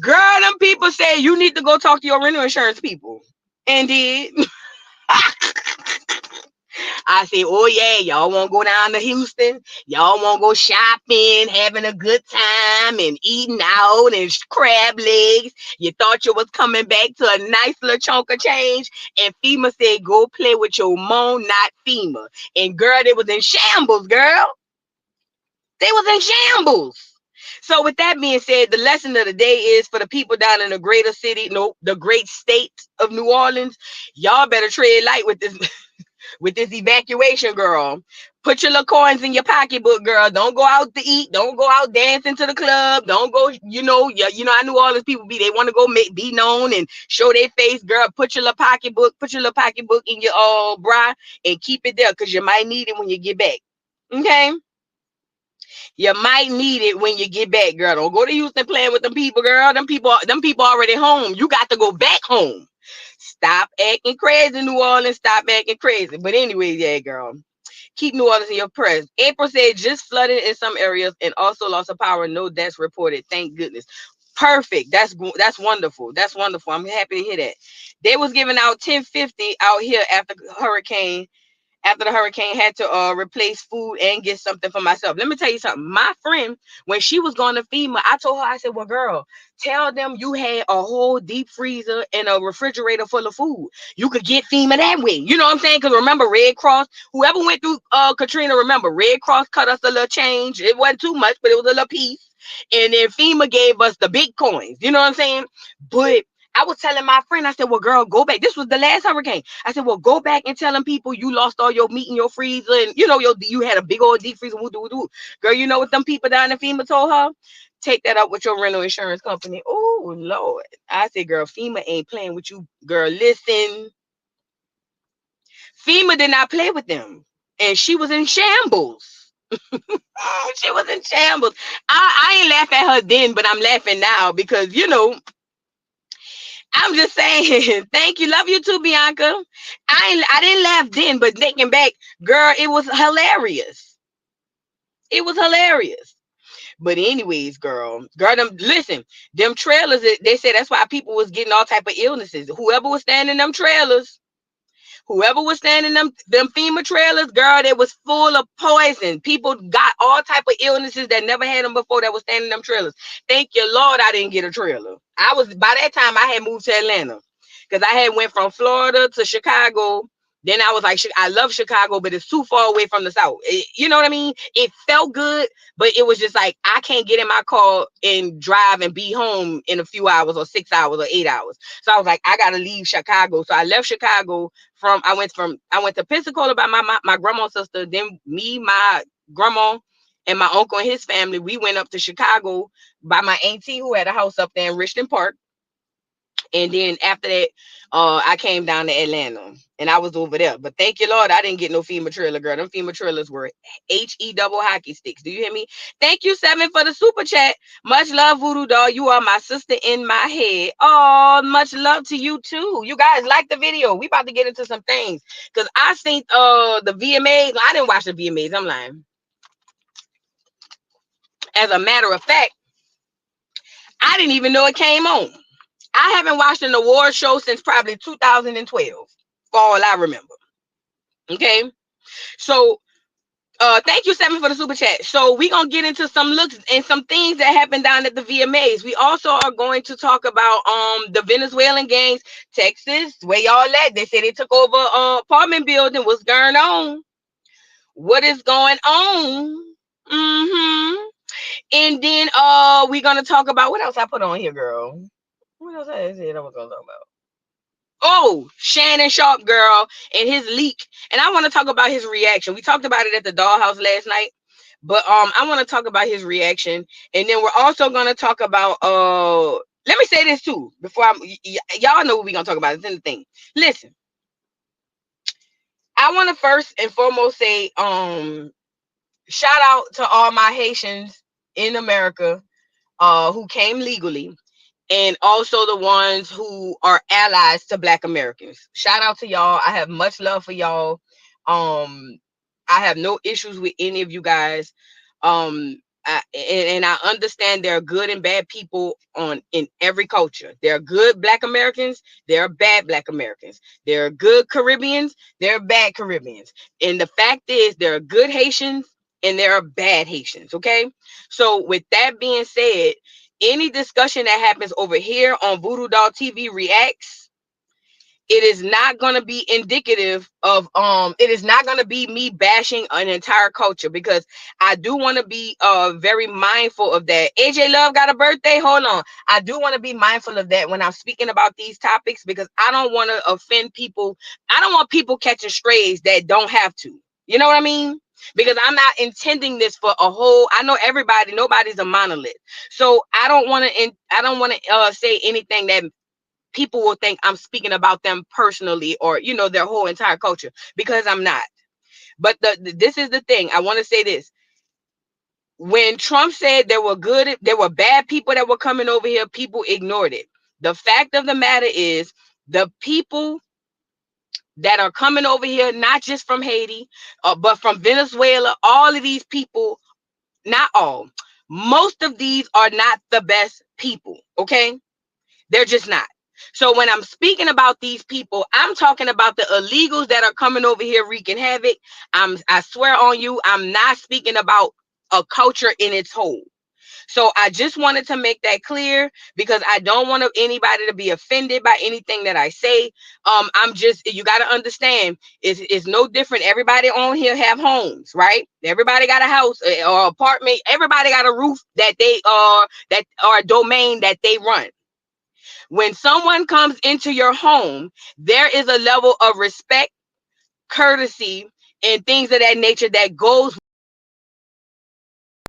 Girl, them people say you need to go talk to your rental insurance people. And did. I say, oh yeah, y'all want to go down to Houston? Y'all want to go shopping, having a good time, and eating out and crab legs? You thought you was coming back to a nice little chunk of change, and FEMA said, go play with your mom, not FEMA. And girl, they was in shambles, girl. They was in shambles. So with that being said, the lesson of the day is for the people down in the greater city, no, the great state of New Orleans, y'all better tread light with this with this evacuation, girl. Put your little coins in your pocketbook, girl. Don't go out to eat. Don't go out dancing to the club. Don't go, I knew all these people they want to go be known and show their face, girl. Put your little pocketbook in your bra and keep it there because you might need it when you get back. Okay? You might need it when you get back, girl. Don't go to Houston playing with them people, girl. Them people already home. You got to go back home. Stop acting crazy, New Orleans. Stop acting crazy. But anyway, yeah, girl. Keep New Orleans in your prayers. April said just flooded in some areas and also loss of power. No deaths reported. Thank goodness. Perfect. That's wonderful. That's wonderful. I'm happy to hear that. They was giving out 1050 out here after the hurricane had to replace food and get something for myself. Let me tell you something. My friend, when she was going to FEMA, I told her, I said, well, girl, tell them you had a whole deep freezer and a refrigerator full of food. You could get FEMA that way. You know what I'm saying? Because remember, Red Cross, whoever went through Katrina, remember, Red Cross cut us a little change. It wasn't too much, but it was a little piece. And then FEMA gave us the big coins. You know what I'm saying? But I was telling my friend, I said, well, girl, go back. This was the last hurricane. I said, well, go back and tell them people you lost all your meat in your freezer. And, you had a big old deep freezer. Girl, you know what them people down in FEMA told her? Take that up with your rental insurance company. Oh, Lord. I said, girl, FEMA ain't playing with you. Girl, listen. FEMA did not play with them. And she was in shambles. She was in shambles. I ain't laugh at her then, but I'm laughing now because, I'm just saying, thank you. Love you too, Bianca. I didn't laugh then, but thinking back, girl, it was hilarious. It was hilarious. But anyways, girl, listen, them trailers, they said that's why people was getting all type of illnesses. Whoever was standing in them trailers, them FEMA trailers, girl, they was full of poison. People got all type of illnesses that never had them before that was standing in them trailers. Thank you, Lord, I didn't get a trailer. By that time I had moved to Atlanta because I had went from Florida to Chicago. Then I was like, I love Chicago, but it's too far away from the South. You know what I mean? It felt good, but it was just like, I can't get in my car and drive and be home in a few hours or 6 hours or 8 hours. So I was like, I got to leave Chicago. So I left Chicago I went to Pensacola by my grandma's sister. Then me, my grandma, and my uncle and his family, we went up to Chicago by my auntie who had a house up there in Richmond Park. And then after that, I came down to Atlanta and I was over there. But thank you, Lord, I didn't get no FEMA trailer, girl. Them FEMA trailers were HE double hockey sticks. Do you hear me? Thank you, Seven, for the super chat. Much love, Voodoo Doll. You are my sister in my head. Oh, much love to you too. You guys like the video. We about to get into some things. Because I seen the VMAs. I didn't watch the VMAs. I'm lying. As a matter of fact, I didn't even know it came on. I haven't watched an award show since probably 2012, for all I remember. Okay, so thank you, Seven, for the super chat. So we're gonna get into some looks and some things that happened down at the VMAs. We also are going to talk about the Venezuelan gangs, Texas, where y'all at. They said they took over apartment building. What's going on? What is going on? And then we're gonna talk about what else I put on here, girl. What else I said I was gonna talk about? Oh, Shannon Sharpe, girl, and his leak. And I want to talk about his reaction. We talked about it at the dollhouse last night, but I want to talk about his reaction. And then we're also gonna talk about let me say this too before y'all know what we're gonna talk about. It's in the thing. Listen, I want to first and foremost say shout out to all my Haitians in America who came legally, and also the ones who are allies to Black Americans. Shout out to y'all. I have much love for y'all. I have no issues with any of you guys. I and I understand there are good and bad people in every culture. There are good Black Americans, there are bad Black Americans. There are good Caribbeans, there are bad Caribbeans. And the fact is, there are good Haitians and there are bad Haitians. Okay. So with that being said, any discussion that happens over here on Voodoo Doll TV Reacts, it is not going to be indicative of it is not going to be me bashing an entire culture, because I do want to be very mindful of that. AJ Love got a birthday. Hold on. I do want to be mindful of that when I'm speaking about these topics, because I don't want to offend people. I don't want people catching strays that don't have to. You know what I mean? Because I'm not intending this for a whole. I know everybody, nobody's a monolith. So I don't want to say anything that people will think I'm speaking about them personally, or their whole entire culture, because I'm not. But this is the thing. I want to say this. When Trump said there were bad people that were coming over here, people ignored it. The fact of the matter is, the people that are coming over here, not just from Haiti, but from Venezuela, all of these people, not all, most of these are not the best people. Okay, they're just not. So when I'm speaking about these people, I'm talking about the illegals that are coming over here wreaking havoc. I swear on you, I'm not speaking about a culture in its whole. So I just wanted to make that clear, because I don't want anybody to be offended by anything that I say. You got to understand, it's no different. Everybody on here have homes, right? Everybody got a house or apartment. Everybody got a roof that are a domain that they run. When someone comes into your home, there is a level of respect, courtesy, and things of that nature that goes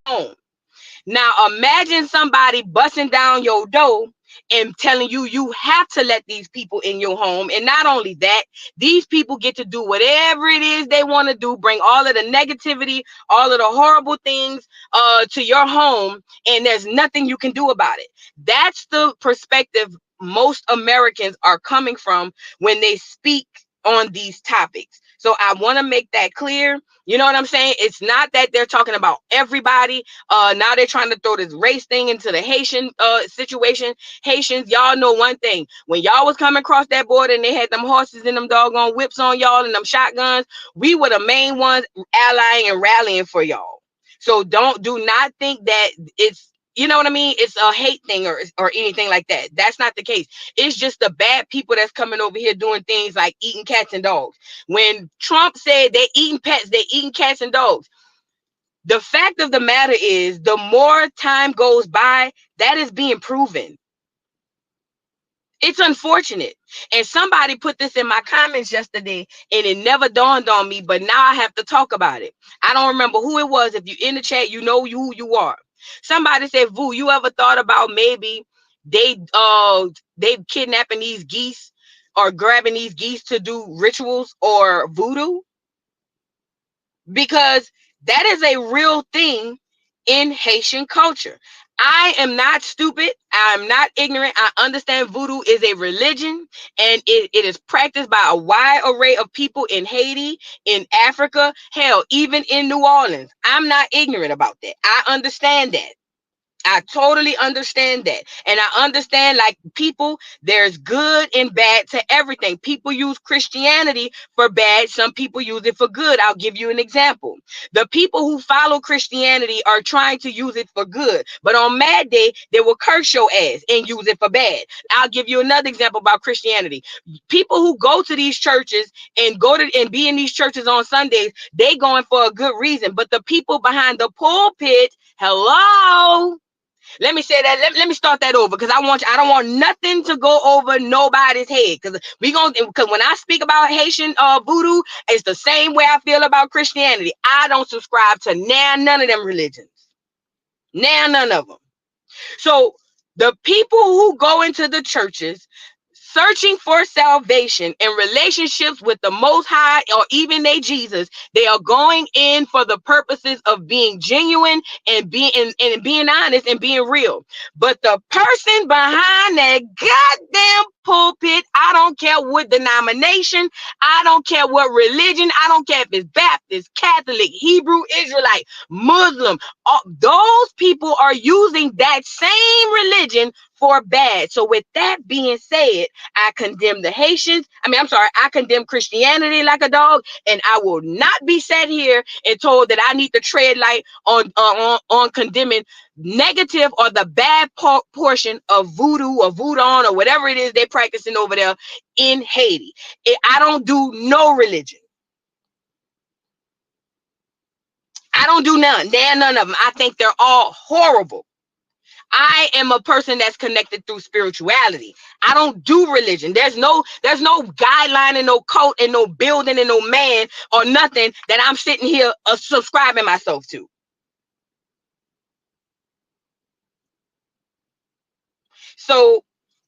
home. Now, imagine somebody busting down your door and telling you have to let these people in your home. And not only that, these people get to do whatever it is they want to do, bring all of the negativity, all of the horrible things to your home, and there's nothing you can do about it. That's the perspective most Americans are coming from when they speak on these topics. So I want to make that clear. You know what I'm saying? It's not that they're talking about everybody. Now they're trying to throw this race thing into the Haitian situation. Haitians, y'all know one thing. When y'all was coming across that border and they had them horses and them doggone whips on y'all and them shotguns, we were the main ones allying and rallying for y'all. So do not think that it's, you know what I mean, it's a hate thing or anything like that. That's not the case. It's just the bad people that's coming over here doing things like eating cats and dogs. When Trump said they're eating pets, they're eating cats and dogs. The fact of the matter is, the more time goes by, that is being proven. It's unfortunate. And somebody put this in my comments yesterday, and it never dawned on me, but now I have to talk about it. I don't remember who it was. If you're in the chat, you know who you are. Somebody said, Vu, you ever thought about maybe they kidnapping these geese or grabbing these geese to do rituals or voodoo? Because that is a real thing in Haitian culture. I am not stupid. I'm not ignorant. I understand voodoo is a religion, and it is practiced by a wide array of people in Haiti, in Africa, hell, even in New Orleans. I'm not ignorant about that. I understand that. I totally understand that. And I understand, like, people, there's good and bad to everything. People use Christianity for bad. Some people use it for good. I'll give you an example. The people who follow Christianity are trying to use it for good. But on Mad Day, they will curse your ass and use it for bad. I'll give you another example about Christianity. People who go to these churches and be in these churches on Sundays, they going for a good reason. But the people behind the pulpit, hello. Let me say that. Let me start that over, because I don't want nothing to go over nobody's head. Because when I speak about Haitian voodoo, it's the same way I feel about Christianity. I don't subscribe to none of them religions. None of them. So the people who go into the churches searching for salvation and relationships with the Most High, or even they Jesus, they are going in for the purposes of being genuine and being honest and being real. But the person behind that goddamn pulpit. I don't care what denomination. I don't care what religion. I don't care if it's Baptist, Catholic, Hebrew, Israelite, Muslim. Those people are using that same religion for bad. So with that being said, I condemn the Haitians. I condemn Christianity like a dog, and I will not be sat here and told that I need to tread light on condemning negative or the bad portion of voodoo or voodoo or whatever it is they're practicing over there in Haiti. I don't do no religion. I don't do none. They're none of them. I think they're all horrible. I am a person that's connected through spirituality. I don't do religion. There's no guideline and no cult and no building and no man or nothing that I'm sitting here subscribing myself to. So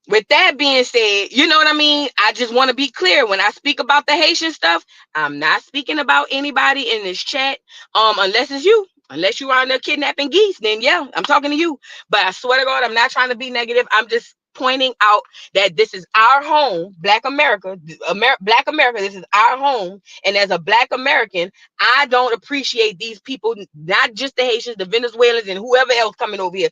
with that being said, you know what I mean? I just want to be clear. When I speak about the Haitian stuff, I'm not speaking about anybody in this chat. Unless it's you. Unless you're on there kidnapping geese, then yeah, I'm talking to you. But I swear to God, I'm not trying to be negative. I'm just pointing out that this is our home, Black America, Black America. This is our home. And as a Black American, I don't appreciate these people, not just the Haitians, the Venezuelans, and whoever else coming over here.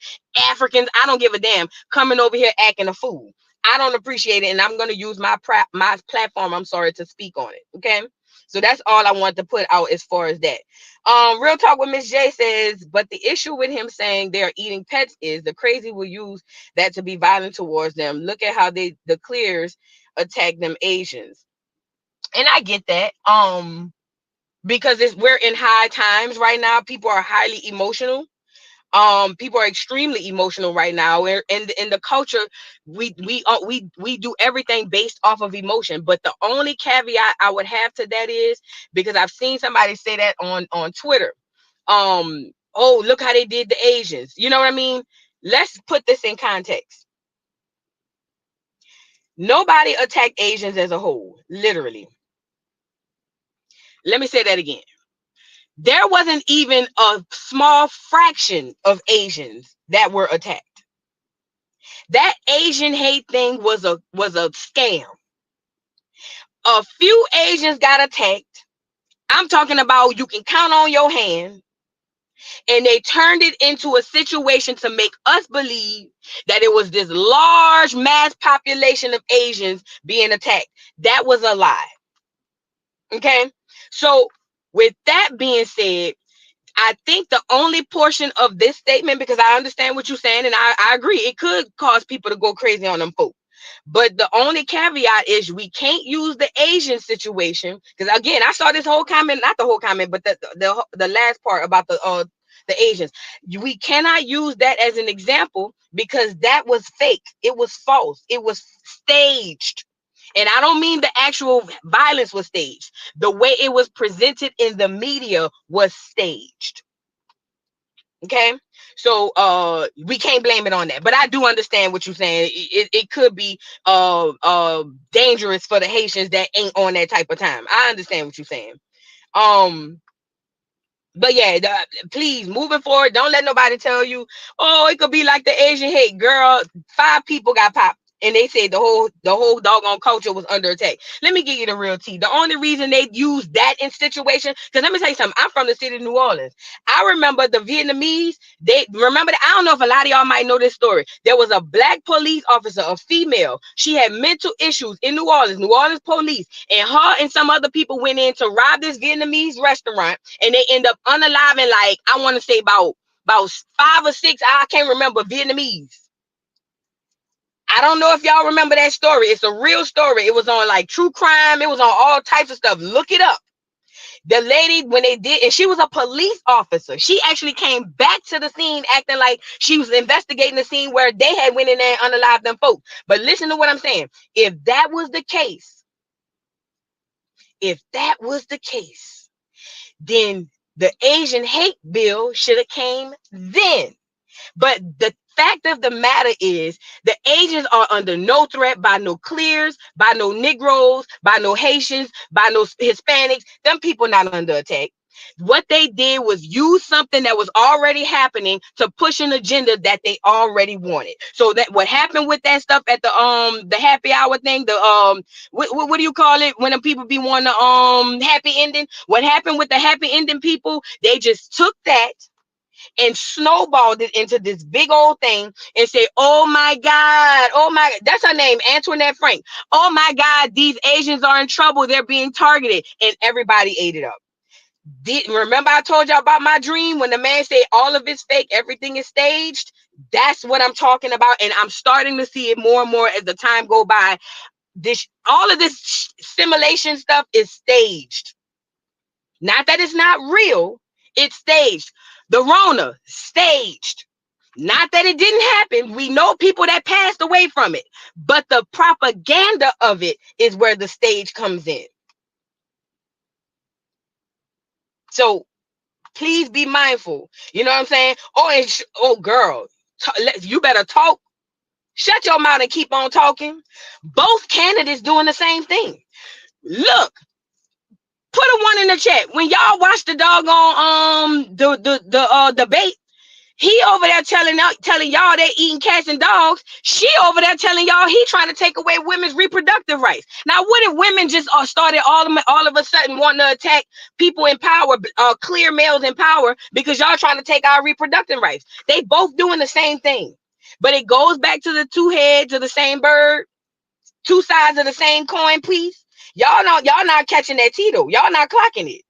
Africans, I don't give a damn, coming over here acting a fool. I don't appreciate it. And I'm going to use my platform, to speak on it. Okay. So that's all I want to put out as far as that. Real Talk with Miss J says, but the issue with him saying they're eating pets is the crazy will use that to be violent towards them. Look at how the clears attack them Asians. And I get that. Because we're in high times right now. People are highly emotional. People are extremely emotional right now. In the culture, we do everything based off of emotion. But the only caveat I would have to that is, because I've seen somebody say that on Twitter. Oh, look how they did the Asians. You know what I mean? Let's put this in context. Nobody attacked Asians as a whole, literally. Let me say that again. There wasn't even a small fraction of Asians that were attacked. That Asian hate thing was a scam. A few Asians got attacked. I'm talking about you can count on your hand. And they turned it into a situation to make us believe that it was this large mass population of Asians being attacked. That was a lie. Okay? So with that being said, I think the only portion of this statement, because I understand what you're saying, and I agree, it could cause people to go crazy on them folks. But the only caveat is we can't use the Asian situation, because again, I saw this whole comment, not the whole comment, but the last part about the Asians. We cannot use that as an example because that was fake. It was false. It was staged. And I don't mean the actual violence was staged. The way it was presented in the media was staged. Okay, so we can't blame it on that. But I do understand what you're saying. It could be dangerous for the Haitians that ain't on that type of time. I understand what you're saying. But yeah, please, moving forward, don't let nobody tell you, oh, it could be like the Asian hate. Girl, 5 people got popped. And they said the whole doggone culture was under attack. Let me give you the real tea. The only reason they use that in situation, because let me tell you something. I'm from the city of New Orleans. I remember the Vietnamese. I don't know if a lot of y'all might know this story. There was a Black police officer, a female. She had mental issues in New Orleans police. And her and some other people went in to rob this Vietnamese restaurant. And they end up unaliving, like, I want to say about 5 or 6, I can't remember, Vietnamese. I don't know if y'all remember that story. It's a real story. It was on like true crime. It was on all types of stuff. Look it up. The lady, when they did, and she was a police officer. She actually came back to the scene acting like she was investigating the scene where they had went in there and unalived them folks. But listen to what I'm saying. If that was the case, then the Asian hate bill should have came then. But the fact of the matter is the Asians are under no threat by no clears, by no Negroes, by no Haitians, by no Hispanics. Them people not under attack. What they did was use something that was already happening to push an agenda that they already wanted. So that what happened with that stuff at the happy hour thing, what do you call it when the people be wanting the happy ending? What happened with the happy ending people? They just took that and snowballed it into this big old thing and say, oh my God, that's her name, Antoinette Frank. Oh my God, these Asians are in trouble. They're being targeted. And everybody ate it up. Remember I told y'all about my dream when the man said all of it's fake, everything is staged? That's what I'm talking about. And I'm starting to see it more and more as the time go by. All of this simulation stuff is staged. Not that it's not real, it's staged. The Rona, staged. Not that it didn't happen. We know people that passed away from it, but the propaganda of it is where the stage comes in. So please be mindful. You know what I'm saying? Oh, girl, you better talk. Shut your mouth and keep on talking. Both candidates doing the same thing. Look, put a one in the chat. When y'all watch the doggone the debate, he over there telling y'all they eating cats and dogs. She over there telling y'all he trying to take away women's reproductive rights. Now, what if women just started all of a sudden wanting to attack people in power, clear males in power, because y'all trying to take our reproductive rights? They both doing the same thing, but it goes back to the two heads of the same bird, two sides of the same coin piece. Y'all not catching that Tito. Y'all not clocking it.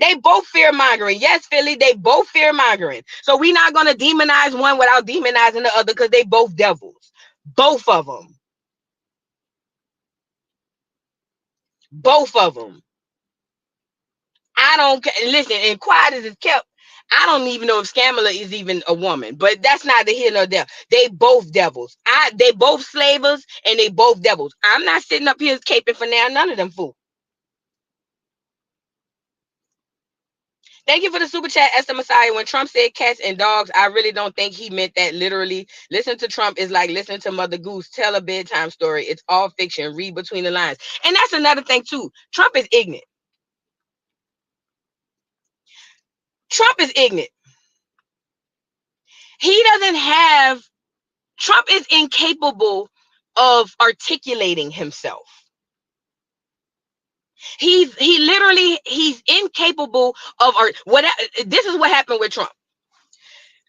They both fear mongering. Yes, Philly, they both fear mongering. So we're not going to demonize one without demonizing the other because they both devils. Both of them. Both of them. I don't listen, and quiet as it's kept. I don't even know if Scamala is even a woman, but that's neither here nor there. They both devils. They both slavers and they both devils. I'm not sitting up here caping for now. None of them fools. Thank you for the super chat, Esther Messiah. When Trump said cats and dogs, I really don't think he meant that literally. Listen to Trump is like listen to Mother Goose tell a bedtime story. It's all fiction. Read between the lines. And that's another thing too. Trump is ignorant. Trump is ignorant. Trump is incapable of articulating himself. He's incapable of what. This is what happened with Trump.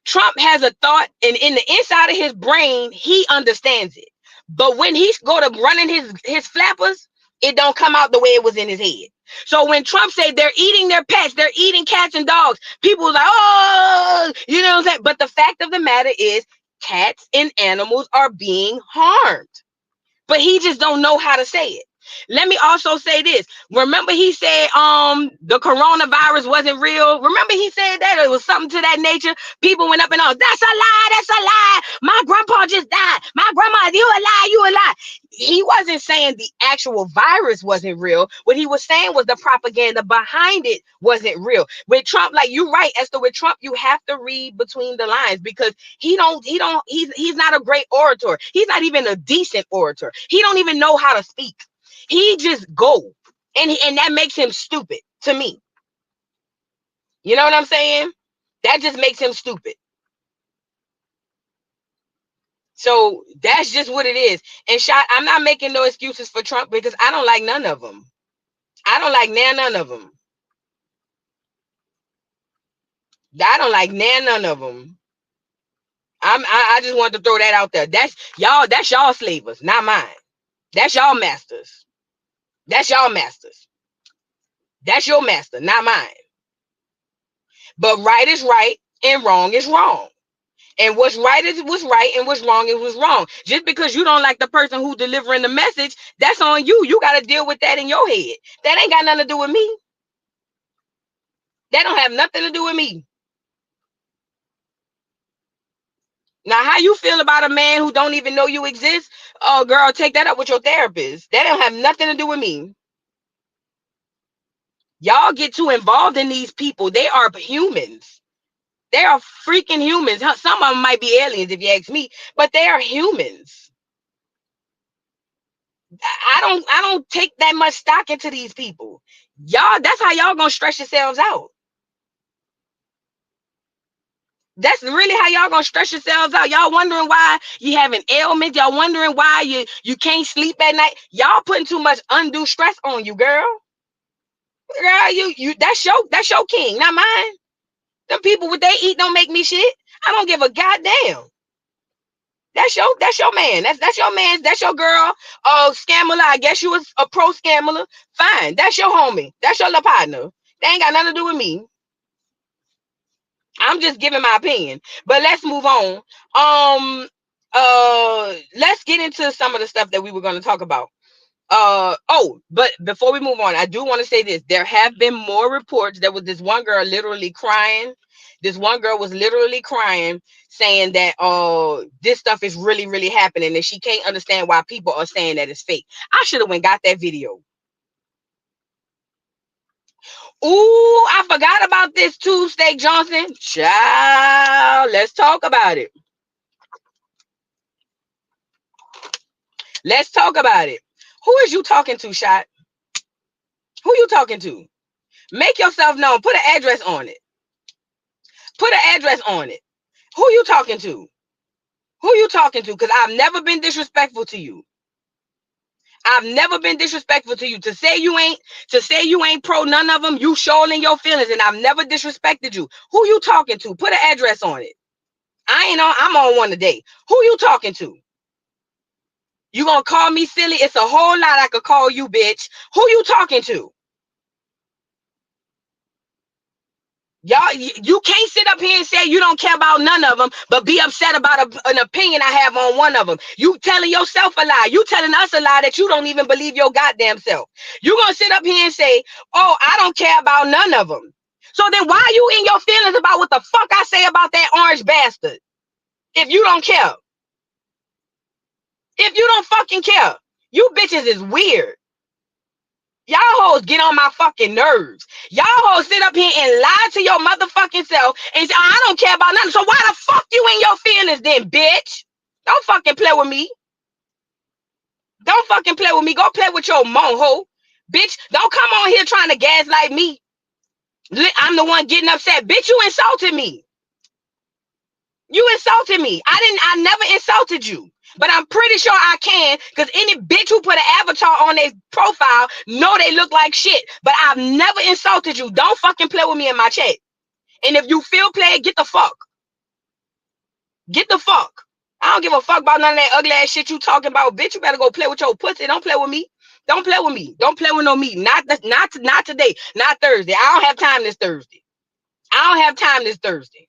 Trump has a thought, and in the inside of his brain, he understands it. But when he's go to running his flappers, it don't come out the way it was in his head. So when Trump said they're eating their pets, they're eating cats and dogs, people was like, oh, you know what I'm saying? But the fact of the matter is, cats and animals are being harmed. But he just don't know how to say it. Let me also say this. Remember he said the coronavirus wasn't real. Remember he said that it was something to that nature. People went up and on, that's a lie, that's a lie. My grandpa just died. My grandma, you a lie, you a lie. He wasn't saying the actual virus wasn't real. What he was saying was the propaganda behind it wasn't real. With Trump, like you're right, Esther, with Trump, you have to read between the lines because he's not a great orator. He's not even a decent orator. He don't even know how to speak. He just go, and that makes him stupid to me. You know what I'm saying? That just makes him stupid. So that's just what it is. And I'm not making no excuses for Trump because I don't like none of them. I don't like none of them. I don't like none of them. I just want to throw that out there. That's y'all slavers, not mine. That's y'all masters. That's y'all masters. That's your master, not mine. But right is right and wrong is wrong. And what's right is what's right and what's wrong is what's wrong. Just because you don't like the person who's delivering the message, that's on you. You got to deal with that in your head. That ain't got nothing to do with me. That don't have nothing to do with me. Now, how you feel about a man who don't even know you exist? Oh, girl, take that up with your therapist. That don't have nothing to do with me. Y'all get too involved in these people. They are humans. They are freaking humans. Some of them might be aliens if you ask me, but they are humans. I don't take that much stock into these people. Y'all, that's how y'all gonna stress yourselves out. That's really how y'all gonna stress yourselves out. Y'all wondering why you having ailments. Y'all wondering why you can't sleep at night. Y'all putting too much undue stress on you, girl. Girl, you that's your king, not mine. Them people what they eat don't make me shit. I don't give a goddamn. That's your man. That's your man. That's your girl. Scammer. I guess you was a pro scammer. Fine. That's your homie. That's your little partner. They ain't got nothing to do with me. I'm just giving my opinion. But let's move on. Let's get into some of the stuff that we were going to talk about. But before we move on, I do want to say this. There have been more reports. There was this one girl literally crying. This one girl was literally crying, saying that this stuff is really, really happening, and she can't understand why people are saying that it's fake. I should have went got that video. Ooh, I forgot about this too, Steak Johnson. Child, let's talk about it. Let's talk about it. Who is you talking to, Shot? Who you talking to? Make yourself known. Put an address on it. Put an address on it. Who you talking to? Who you talking to? Because I've never been disrespectful to you. I've never been disrespectful to you. To say you ain't pro none of them, you showing your feelings, and I've never disrespected you. Who you talking to? Put an address on it. I'm on one today. Who you talking to? You gonna call me silly? It's a whole lot I could call you, bitch. Who you talking to? Y'all, you can't sit up here and say you don't care about none of them, but be upset about an opinion I have on one of them. You telling yourself a lie. You telling us a lie that you don't even believe your goddamn self. You gonna sit up here and say, oh, I don't care about none of them. So then why are you in your feelings about what the fuck I say about that orange bastard? If you don't care. If you don't fucking care. You bitches is weird. Y'all hoes get on my fucking nerves. Y'all hoes sit up here and lie to your motherfucking self and say, oh, I don't care about nothing. So why the fuck you in your feelings then, bitch? Don't fucking play with me. Don't fucking play with me. Go play with your moho. Bitch, don't come on here trying to gaslight me. I'm the one getting upset. Bitch, you insulted me. You insulted me. I never insulted you. But I'm pretty sure I can, because any bitch who put an avatar on their profile know they look like shit. But I've never insulted you. Don't fucking play with me in my chat. And if you feel played, get the fuck. Get the fuck. I don't give a fuck about none of that ugly ass shit you talking about. Bitch, you better go play with your pussy. Don't play with me. Don't play with me. Don't play with no me. Not today. Not Thursday. I don't have time this Thursday. I don't have time this Thursday.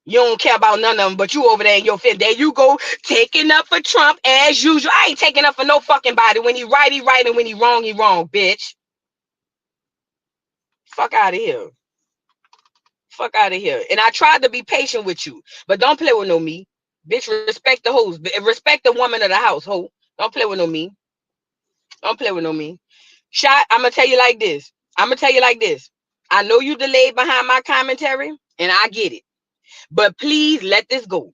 You don't care about none of them, but you over there in your fit. There you go, taking up for Trump as usual. I ain't taking up for no fucking body. When he right, and when he wrong, bitch. Fuck out of here. Fuck out of here. And I tried to be patient with you, but don't play with no me. Bitch, respect the hoes. Respect the woman of the house, ho. Don't play with no me. Don't play with no me. Shot, I'm going to tell you like this. I know you delayed behind my commentary, and I get it. But please let this go.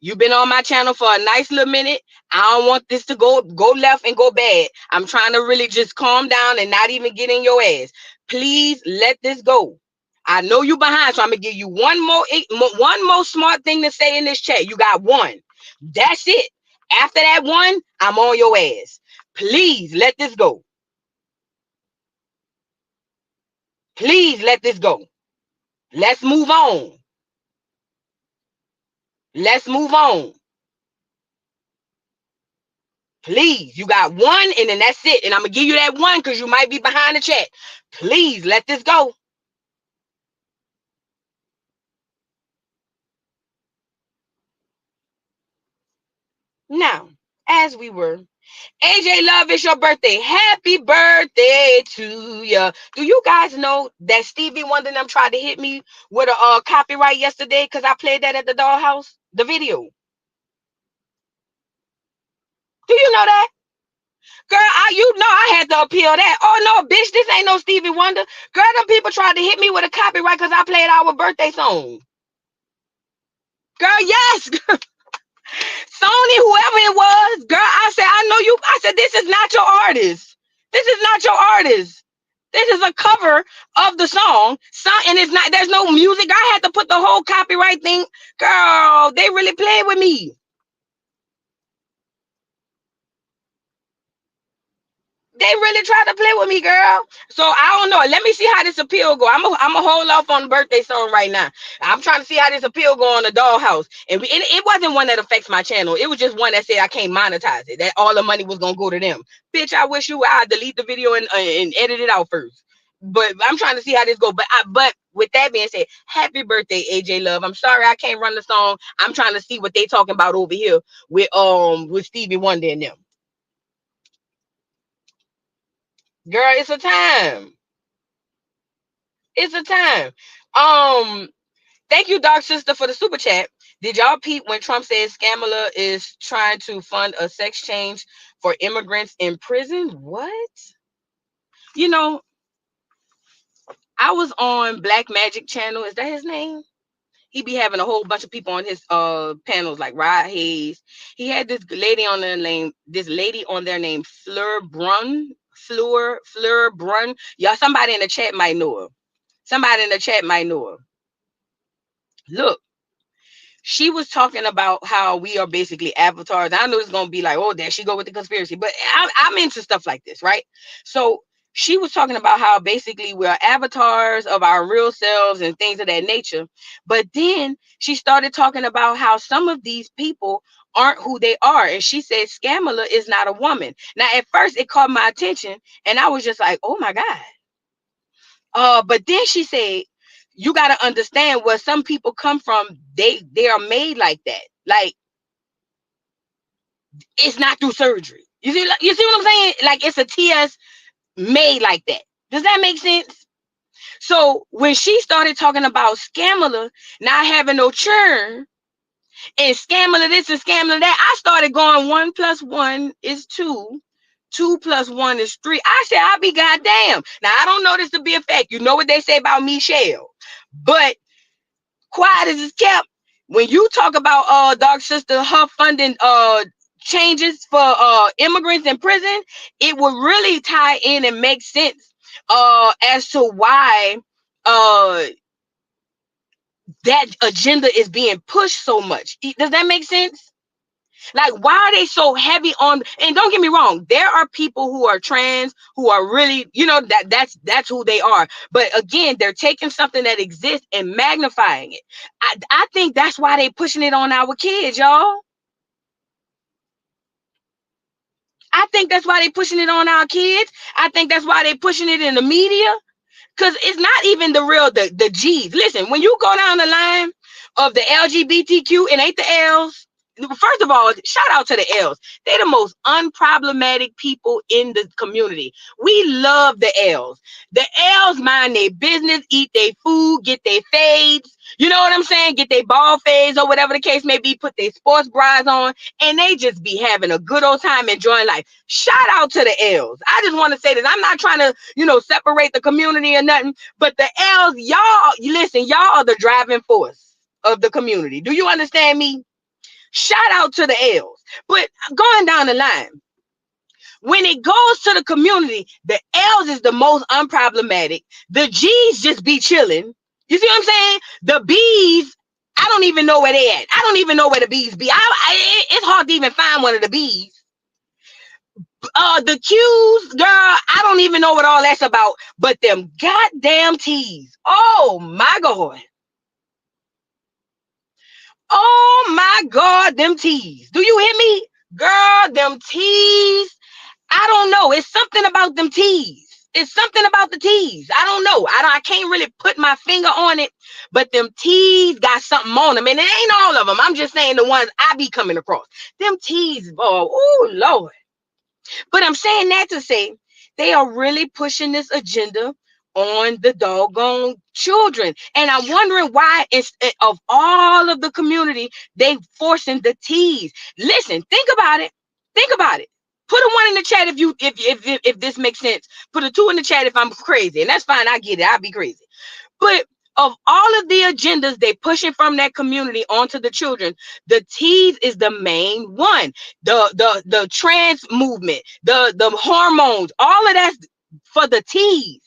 You've been on my channel for a nice little minute. I don't want this to go left and go bad. I'm trying to really just calm down and not even get in your ass. Please let this go. I know you behind, so I'm gonna give you one more smart thing to say in this chat. You got one. That's it. After that one, I'm on your ass. Please let this go. Please let this go. Let's move on. Let's move on. Please, you got one, and then that's it. And I'm going to give you that one because you might be behind the chat. Please, let this go. Now, as we were, AJ Love, it's your birthday. Happy birthday to you. Do you guys know that Stevie Wonder and them tried to hit me with a copyright yesterday because I played that at the dollhouse? The video. Do you know that? Girl, I had to appeal that. Oh, no, bitch, this ain't no Stevie Wonder. Girl, them people tried to hit me with a copyright because I played our birthday song. Girl, yes. Sony, whoever it was, girl, I said, I know you. I said, this is not your artist. This is not your artist. This is a cover of the song. And it's not, there's no music. I had to put the whole copyright thing. Girl, they really played with me. They really tried to play with me, girl. So I don't know. Let me see how this appeal go. I'm gonna hold off on the birthday song right now. I'm trying to see how this appeal go on the dollhouse. And it wasn't one that affects my channel. It was just one that said I can't monetize it. That all the money was gonna go to them. Bitch, I wish you I'd delete the video and edit it out first. But I'm trying to see how this go. But with that being said, happy birthday, AJ Love. I'm sorry I can't run the song. I'm trying to see what they talking about over here with Stevie Wonder and them. Girl, it's a time. It's a time. Thank you, Dark Sister, for the super chat. Did y'all peep when Trump says Scamala is trying to fund a sex change for immigrants in prison? What? You know, I was on Black Magic channel. Is that his name? He be having a whole bunch of people on his panels like Rod Hayes. He had this lady on their name, Fleur Brun. Fleur Brun. Y'all, somebody in the chat might know her. Look, she was talking about how we are basically avatars. I know it's gonna be like, oh, there she go with the conspiracy, but I'm into stuff like this, right? So she was talking about how basically we're avatars of our real selves and things of that nature. But then she started talking about how some of these people aren't who they are. And she said Scamala is not a woman. Now, at first it caught my attention and I was just like, oh my God. But then she said, you got to understand where some people come from. They are made like that. Like, it's not through surgery. You see what I'm saying? Like, it's a TS made like that. Does that make sense? So when she started talking about Scamala not having no churn and Scamala this and Scamala that, I started going 1 + 1 is 2. 2 + 1 is 3. I said, I'll be goddamn. Now, I don't know this to be a fact. You know what they say about Michelle. But quiet as it's kept, when you talk about Dark Sister, her funding changes for immigrants in prison, it would really tie in and make sense as to why that agenda is being pushed so much. Does that make sense? Like, why are they so heavy on? And don't get me wrong, there are people who are trans who are really, you know, that's who they are. But again, they're taking something that exists and magnifying it. I think that's why they pushing it on our kids, y'all. I think that's why they pushing it on our kids. I think that's why they pushing it in the media. Because it's not even the G's. Listen, when you go down the line of the LGBTQ, it ain't the L's. First of all, shout out to the L's. They're the most unproblematic people in the community. We love the L's. The L's mind their business, eat their food, get their fades. You know what I'm saying? Get their ball fades or whatever the case may be, put their sports bras on, and they just be having a good old time enjoying life. Shout out to the L's. I just want to say that I'm not trying to, separate the community or nothing, but the L's, y'all, listen, y'all are the driving force of the community. Do you understand me? Shout out to the L's. But going down the line, when it goes to the community, the L's is the most unproblematic. The G's just be chilling. You see what I'm saying? The B's, I don't even know where they at. I don't even know where the B's be. It's hard to even find one of the B's. The Q's, girl, I don't even know what all that's about. But them goddamn T's. Oh my God. Oh my God, them T's. Do you hear me? Girl, them T's. I don't know. It's something about them T's. It's something about the T's. I don't know. I can't really put my finger on it, but them T's got something on them. And it ain't all of them. I'm just saying the ones I be coming across. Them T's, oh Lord. But I'm saying that to say they are really pushing this agenda on the doggone children. And I'm wondering why, instead of all of the community, they forcing the T's. Listen, think about it. Think about it. Put a 1 in the chat if this makes sense. Put a 2 in the chat if I'm crazy. And that's fine. I get it. I'll be crazy. But of all of the agendas they pushing from that community onto the children, the T's is the main one. The trans movement, the hormones, all of that's for the T's.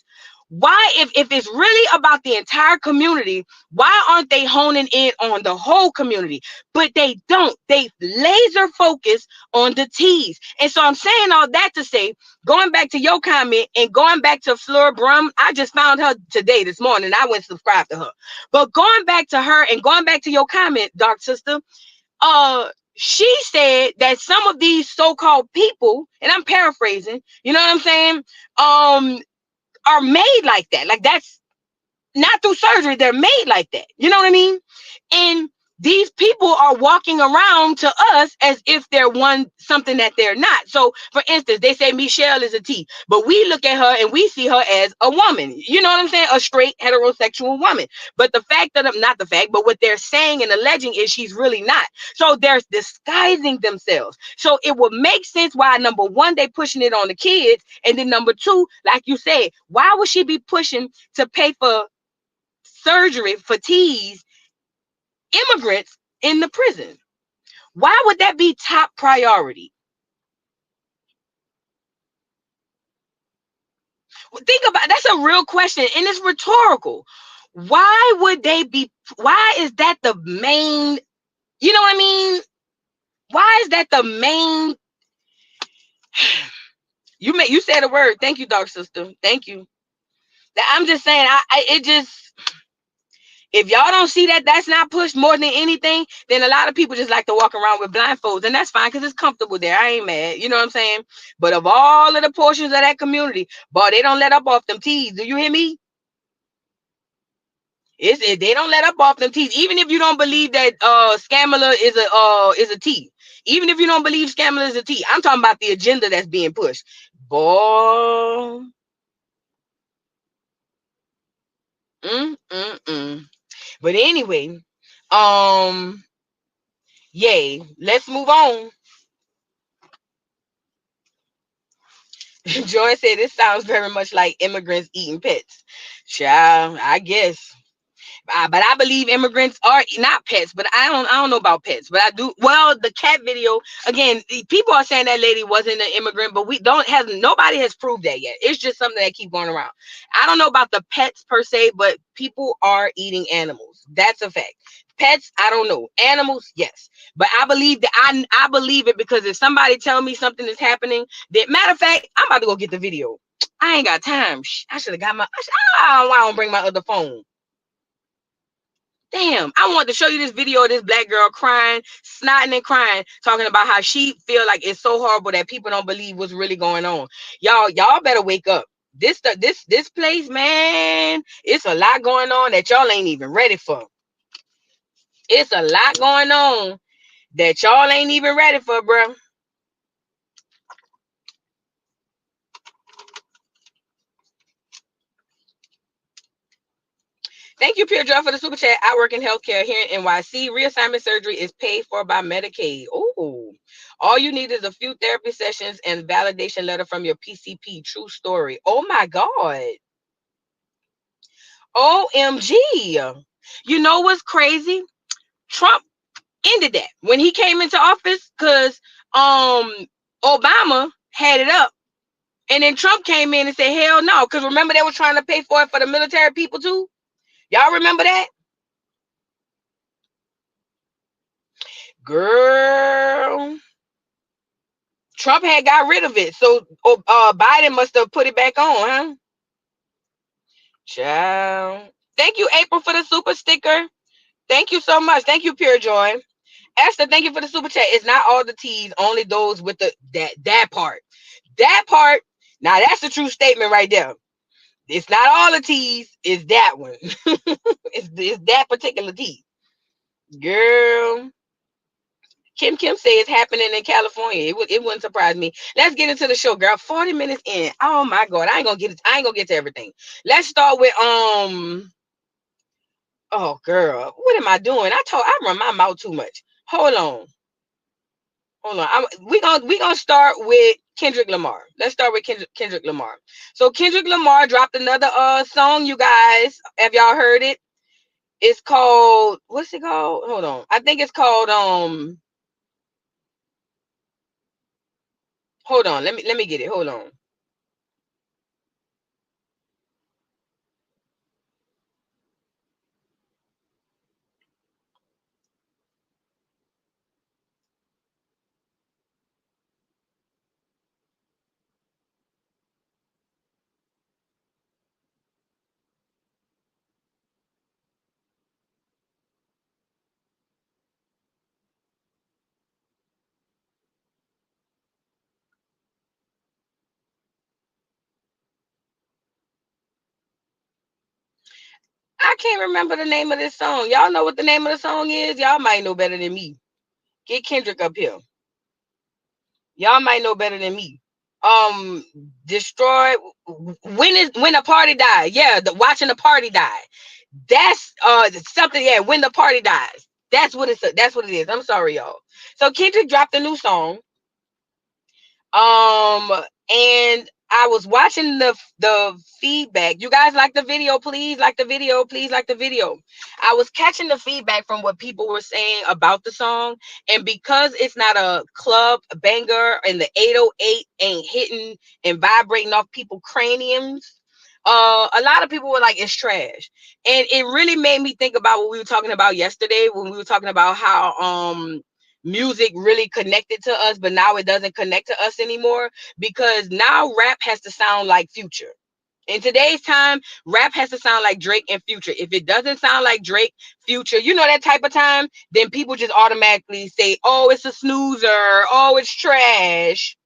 Why, if it's really about the entire community, why aren't they honing in on the whole community? But they don't. They laser focus on the T's. And so I'm saying all that to say, going back to your comment and going back to Fleur Brum, I just found her today, this morning. I went subscribed to her. But going back to her and going back to your comment, Dark Sister, she said that some of these so-called people, and I'm paraphrasing, you know what I'm saying, are made like that. Like, that's not through surgery. They're made like that. You know what I mean? And these people are walking around to us as if they're something that they're not. So, for instance, they say Michelle is a T, but we look at her and we see her as a woman. You know what I'm saying? A straight heterosexual woman. But the fact that not the fact, but what they're saying and alleging is she's really not. So they're disguising themselves. So it would make sense why, number one, they pushing it on the kids, and then number two, like you said, why would she be pushing to pay for surgery for T's immigrants in the prison? Why would that be top priority? Think about, that's a real question, and it's rhetorical. Why would they be? Why is that the main? You know what I mean? Why is that the main? You said a word. Thank you, Dark Sister. Thank you. I'm just saying. It just. If y'all don't see that that's not pushed more than anything, then a lot of people just like to walk around with blindfolds, and that's fine because it's comfortable there. I ain't mad. You know what I'm saying? But of all of the portions of that community, boy, they don't let up off them T's. Do you hear me? They don't let up off them T's. Even if you don't believe that Scamala is a T. Even if you don't believe Scamala is a T. I'm talking about the agenda that's being pushed. Boy. But anyway, yay, let's move on. Joy said this sounds very much like immigrants eating pets. Child, I guess. But I believe immigrants are not pets, but I don't know about pets, but I do. Well, the cat video, again, people are saying that lady wasn't an immigrant, but nobody has proved that yet. It's just something that keeps going around. I don't know about the pets per se, but people are eating animals. That's a fact. Pets, I don't know. Animals, yes. But I believe that I believe it, because if somebody tell me something is happening, that, matter of fact, I'm about to go get the video. I ain't got time. I should have got I don't bring my other phone. Damn, I wanted to show you this video of this black girl crying, snotting and crying, talking about how she feel like it's so horrible that people don't believe what's really going on. Y'all better wake up. This place, man, it's a lot going on that y'all ain't even ready for. It's a lot going on that y'all ain't even ready for, bro. Thank you, Pure Joy, for the super chat. I work in healthcare here in NYC. Reassignment surgery is paid for by Medicaid. Oh, all you need is a few therapy sessions and validation letter from your PCP. True story. Oh my God. OMG. You know what's crazy? Trump ended that when he came into office, because Obama had it up. And then Trump came in and said, hell no. Because remember, they were trying to pay for it for the military people too. Y'all remember that? Girl. Trump had got rid of it. So Biden must have put it back on, huh? Child. Thank you, April, for the super sticker. Thank you so much. Thank you, Pure Joy. Esther, thank you for the super chat. It's not all the T's, only those with that part. That part, now that's a true statement right there. It's not all the T's, it's that one. it's that particular T. Girl. Kim say it's happening in California. It wouldn't surprise me. Let's get into the show, girl. 40 minutes in. Oh my God. I ain't gonna get to everything. Let's start with oh girl. What am I doing? I run my mouth too much. Hold on. We gonna start with Kendrick Lamar. Let's start with Kendrick Lamar. So Kendrick Lamar dropped another song, you guys. Have y'all heard it? It's called, what's it called? Hold on. I think it's called hold on. Let me get it. Hold on. can't remember the name of this song. Y'all know what the name of the song is? Y'all might know better than me. Get Kendrick up here. Y'all might know better than me. Destroy when the party died. Yeah, watching the party die. That's something. Yeah, when the party dies. That's what it is. I'm sorry, y'all. So Kendrick dropped a new song. And I was watching the feedback. You guys like the video? Please like the video. Please like the video. I was catching the feedback from what people were saying about the song, and because it's not a club banger and the 808 ain't hitting and vibrating off people's craniums, a lot of people were like, it's trash. And it really made me think about what we were talking about yesterday when we were talking about how music really connected to us, but now it doesn't connect to us anymore, because now rap has to sound like Future. In today's time, rap has to sound like Drake and Future. If it doesn't sound like Drake, Future, you know, that type of time, then people just automatically say, oh, it's a snoozer, oh, it's trash.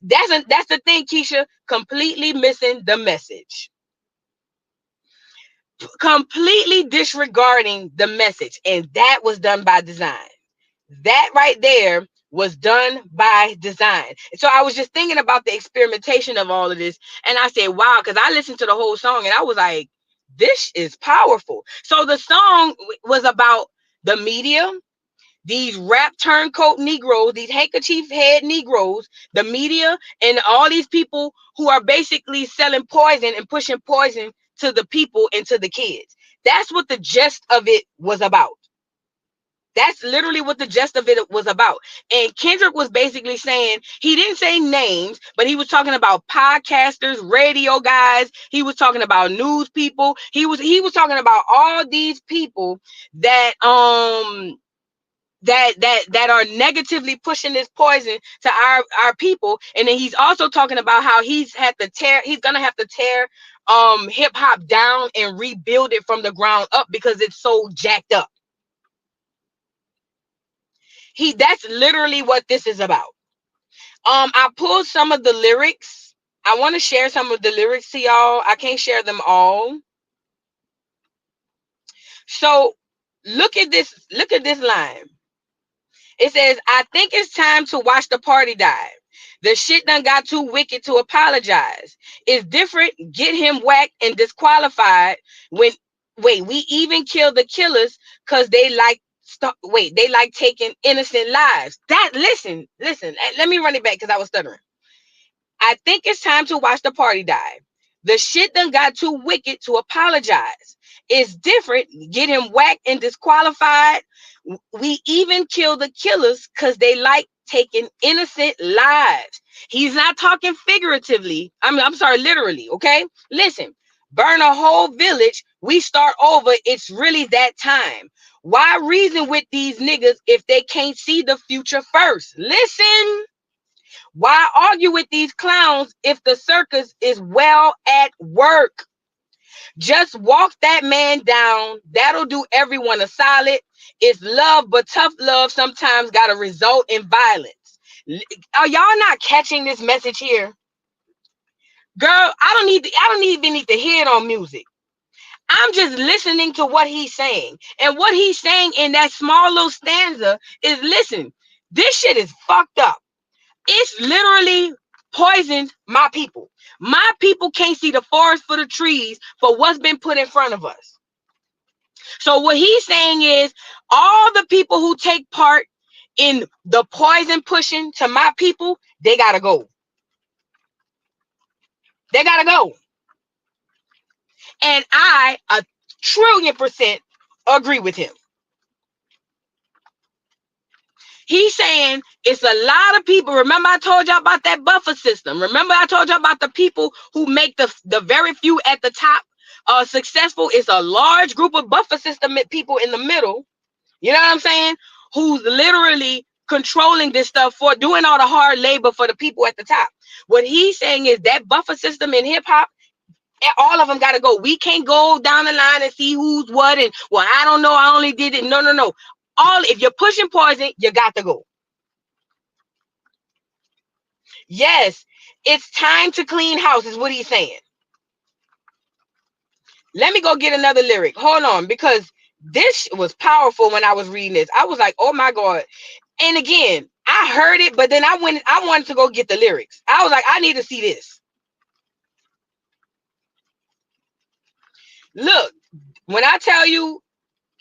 That's the thing, Keisha, completely missing the message. Completely disregarding the message. And that was done by design. That right there was done by design. So I was just thinking about the experimentation of all of this. And I said, wow, because I listened to the whole song and I was like, this is powerful. So the song was about the media, these rap turncoat Negroes, these handkerchief head Negroes, the media, and all these people who are basically selling poison and pushing poison to the people and to the kids. That's what the gist of it was about. That's literally what the gist of it was about. And Kendrick was basically saying, he didn't say names, but he was talking about podcasters, radio guys. He was talking about news people. He was talking about all these people that that are negatively pushing this poison to our people. And then he's also talking about how he's gonna have to tear hip hop down and rebuild it from the ground up because it's so jacked up. That's literally what this is about. I pulled some of the lyrics. I want to share some of the lyrics to y'all. I can't share them all. So look at this line. It says, I think it's time to watch the party die. The shit done got too wicked to apologize. It's different. Get him whacked and disqualified. We even kill the killers because they like taking innocent lives. Listen, let me run it back because I was stuttering. I think it's time to watch the party die. The shit done got too wicked to apologize. It's different. Get him whacked and disqualified. We even kill the killers because they like taking innocent lives. He's not talking figuratively. I'm sorry, literally. Okay, listen. Burn a whole village. We start over. It's really that time. Why reason with these niggas if they can't see the future first? Listen. Why argue with these clowns if the circus is well at work? Just walk that man down. That'll do everyone a solid. It's love, but tough love sometimes got to result in violence. Are y'all not catching this message here? Girl, I don't even need to hear it on music. I'm just listening to what he's saying. And what he's saying in that small little stanza is, listen, this shit is fucked up. It's literally poisoned my people. My people can't see the forest for the trees for what's been put in front of us. So what he's saying is all the people who take part in the poison pushing to my people, they gotta go. They gotta go. And I 1,000,000,000% agree with him. He's saying it's a lot of people. Remember I told y'all about that buffer system. Remember I told y'all about the people who make the very few at the top successful. It's a large group of buffer system people in the middle. You know what I'm saying? Who's literally controlling this stuff for doing all the hard labor for the people at the top. What he's saying is that buffer system in hip hop, all of them got to go. We can't go down the line and see who's what and, well, I don't know. I only did it. No. If you're pushing poison, you got to go. Yes, it's time to clean house is what he's saying. Let me go get another lyric. Hold on, because this was powerful when I was reading this. I was like, oh my God. And again, I heard it, but then I wanted to go get the lyrics. I was like, I need to see this. Look, when I tell you,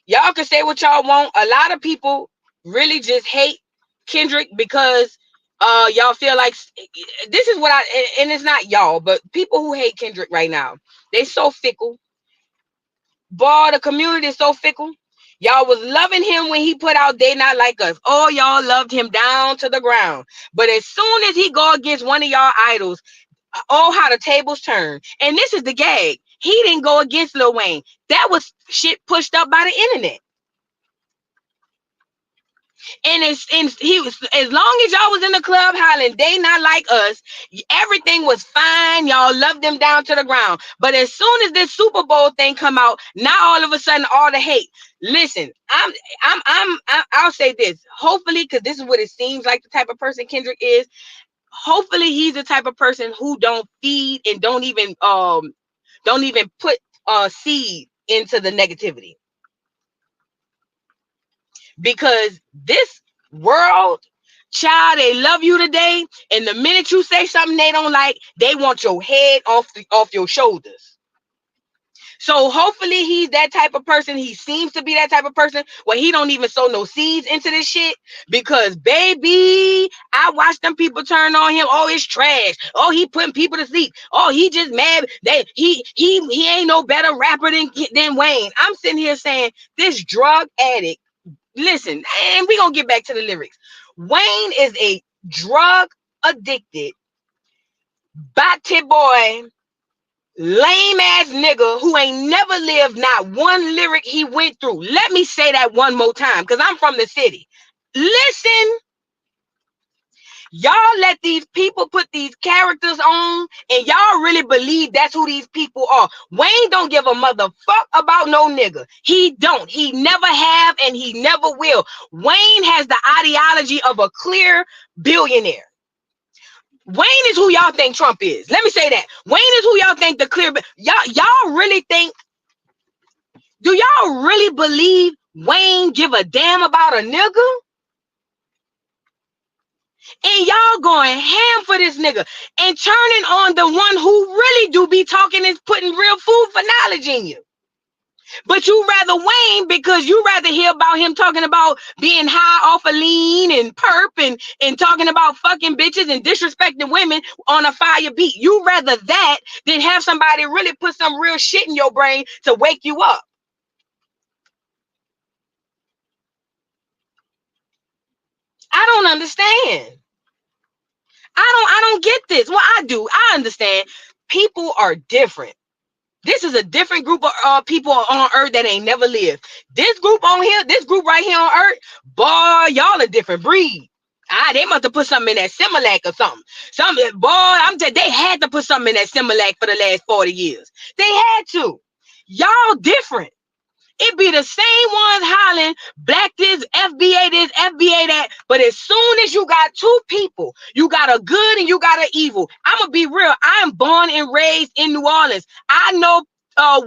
y'all can say what y'all want. A lot of people really just hate Kendrick because y'all feel like this is what and it's not y'all, but people who hate Kendrick right now, they so fickle. Boy, the community is so fickle. Y'all was loving him when he put out They Not Like Us. Oh, y'all loved him down to the ground. But as soon as he go against one of y'all idols, oh, how the tables turn. And this is the gag. He didn't go against Lil Wayne. That was shit pushed up by the internet. And he was, as long as y'all was in the club hollering, They Not Like Us, everything was fine. Y'all loved them down to the ground. But as soon as this Super Bowl thing come out, now all of a sudden all the hate. Listen, I'll say this. Hopefully, because this is what it seems like the type of person Kendrick is. Hopefully, he's the type of person who don't feed and don't even put seed into the negativity. Because this world, child, they love you today, and the minute you say something they don't like, they want your head off your shoulders. So hopefully he's that type of person. He seems to be that type of person where he don't even sow no seeds into this shit. Because baby, I watched them people turn on him. Oh, it's trash. Oh, he putting people to sleep. Oh, he just mad that he ain't no better rapper than Wayne. I'm sitting here saying this drug addict. Listen, and we're gonna get back to the lyrics. Wayne is a drug addicted, batty boy, lame ass nigga who ain't never lived not one lyric he went through. Let me say that one more time, because I'm from the city. Listen. Y'all let these people put these characters on, and y'all really believe that's who these people are. Wayne don't give a motherfuck about no nigga. He don't. He never have, and he never will. Wayne has the ideology of a clear billionaire. Wayne is who y'all think Trump is. Let me say that. Wayne is who y'all think the clear. Y'all really think? Do y'all really believe Wayne give a damn about a nigga? And y'all going ham for this nigga and turning on the one who really do be talking and putting real food for knowledge in you. But you rather Wayne because you rather hear about him talking about being high off of lean and perp and talking about fucking bitches and disrespecting women on a fire beat. You rather that than have somebody really put some real shit in your brain to wake you up. I don't understand. I don't get this. Well, I do. I understand. People are different. This is a different group of people on earth that ain't never lived. This group on here, this group right here on earth, boy, y'all a different breed. They must have put something in that Similac or something. Boy, they had to put something in that Similac for the last 40 years. They had to. Y'all different. It be the same ones hollering, black this, FBA that. But as soon as you got two people, you got a good and you got an evil. I'm going to be real. I am born and raised in New Orleans. I know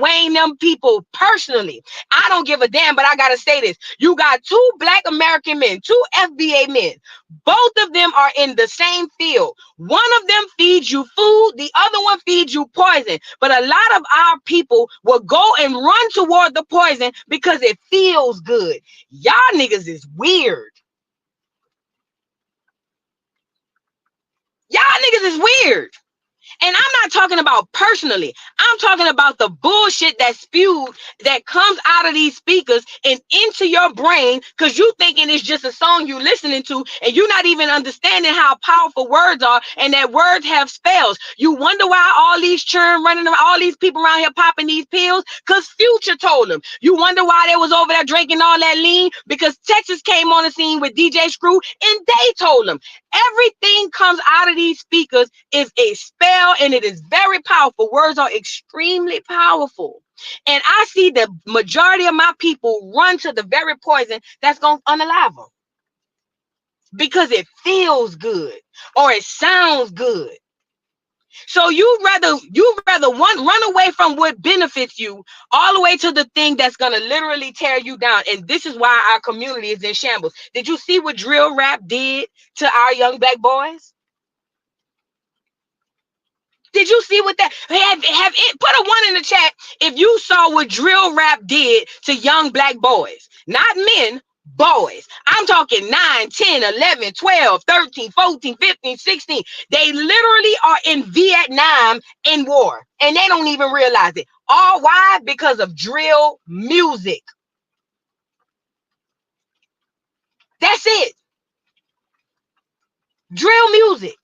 Wayne them people personally. I don't give a damn, but I got to say this. You got two black American men, two FBA men. Both of them are in the same field. One of them feeds you food. The other one feeds you poison. But a lot of our people will go and run toward the poison because it feels good. Y'all niggas is weird. Y'all niggas is weird. And I'm not talking about personally. I'm talking about the bullshit that's spewed that comes out of these speakers and into your brain because you thinking it's just a song you listening to and you're not even understanding how powerful words are and that words have spells. You wonder why all these churn running around, all these people around here popping these pills? Because Future told them. You wonder why they was over there drinking all that lean? Because Texas came on the scene with DJ Screw and they told them. Everything comes out of these speakers is a spell and it is very powerful. Words are extremely powerful. And I see the majority of my people run to the very poison that's going to unalive them. Because it feels good or it sounds good. So you rather one run away from what benefits you all the way to the thing that's gonna literally tear you down. And this is why our community is in shambles. Did you see what drill rap did to our young black boys? Did you see what that have it? Put a one in the chat if you saw what drill rap did to young black boys, not men, boys. I'm talking 9, 10, 11, 12, 13, 14, 15, 16. They literally are in Vietnam in war and they don't even realize it. All why? Because of drill music. That's it. Drill music.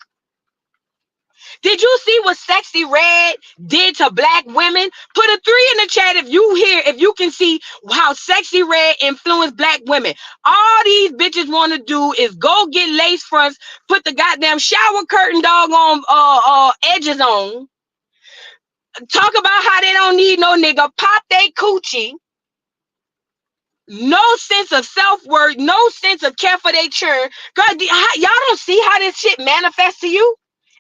Did you see what Sexy Red did to black women? Put a 3 in the chat if you can see how Sexy Red influenced black women. All these bitches want to do is go get lace fronts, put the goddamn shower curtain doggone edges on, talk about how they don't need no nigga, pop they coochie, no sense of self-worth, no sense of care for their churn. Girl, y'all don't see how this shit manifests to you?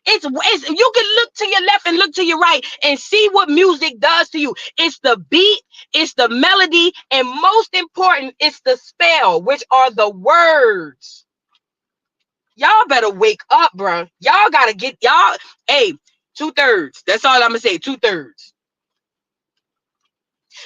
It's you can look to your left and look to your right and see what music does to you. It's the beat, it's the melody, and most important, it's the spell, which are the words. Y'all better wake up, bro. Y'all gotta get y'all. Hey, 2/3. That's all I'm gonna say. 2/3.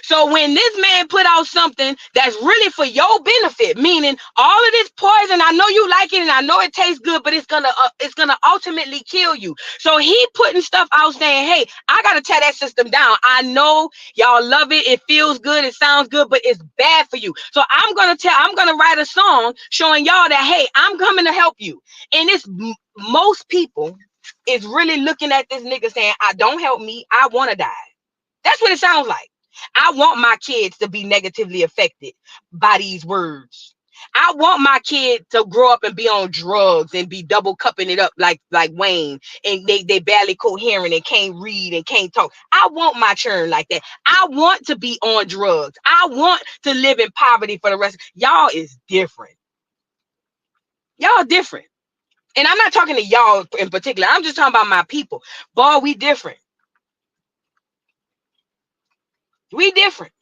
So when this man put out something that's really for your benefit, meaning all of this poison, I know you like it and I know it tastes good, but it's gonna ultimately kill you. So he putting stuff out saying, hey, I gotta tear that system down. I know y'all love it, it feels good, it sounds good, but it's bad for you. So I'm gonna write a song showing y'all that, hey, I'm coming to help you. And it's most people is really looking at this nigga saying, I don't help me, I want to die. That's what it sounds like. I want my kids to be negatively affected by these words. I want my kid to grow up and be on drugs and be double cupping it up like Wayne, and they barely coherent and can't read and can't talk. I want my children like that. I want to be on drugs. I want to live in poverty for the rest. Y'all is different. Y'all different. And I'm not talking to y'all in particular. I'm just talking about my people. Boy, we different. We different.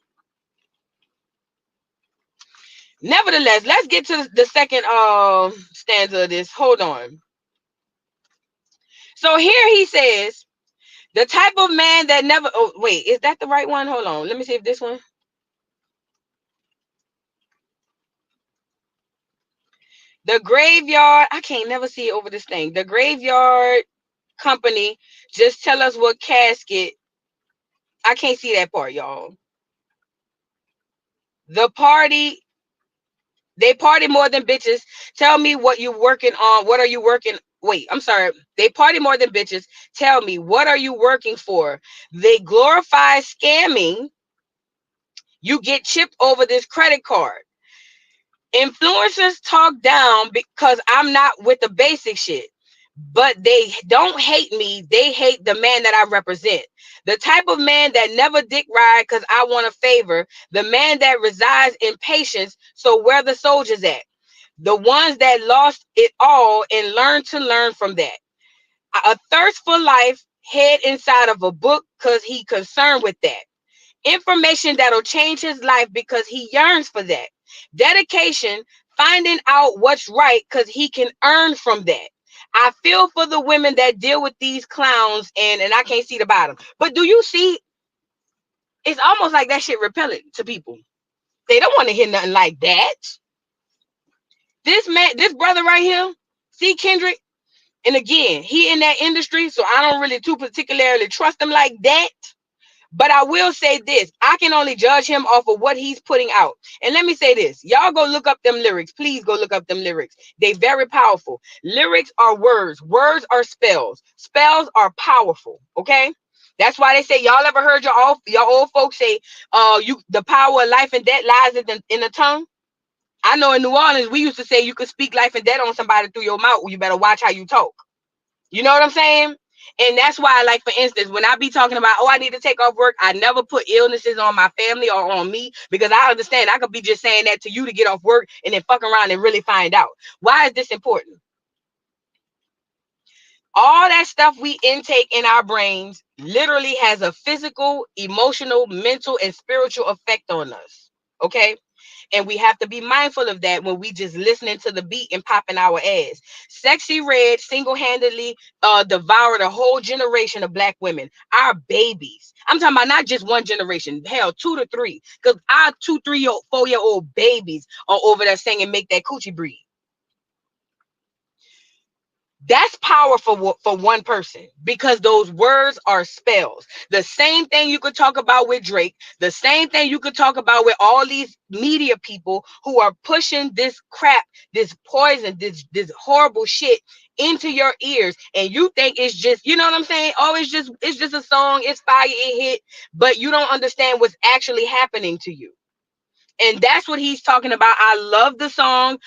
Nevertheless, let's get to the second stanza of this. Hold on. So here he says, the type of man that never... Oh, wait, is that the right one? Hold on. Let me see if this one... The graveyard... I can't never see it over this thing. The graveyard company just tell us what casket... I can't see that part, y'all. The party... They party more than bitches. Tell me what you working on. What are you working? Wait, I'm sorry. They party more than bitches. Tell me, what are you working for? They glorify scamming. You get chipped over this credit card. Influencers talk down because I'm not with the basic shit. But they don't hate me. They hate the man that I represent. The type of man that never dick ride because I want a favor. The man that resides in patience. So where the soldiers at? The ones that lost it all and learn to learn from that. A thirst for life, head inside of a book because he concerned with that. Information that'll change his life because he yearns for that. Dedication, finding out what's right because he can earn from that. I feel for the women that deal with these clowns and I can't see the bottom. But do you see? It's almost like that shit repellent to people. They don't want to hear nothing like that. This man, this brother right here, see Kendrick, and again, he in that industry, so I don't really too particularly trust him like that. But I will say this, I can only judge him off of what he's putting out. And let me say this, y'all go look up them lyrics. Please go look up them lyrics. They very powerful. Lyrics are words. Words are spells. Spells are powerful, okay? That's why they say, y'all ever heard your old folks say, the power of life and death lies in the tongue? I know in New Orleans, we used to say you could speak life and death on somebody through your mouth. You better watch how you talk. You know what I'm saying? And that's why, like, for instance, when I be talking about, I need to take off work, I never put illnesses on my family or on me, because I understand I could be just saying that to you to get off work and then fuck around and really find out. Why is this important? All that that stuff we intake in our brains literally has a physical, emotional, mental, and spiritual effect on us. Okay. And we have to be mindful of that when we just listening to the beat and popping our ass. Sexy Red single-handedly devoured a whole generation of black women, our babies. I'm talking about not just one generation, hell, 2 to 3. Because our 2, 3, 4-year-old babies are over there singing Make That Coochie Breathe. That's powerful for one person because those words are spells. The same thing you could talk about with Drake, the same thing you could talk about with all these media people who are pushing this crap, this poison, this horrible shit into your ears, and you think it's just, you know what I'm saying? Oh, it's just a song, it's fire, it hit, but you don't understand what's actually happening to you. And that's what he's talking about. I love the song.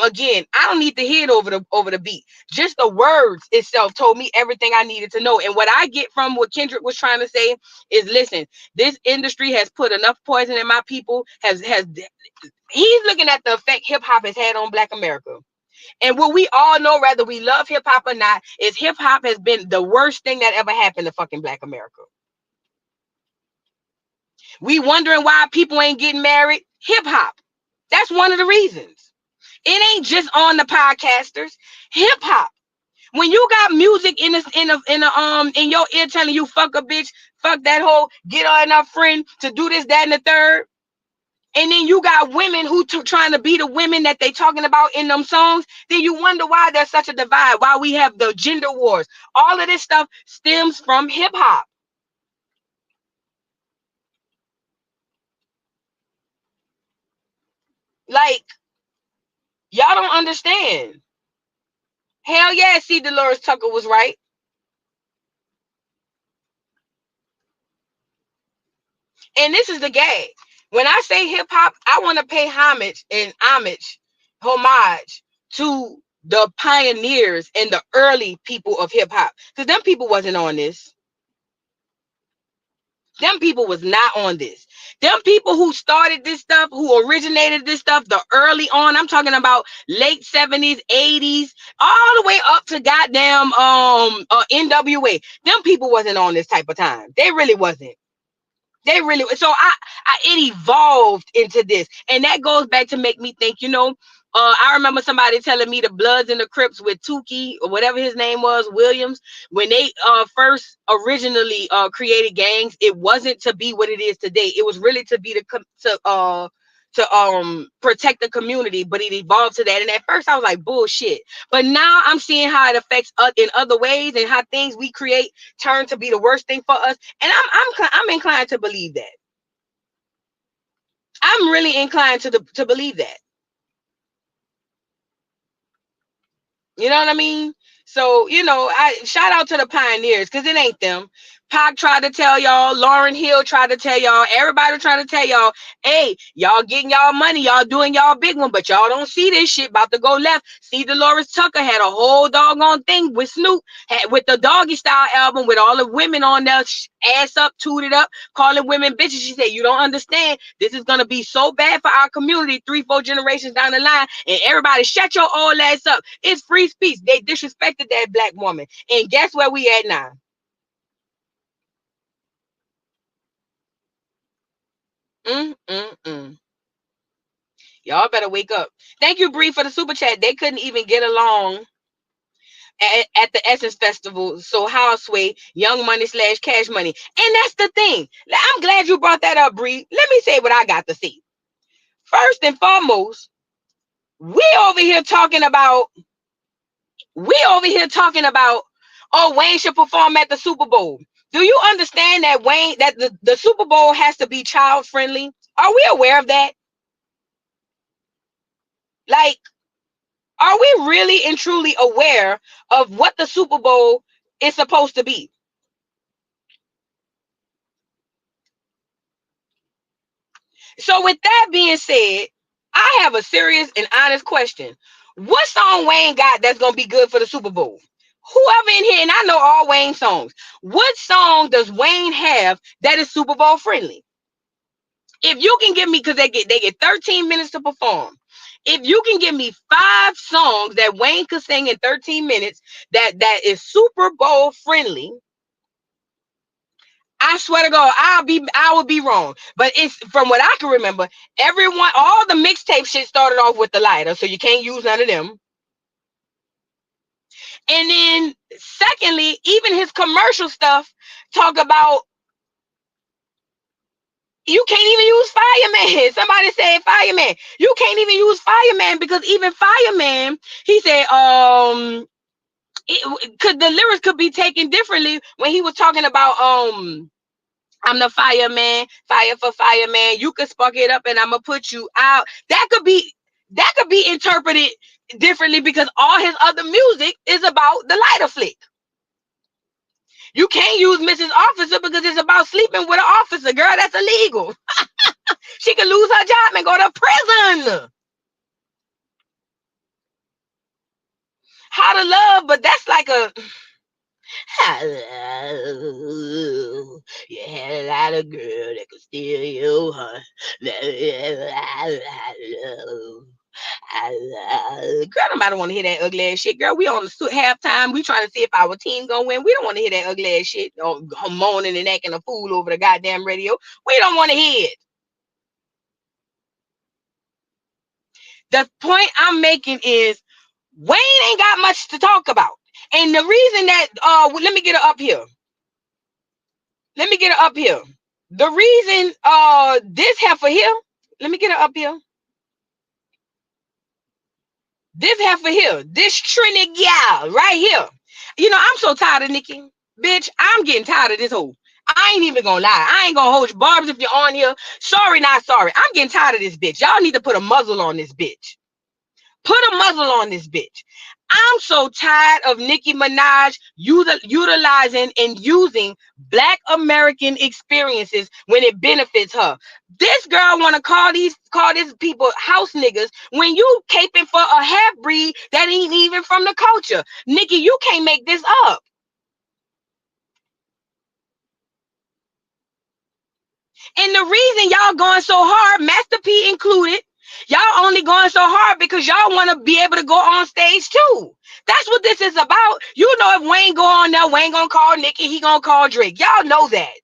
Again, I don't need to hear it over the beat. Just the words itself told me everything I needed to know. And what I get from what Kendrick was trying to say is, listen, this industry has put enough poison in my people. He's looking at the effect hip hop has had on Black America. And what we all know, whether we love hip hop or not, is hip hop has been the worst thing that ever happened to fucking Black America. We wondering why people ain't getting married. Hip hop. That's one of the reasons. It ain't just on the podcasters. Hip hop. When you got music in your ear telling you fuck a bitch, fuck that hoe, get her and her friend to do this, that, and the third. And then you got women who trying to be the women that they talking about in them songs. Then you wonder why there's such a divide. Why we have the gender wars. All of this stuff stems from hip hop. Like, y'all don't understand. Hell yeah, see, Dolores Tucker was right. And this is the gag. When I say hip hop, I want to pay homage to the pioneers and the early people of hip hop. Because them people wasn't on this. Them people was not on this. Them people who started this stuff, who originated this stuff, the early on, I'm talking about late 70s, 80s, all the way up to goddamn NWA. Them people wasn't on this type of time. They really wasn't. So it evolved into this, and that goes back to make me think, I remember somebody telling me the Bloods and the Crips with Tukey or whatever his name was, Williams, when they first originally created gangs, it wasn't to be what it is today. It was really to be to protect the community, but it evolved to that. And at first I was like, bullshit. But now I'm seeing how it affects us in other ways, and how things we create turn to be the worst thing for us. And I'm inclined to believe that. I'm really inclined to believe that. You know what I mean? So, I shout out to the pioneers, because it ain't them. Pac tried to tell y'all, Lauryn Hill tried to tell y'all, everybody trying to tell y'all, hey, y'all getting y'all money, y'all doing y'all big one, but y'all don't see this shit about to go left. See, Dolores Tucker had a whole doggone thing with Snoop, with the Doggy Style album, with all the women on there, ass up, tooted up, calling women bitches. She said, you don't understand. This is going to be so bad for our community 3-4 generations down the line, and everybody shut your old ass up. It's free speech. They disrespected that black woman. And guess where we at now? Y'all better wake up. Thank you, Bree, for the super chat. They couldn't even get along at the Essence Festival. So how sway Young Money / Cash Money. And that's the thing. I'm glad you brought that up, Bree. Let me say what I got to say. First and foremost, we over here talking about, oh, Wayne should perform at the Super Bowl. Do you understand that the Super Bowl has to be child friendly? Are we aware of that? Like, are we really and truly aware of what the Super Bowl is supposed to be? So with that being said, I have a serious and honest question. What song Wayne got that's going to be good for the Super Bowl? Whoever in here, and I know all Wayne songs, what song does Wayne have that is Super Bowl friendly? If you can give me, because they get 13 minutes to perform. If you can give me 5 songs that Wayne could sing in 13 minutes that is Super Bowl friendly, I swear to God, I would be wrong. But it's from what I can remember, all the mixtape shit started off with the lighter, so you can't use none of them. And then secondly, even his commercial stuff talk about you can't even use Fireman. Somebody said Fireman. You can't even use Fireman because even Fireman, he said, the lyrics could be taken differently when he was talking about I'm the fireman, fire for fireman. You could spark it up and I'm gonna put you out. That could be interpreted differently because all his other music is about the lighter flick. You can't use Mrs. Officer because it's about sleeping with an officer. Girl, that's illegal. She could lose her job and go to prison. How to Love, but that's like a hello. You had a lot of girl that could steal your heart. Girl, nobody want to hear that ugly ass shit. Girl, we on the halftime. We trying to see if our team gonna win. We don't want to hear that ugly ass shit. Moaning and acting a fool over the goddamn radio. We don't want to hear it. The point I'm making is Wayne ain't got much to talk about. And the reason that let me get it up here. The reason this heifer here, let me get it up here. This heifer here, this Trinity gal right here. You know, I'm so tired of Nicki. Bitch, I'm getting tired of this hoe. I ain't even gonna lie. I ain't gonna hold you. Barbs, if you're on here, sorry, not sorry. I'm getting tired of this bitch. Y'all need to put a muzzle on this bitch. Put a muzzle on this bitch. I'm so tired of Nicki Minaj utilizing and using Black American experiences when it benefits her. This girl want to call these people house niggas when you caping for a half breed that ain't even from the culture. Nicki, you can't make this up. And the reason y'all going so hard, Master P included, y'all only going so hard because y'all want to be able to go on stage too. That's what this is about. You know, if Wayne go on there, Wayne gonna call Nicki, he gonna call Drake. Y'all know that.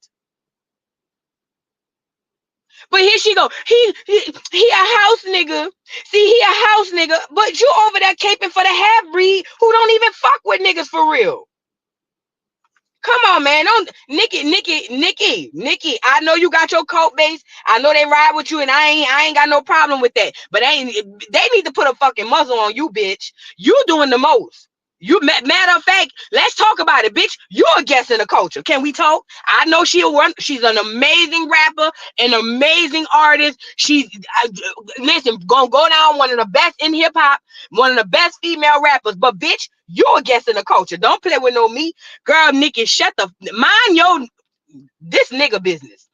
But here she go. He a house nigga. See, he a house nigga. But you over there caping for the half breed who don't even fuck with niggas for real. Come on, man. Don't Nicki. I know you got your cult base. I know they ride with you, and I ain't got no problem with that. But they need to put a fucking muzzle on you, bitch. You doing the most. You matter of fact, let's talk about it, bitch. You're a guest in the culture. Can we talk? I know she's an amazing rapper, an amazing artist. Listen, gonna go down one of the best in hip hop, one of the best female rappers. But bitch, you're a guest in the culture. Don't play with no me. Girl, Nicki, mind this nigga business.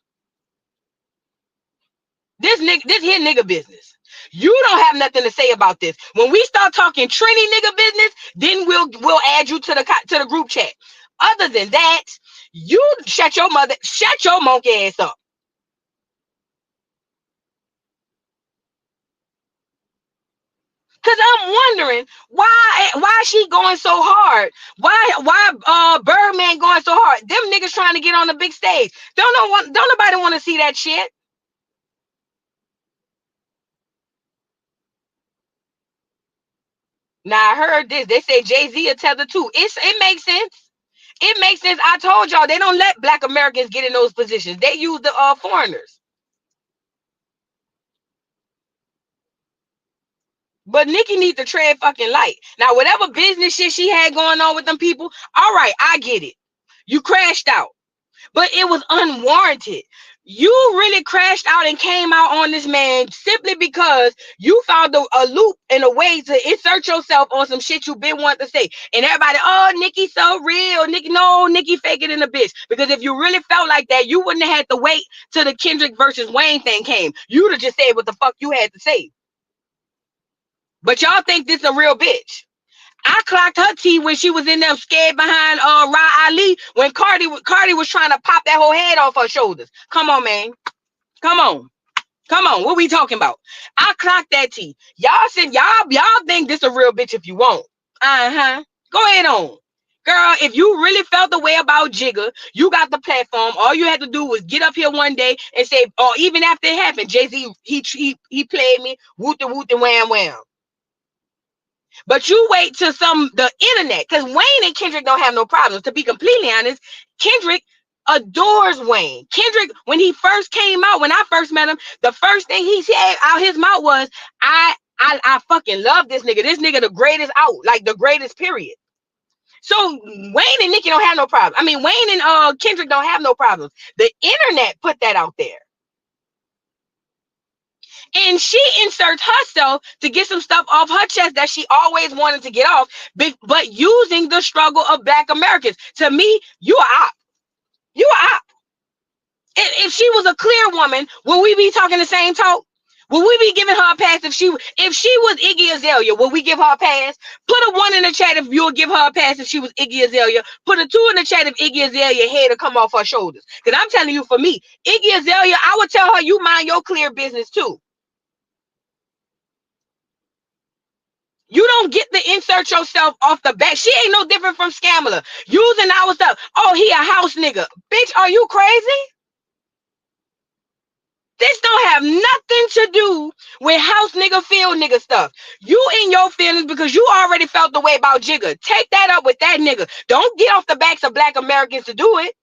This here nigga business. You don't have nothing to say about this. When we start talking Trini nigga business, then we'll add you to the group chat. Other than that, you shut your monkey ass up. Cause I'm wondering why she going so hard? Why Birdman going so hard? Them niggas trying to get on the big stage. Don't nobody want to see that shit. Now I heard this. They say Jay-Z a tether too. It makes sense. It makes sense. I told y'all they don't let Black Americans get in those positions. They use the foreigners. But Nicki needs to tread fucking light. Now, whatever business shit she had going on with them people, all right, I get it. You crashed out. But it was unwarranted. You really crashed out and came out on this man simply because you found a loop and a way to insert yourself on some shit you've been wanting to say. And everybody, oh, Nicki's so real. Nicki fake it in a bitch. Because if you really felt like that, you wouldn't have had to wait till the Kendrick versus Wayne thing came. You'd have just said what the fuck you had to say. But y'all think this a real bitch. I clocked her tea when she was in there scared behind Ra Ali when Cardi was trying to pop that whole head off her shoulders. Come on, man. Come on. Come on, what we talking about? I clocked that T. Y'all said y'all think this a real bitch if you want. Go ahead on. Girl, if you really felt the way about Jigga, you got the platform. All you had to do was get up here one day and say, or even after it happened, Jay-Z, he played me, woot and wham wham. But you wait till the internet, because Wayne and Kendrick don't have no problems. To be completely honest, Kendrick adores Wayne. Kendrick, when he first came out, when I first met him, the first thing he said out his mouth was, I fucking love this nigga. This nigga the greatest out, like the greatest, period. So Wayne and Nicki don't have no problem. I mean, Wayne and Kendrick don't have no problems. The internet put that out there. And she inserts herself to get some stuff off her chest that she always wanted to get off, but using the struggle of Black Americans. To me, you are op. You are op. If she was a clear woman, would we be talking the same talk? Would we be giving her a pass if she was Iggy Azalea? Would we give her a pass? Put a 1 in the chat if you'll give her a pass if she was Iggy Azalea. Put a 2 in the chat if Iggy Azalea head to come off her shoulders. Because I'm telling you, for me, Iggy Azalea, I would tell her, you mind your clear business too. You don't get to insert yourself off the back. She ain't no different from Scamala. Using our stuff. Oh, he a house nigga. Bitch, are you crazy? This don't have nothing to do with house nigga, field nigga stuff. You in your feelings because you already felt the way about Jigga. Take that up with that nigga. Don't get off the backs of Black Americans to do it.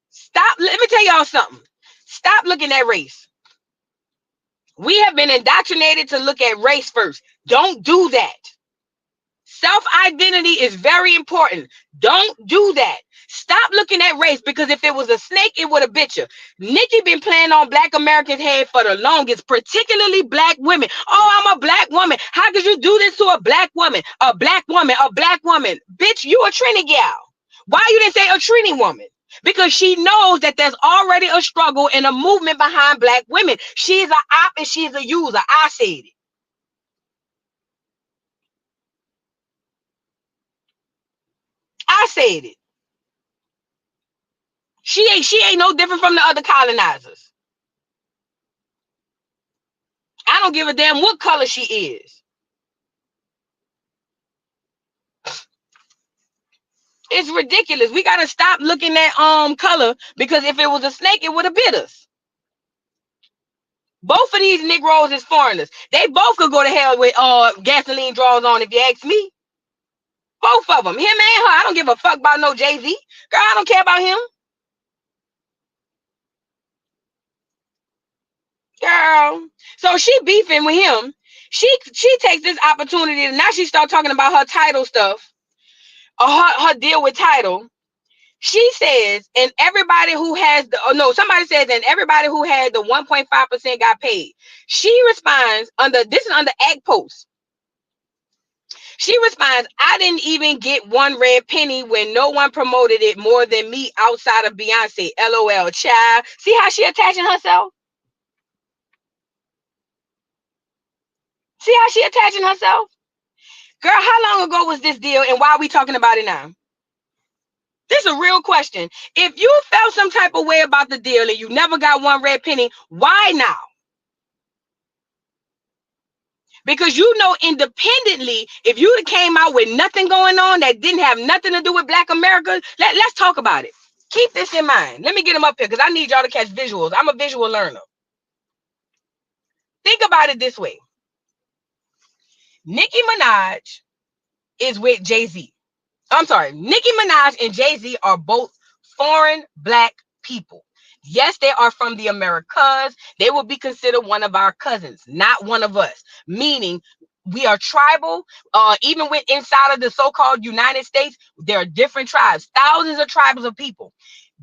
Stop. Let me tell y'all something. Stop looking at race. We have been indoctrinated to look at race first. Don't do that. Self-identity is very important. Don't do that. Stop looking at race, because if it was a snake, it would have bit you. Nicki been playing on Black Americans' head for the longest, particularly Black women. Oh, I'm a Black woman. How could you do this to a Black woman? A Black woman, a Black woman. Bitch, you a Trini gal. Why you didn't say a Trini woman? Because she knows that there's already a struggle and a movement behind Black women. She's an op and she's a user. I said it. I said it. She ain't no different from the other colonizers. I don't give a damn what color she is. It's ridiculous. We gotta stop looking at color, because if it was a snake, it would have bit us. Both of these Negroes is foreigners. They both could go to hell with gasoline draws on, if you ask me. Both of them, him and her. I don't give a fuck about no Jay-Z. Girl, I don't care about him. Girl, so she beefing with him. She takes this opportunity, and now she start talking about her title stuff, or her deal with title. She says, and everybody who has the, somebody says, and everybody who had the 1.5% got paid. She responds this is under Act Post. She responds, I didn't even get one red penny when no one promoted it more than me outside of Beyonce. LOL, child. See how she attaching herself? See how she attaching herself? Girl, how long ago was this deal, and why are we talking about it now? This is a real question. If you felt some type of way about the deal and you never got one red penny, why now? Because you know, independently, if you came out with nothing going on that didn't have nothing to do with Black America, let's talk about it. Keep this in mind. Let me get them up here because I need y'all to catch visuals. I'm a visual learner. Think about it this way. Nicki Minaj is with Jay-Z. I'm sorry. Nicki Minaj and Jay-Z are both foreign Black people. Yes, they are from the Americas. They will be considered one of our cousins, not one of us. Meaning, we are tribal. Even with inside of the so-called United States, there are different tribes, thousands of tribes of people.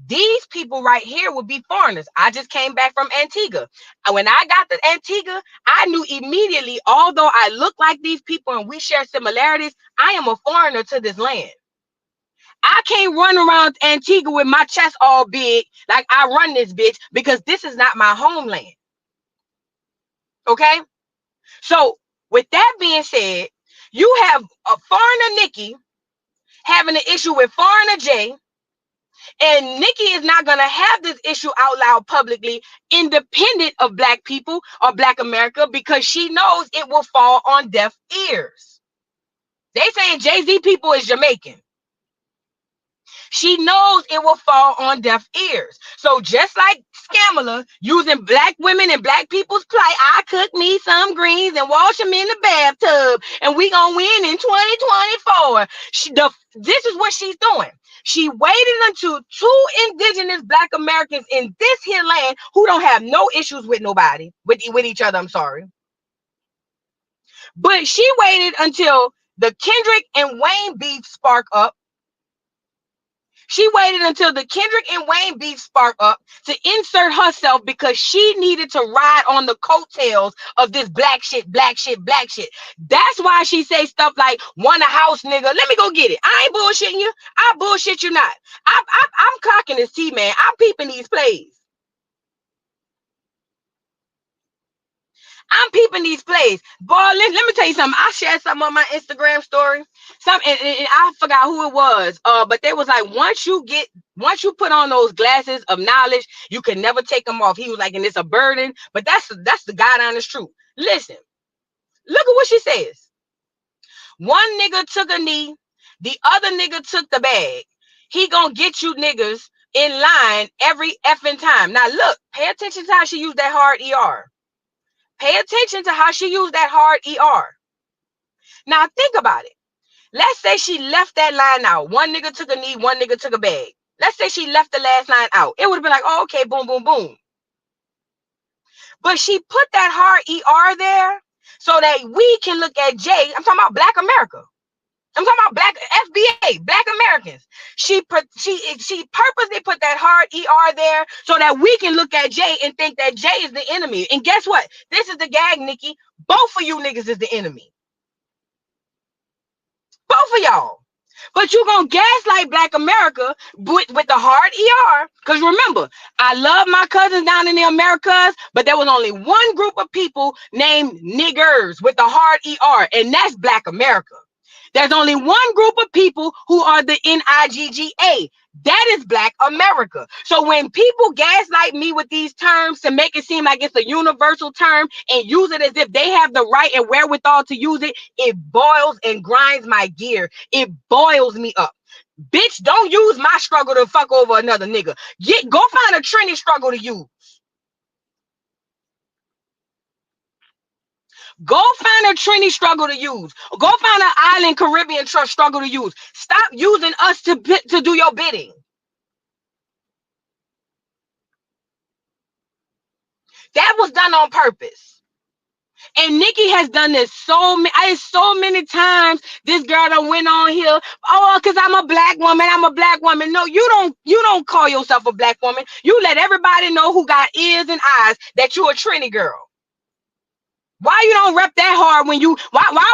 These people right here would be foreigners. I just came back from Antigua. And when I got to Antigua, I knew immediately, although I look like these people and we share similarities, I am a foreigner to this land. I can't run around Antigua with my chest all big like I run this bitch, because this is not my homeland. Okay? So with that being said, you have a foreigner Nicki having an issue with foreigner Jay, And Nicki is not going to have this issue out loud publicly, independent of Black people or Black America, because she knows it will fall on deaf ears. They saying Jay-Z people is Jamaican. She knows it will fall on deaf ears. So just like Scamala using Black women and Black people's plight, I cook me some greens and wash them in the bathtub, and we gonna win in 2024. This is what she's doing. She waited until two indigenous Black Americans in this here land who don't have no issues with nobody, with each other, I'm sorry. But she waited until the Kendrick and Wayne beef spark up. She waited until the Kendrick and Wayne beef spark up to insert herself, because she needed to ride on the coattails of this black shit, black shit, black shit. That's why she say stuff like, want a house, nigga. Let me go get it. I ain't bullshitting you. I bullshit you not. I'm clocking this tea, man. I'm peeping these plays. I'm peeping these plays. Boy, let me tell you something. I shared something on my Instagram story. And I forgot who it was. But they was like, once you put on those glasses of knowledge, you can never take them off. He was like, and it's a burden. But that's the God honest truth. Listen, look at what she says. One nigga took a knee, the other nigga took the bag. He gonna get you niggas in line every effing time. Now look, pay attention to how she used that hard ER. Pay attention to how she used that hard ER. Now think about it. Let's say she left that line out. One nigga took a knee, one nigga took a bag. Let's say she left the last line out. It would have been like, oh, okay, boom, boom, boom. But she put that hard ER there so that we can look at Jay. I'm talking about Black America. I'm talking about Black FBA, Black Americans. She purposely put that hard ER there so that we can look at Jay and think that Jay is the enemy. And guess what? This is the gag, Nicki. Both of you niggas is the enemy. Both of y'all. But you gonna gaslight Black America with the hard ER. Because remember, I love my cousins down in the Americas, but there was only one group of people named niggers with the hard ER, and that's Black America. There's only one group of people who are the NIGGA. That is Black America. So when people gaslight me with these terms to make it seem like it's a universal term and use it as if they have the right and wherewithal to use it, it boils and grinds my gear. It boils me up. Bitch, don't use my struggle to fuck over another nigga. Go find a Trini struggle to use. Go find a Trini struggle to use. Go find an island Caribbean struggle to use. Stop using us to do your bidding. That was done on purpose. And Nicki has done this so many times. This girl done went on here. Oh, because I'm a Black woman. I'm a Black woman. No, you don't call yourself a Black woman. You let everybody know who got ears and eyes that you're a Trini girl. Why you don't rep that hard when you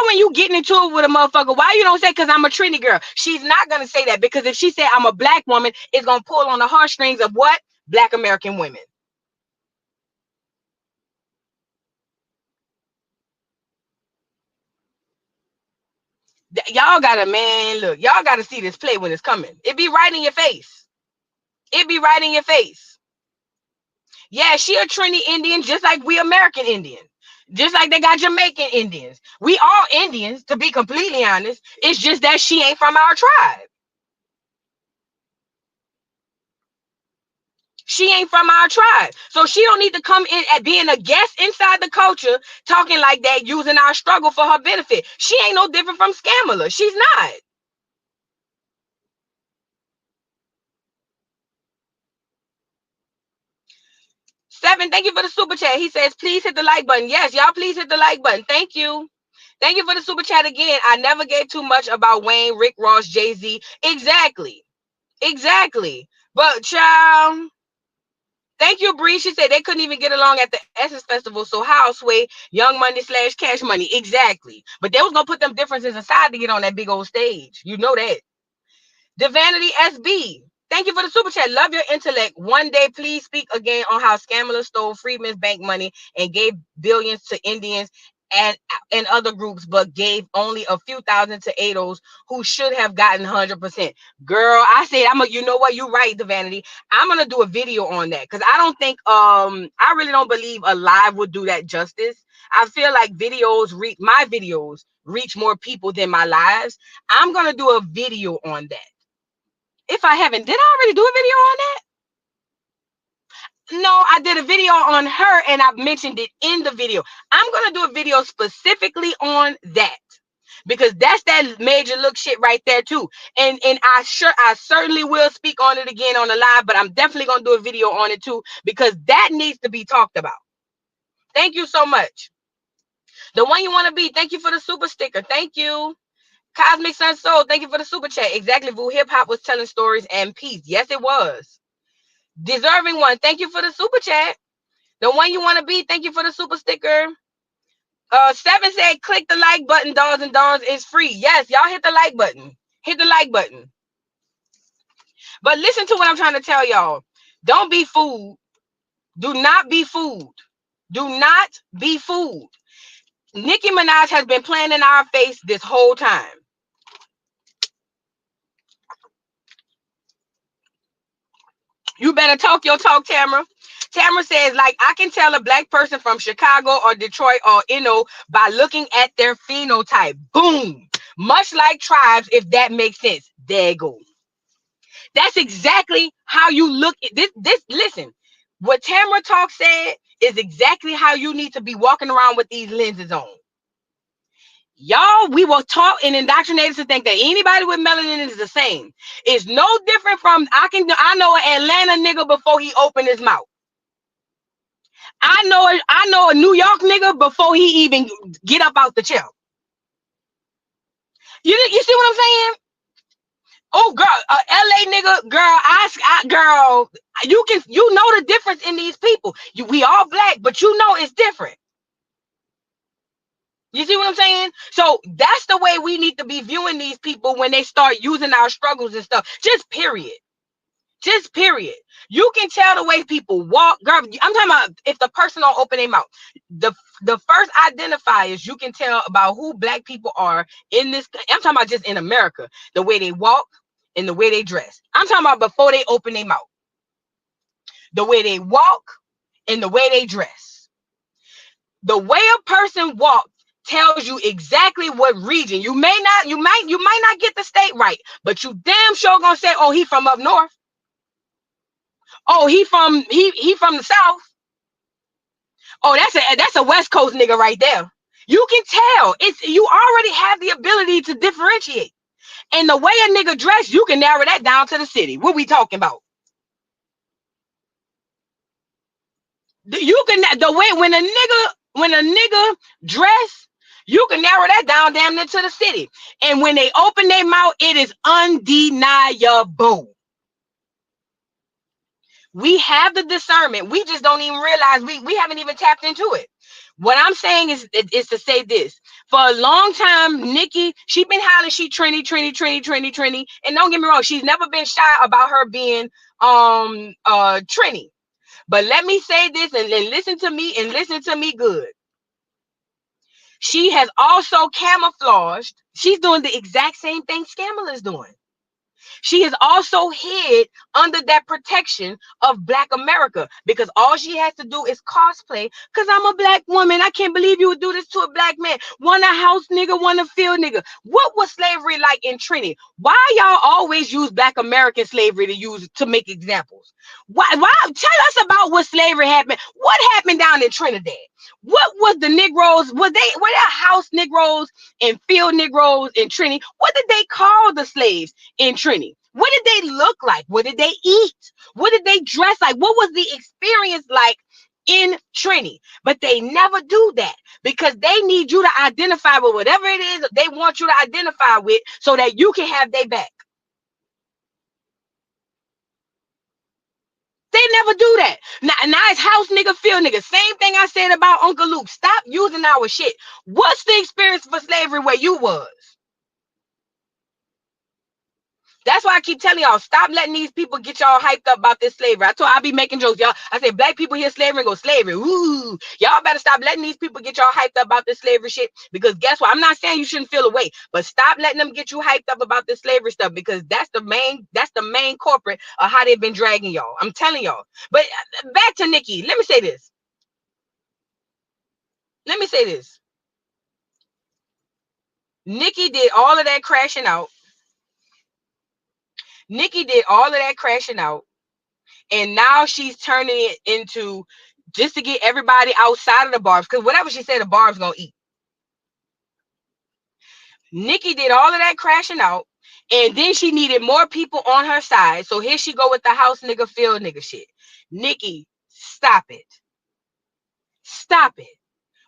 when you getting into it with a motherfucker? Why you don't say because I'm a Trini girl? She's not gonna say that, because if she said I'm a Black woman, it's gonna pull on the heartstrings of what? Black American women. Y'all gotta, man, look, y'all gotta see this play when it's coming. It be right in your face. It be right in your face. Yeah, she a Trini Indian, just like we American Indian. Just like they got Jamaican Indians. We all Indians, to be completely honest. It's just that she ain't from our tribe. She ain't from our tribe. So she don't need to come in at being a guest inside the culture, talking like that, using our struggle for her benefit. She ain't no different from Scamala. She's not. Seven, thank you for the super chat. He says, please hit the like button. Yes, y'all, please hit the like button. Thank you. Thank you for the super chat again. I never gave too much about Wayne, Rick Ross, Jay-Z. Exactly. But child, thank you, Bree. She said they couldn't even get along at the Essence Festival. So how sway Young Money / Cash Money? Exactly. But they was gonna put them differences aside to get on that big old stage. You know that. Divanity SB. Thank you for the super chat. Love your intellect. One day, please speak again on how Scamala stole Freedman's bank money and gave billions to Indians and other groups, but gave only a few thousand to ADOS who should have gotten 100%. Girl, I said, you know what? You're right, the vanity. I'm gonna do a video on that because I don't think I really don't believe a live would do that justice. I feel like my videos reach more people than my lives. I'm gonna do a video on that. If I haven't, did I already do a video on that? No, I did a video on her and I mentioned it in the video. I'm gonna do a video specifically on that because that's that major look shit right there too. And I certainly will speak on it again on the live, but I'm definitely gonna do a video on it too because that needs to be talked about. Thank you so much. The one you want to be, thank you for the super sticker. Thank you. Cosmic Sun Soul, thank you for the super chat. Exactly, Vu. Hip hop was telling stories and peace. Yes, it was. Deserving one, thank you for the super chat. The one you want to be, thank you for the super sticker. 7 said, click the like button, dolls and dons. It's free. Yes, y'all hit the like button. Hit the like button. But listen to what I'm trying to tell y'all. Don't be fooled. Do not be fooled. Do not be fooled. Nicki Minaj has been playing in our face this whole time. You better talk your talk, Tamara. Tamara says, like, I can tell a black person from Chicago or Detroit or by looking at their phenotype. Boom. Much like tribes, if that makes sense. There you go. That's exactly how you look at this. Listen, what Tamara Talk said is exactly how you need to be walking around with these lenses on. Y'all, we were taught and indoctrinated to think that anybody with melanin is the same. It's no different from I know an Atlanta nigga before he opened his mouth. I know a New York nigga before he even get up out the chair. You see what I'm saying? Oh girl, LA nigga, girl, you know the difference in these people. We all black, but you know it's different. You see what I'm saying? So that's the way we need to be viewing these people when they start using our struggles and stuff. Just period. You can tell the way people walk. Girl, I'm talking about if the person don't open their mouth. The first identifiers you can tell about who black people are in this. I'm talking about just in America. The way they walk and the way they dress. I'm talking about before they open their mouth. The way they walk and the way they dress. The way a person walks tells you exactly what region. You might not get the state right, but you damn sure gonna say, oh, he from up north. Oh, he from the south. Oh, that's a West Coast nigga right there. You can tell. You already have the ability to differentiate. And the way a nigga dress, you can narrow that down to the city. What we talking about? You can the way when a nigga dress, you can narrow that down damn near to the city. And when they open their mouth, it is undeniable. We have the discernment. We just don't even realize we haven't even tapped into it. What I'm saying is to say this. For a long time, Nicki, she been hollering she Trini. And don't get me wrong, she's never been shy about her being Trini. But let me say this and listen to me good. She has also camouflaged. She's doing the exact same thing Scammer is doing. She has also hid under that protection of Black America because all she has to do is cosplay because I'm a black woman. I can't believe you would do this to a black man. One a house nigga, one a field nigga. What was slavery like in Trinity? Why y'all always use Black American slavery to make examples? Why tell us about what slavery happened? What happened down in Trinidad? What was the Negroes? Were they house Negroes and field Negroes in Trinity? What did they call the slaves in Trinity? What did they look like? What did they eat? What did they dress like? What was the experience like in Trinity? But they never do that because they need you to identify with whatever it is they want you to identify with so that you can have their back. They never do that. Now it's house nigga, field nigga. Same thing I said about Uncle Luke. Stop using our shit. What's the experience for slavery where you was? That's why I keep telling y'all, stop letting these people get y'all hyped up about this slavery. I be making jokes, y'all. I say black people hear slavery and go slavery. Ooh, y'all better stop letting these people get y'all hyped up about this slavery shit. Because guess what? I'm not saying you shouldn't feel away, but stop letting them get you hyped up about this slavery stuff, because that's the main corporate of how they've been dragging y'all. I'm telling y'all. But back to Nicki. Let me say this. Nicki did all of that crashing out. And now she's turning it into just to get everybody outside of the barbs, because whatever she said, the barbs gonna eat. Nicki did all of that crashing out, and then she needed more people on her side. So here she go with the house nigga, field nigga shit. Nicki, stop it.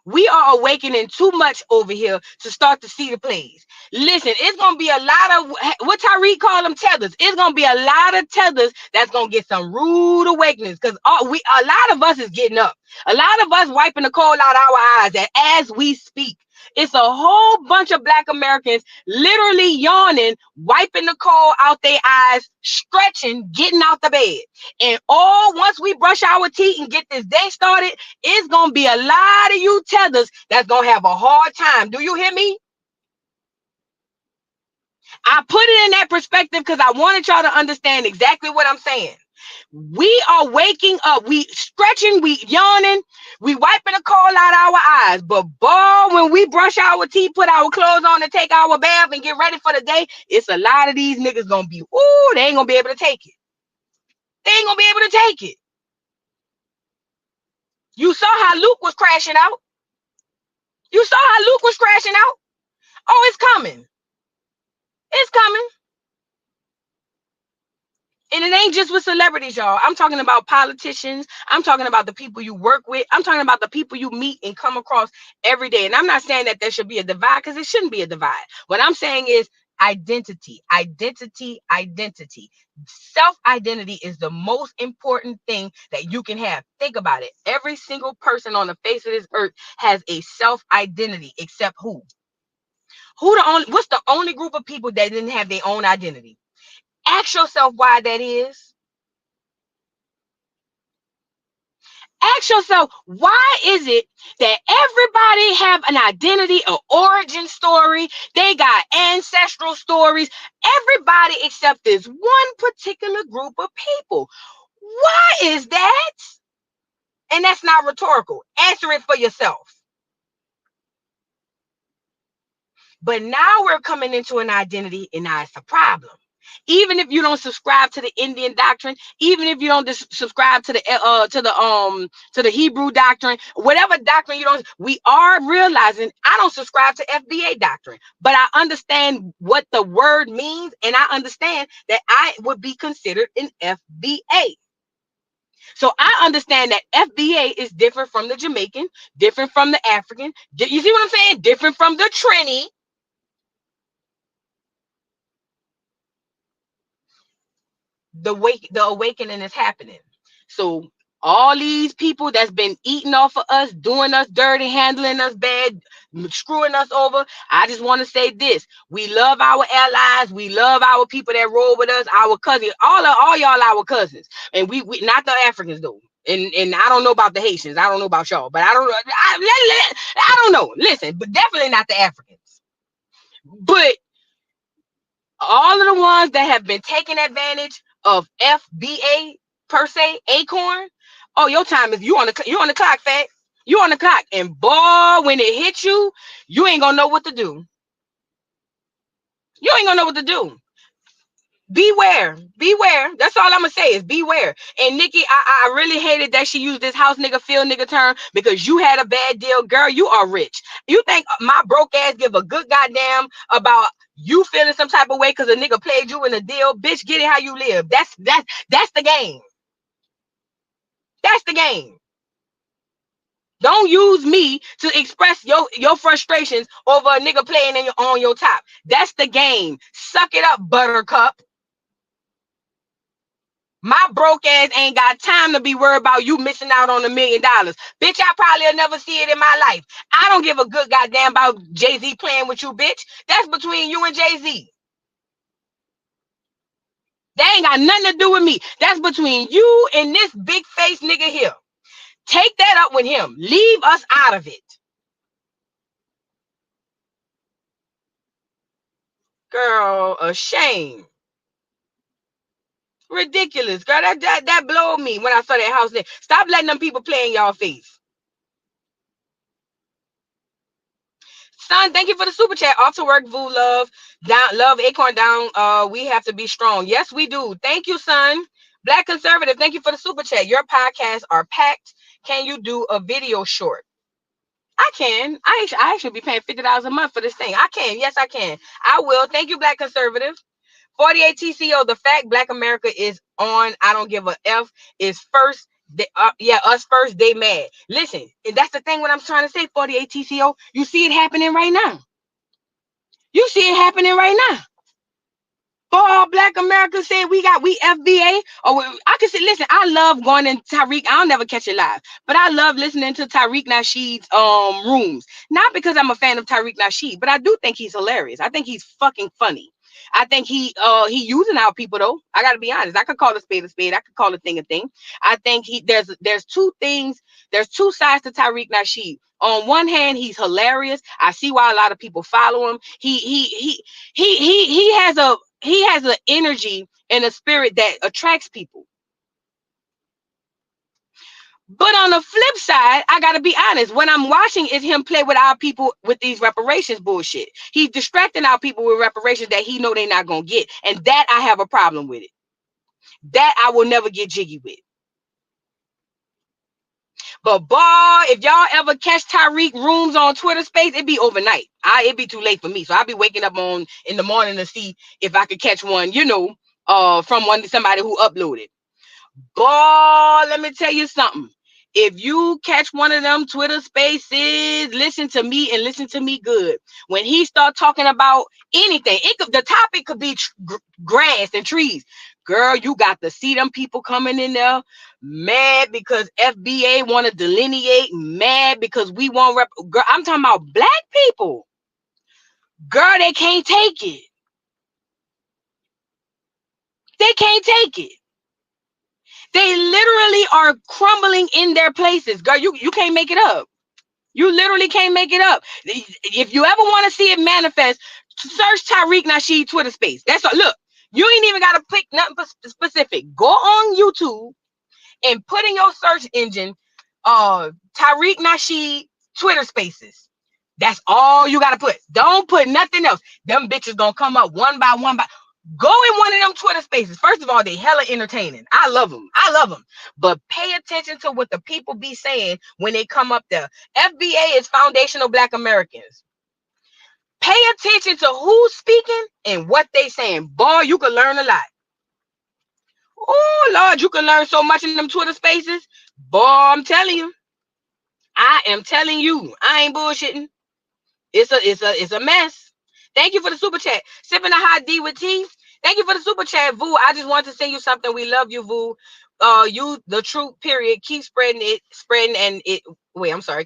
We are awakening too much over here to start to see the plays. Listen, it's gonna be a lot of what Tyreek call them tethers. It's gonna be a lot of tethers that's gonna get some rude awakenings, because a lot of us is getting up. A lot of us wiping the coal out our eyes as we speak. It's a whole bunch of Black Americans literally yawning, wiping the coal out their eyes, stretching, getting out the bed. And once we brush our teeth and get this day started, it's going to be a lot of you tethers that's going to have a hard time. Do you hear me? I put it in that perspective because I wanted y'all to understand exactly what I'm saying. We are waking up, we stretching, we yawning, we wiping the coal out our eyes. But boy, when we brush our teeth, put our clothes on and take our bath and get ready for the day, it's a lot of these niggas gonna be, they ain't gonna be able to take it. You saw how Luke was crashing out. Oh, it's coming. And it ain't just with celebrities, y'all. I'm talking about politicians. I'm talking about the people you work with. I'm talking about the people you meet and come across every day. And I'm not saying that there should be a divide, because it shouldn't be a divide. What I'm saying is identity. Self-identity is the most important thing that you can have. Think about it. Every single person on the face of this earth has a self-identity, except who? What's the only group of people that didn't have their own identity? Ask yourself why that is. Ask yourself, why is it that everybody have an identity, an origin story? They got ancestral stories. Everybody except this one particular group of people. Why is that? And that's not rhetorical. Answer it for yourself. But now we're coming into an identity, and now it's a problem. Even if you don't subscribe to the Indian doctrine, even if you don't subscribe to the Hebrew doctrine, whatever doctrine you don't, we are realizing I don't subscribe to FBA doctrine, but I understand what the word means, and I understand that I would be considered an FBA. So I understand that FBA is different from the Jamaican, different from the African. You see what I'm saying? Different from the Trini. The awakening is happening. So all these people that's been eating off of us, doing us dirty, handling us bad, screwing us over, I just want to say this: we love our allies, we love our people that roll with us, our cousins, all y'all our cousins, and we not the Africans though. And I don't know about the Haitians, I don't know about y'all, but I don't know. Listen, but definitely not the Africans. But all of the ones that have been taking advantage of FBA per se, Acorn. Oh, your time is you on the clock, fat. You on the clock, and boy, when it hits you, you ain't gonna know what to do. Beware. That's all I'm gonna say is beware. And Nicki, I really hated that she used this house nigga, field nigga term, because you had a bad deal, girl. You are rich. You think my broke ass give a good goddamn about you feeling some type of way because a nigga played you in a deal? Bitch, get it how you live. That's the game. That's the game. Don't use me to express your frustrations over a nigga playing on your top. That's the game. Suck it up, buttercup. My broke ass ain't got time to be worried about you missing out on $1 million. Bitch, I probably will never see it in my life. I don't give a good goddamn about Jay-Z playing with you, bitch. That's between you and Jay-Z. That ain't got nothing to do with me. That's between you and this big face nigga here. Take that up with him. Leave us out of it. Girl, a shame. Ridiculous. Girl, that blowed me when I saw that house there. Stop letting them people play in y'all face. Son, thank you for the super chat. Off to work, Vu love. Down, love Acorn down. We have to be strong. Yes, we do. Thank you, son. Black conservative, thank you for the super chat. Your podcasts are packed. Can you do a video short? I can. I actually be paying $50 a month for this thing. I can. Yes, I can. I will. Thank you, Black conservative. 48 TCO. The fact Black America is on I don't give a F is first. Us first, they mad. Listen, and that's the thing what I'm trying to say, 48 TCO. You see it happening right now. You see it happening right now. For all Black America saying we FBA, or I can say, listen, I love going in Tariq. I'll never catch it live, but I love listening to Tariq Nasheed's rooms. Not because I'm a fan of Tariq Nasheed, but I do think he's hilarious. I think he's fucking funny. I think he using our people though. I gotta be honest. I could call a spade a spade. I could call a thing a thing. I think there's two things. There's two sides to Tariq Nasheed. On one hand, he's hilarious. I see why a lot of people follow him. He has an energy and a spirit that attracts people. But on the flip side, I gotta be honest. What I'm watching is him play with our people with these reparations bullshit. He's distracting our people with reparations that he know they're not gonna get, and that I have a problem with it. That I will never get jiggy with. But boy, if y'all ever catch Tariq rooms on Twitter Space, it be overnight. It be too late for me, so I'll be waking up in the morning to see if I could catch one. From somebody who uploaded. Boy, let me tell you something. If you catch one of them Twitter Spaces, listen to me and listen to me good. When he start talking about anything, the topic could be grass and trees. Girl, you got to see them people coming in there mad because FBA want to delineate, mad because we want girl, I'm talking about Black people. Girl, they can't take it. They can't take it. They literally are crumbling in their places. Girl, you can't make it up. You literally can't make it up. If you ever want to see it manifest, search Tariq Nasheed Twitter Space. That's all. Look, you ain't even got to pick nothing specific. Go on YouTube and put in your search engine Tariq Nasheed Twitter Spaces. That's all you got to put. Don't put nothing else. Them bitches gonna come up one by one by. Go in one of them Twitter Spaces. First of all, they hella entertaining. I love them. But pay attention to what the people be saying when they come up there. FBA is Foundational Black Americans. Pay attention to who's speaking and what they saying. Boy, you can learn a lot. Oh, Lord, you can learn so much in them Twitter Spaces. Boy, I'm telling you. I am telling you. I ain't bullshitting. It's a mess. Thank you for the super chat. Sipping a hot D with tea. Thank you for the super chat, Vu. I just wanted to send you something. We love you, Vu. You the truth, period. Keep spreading it,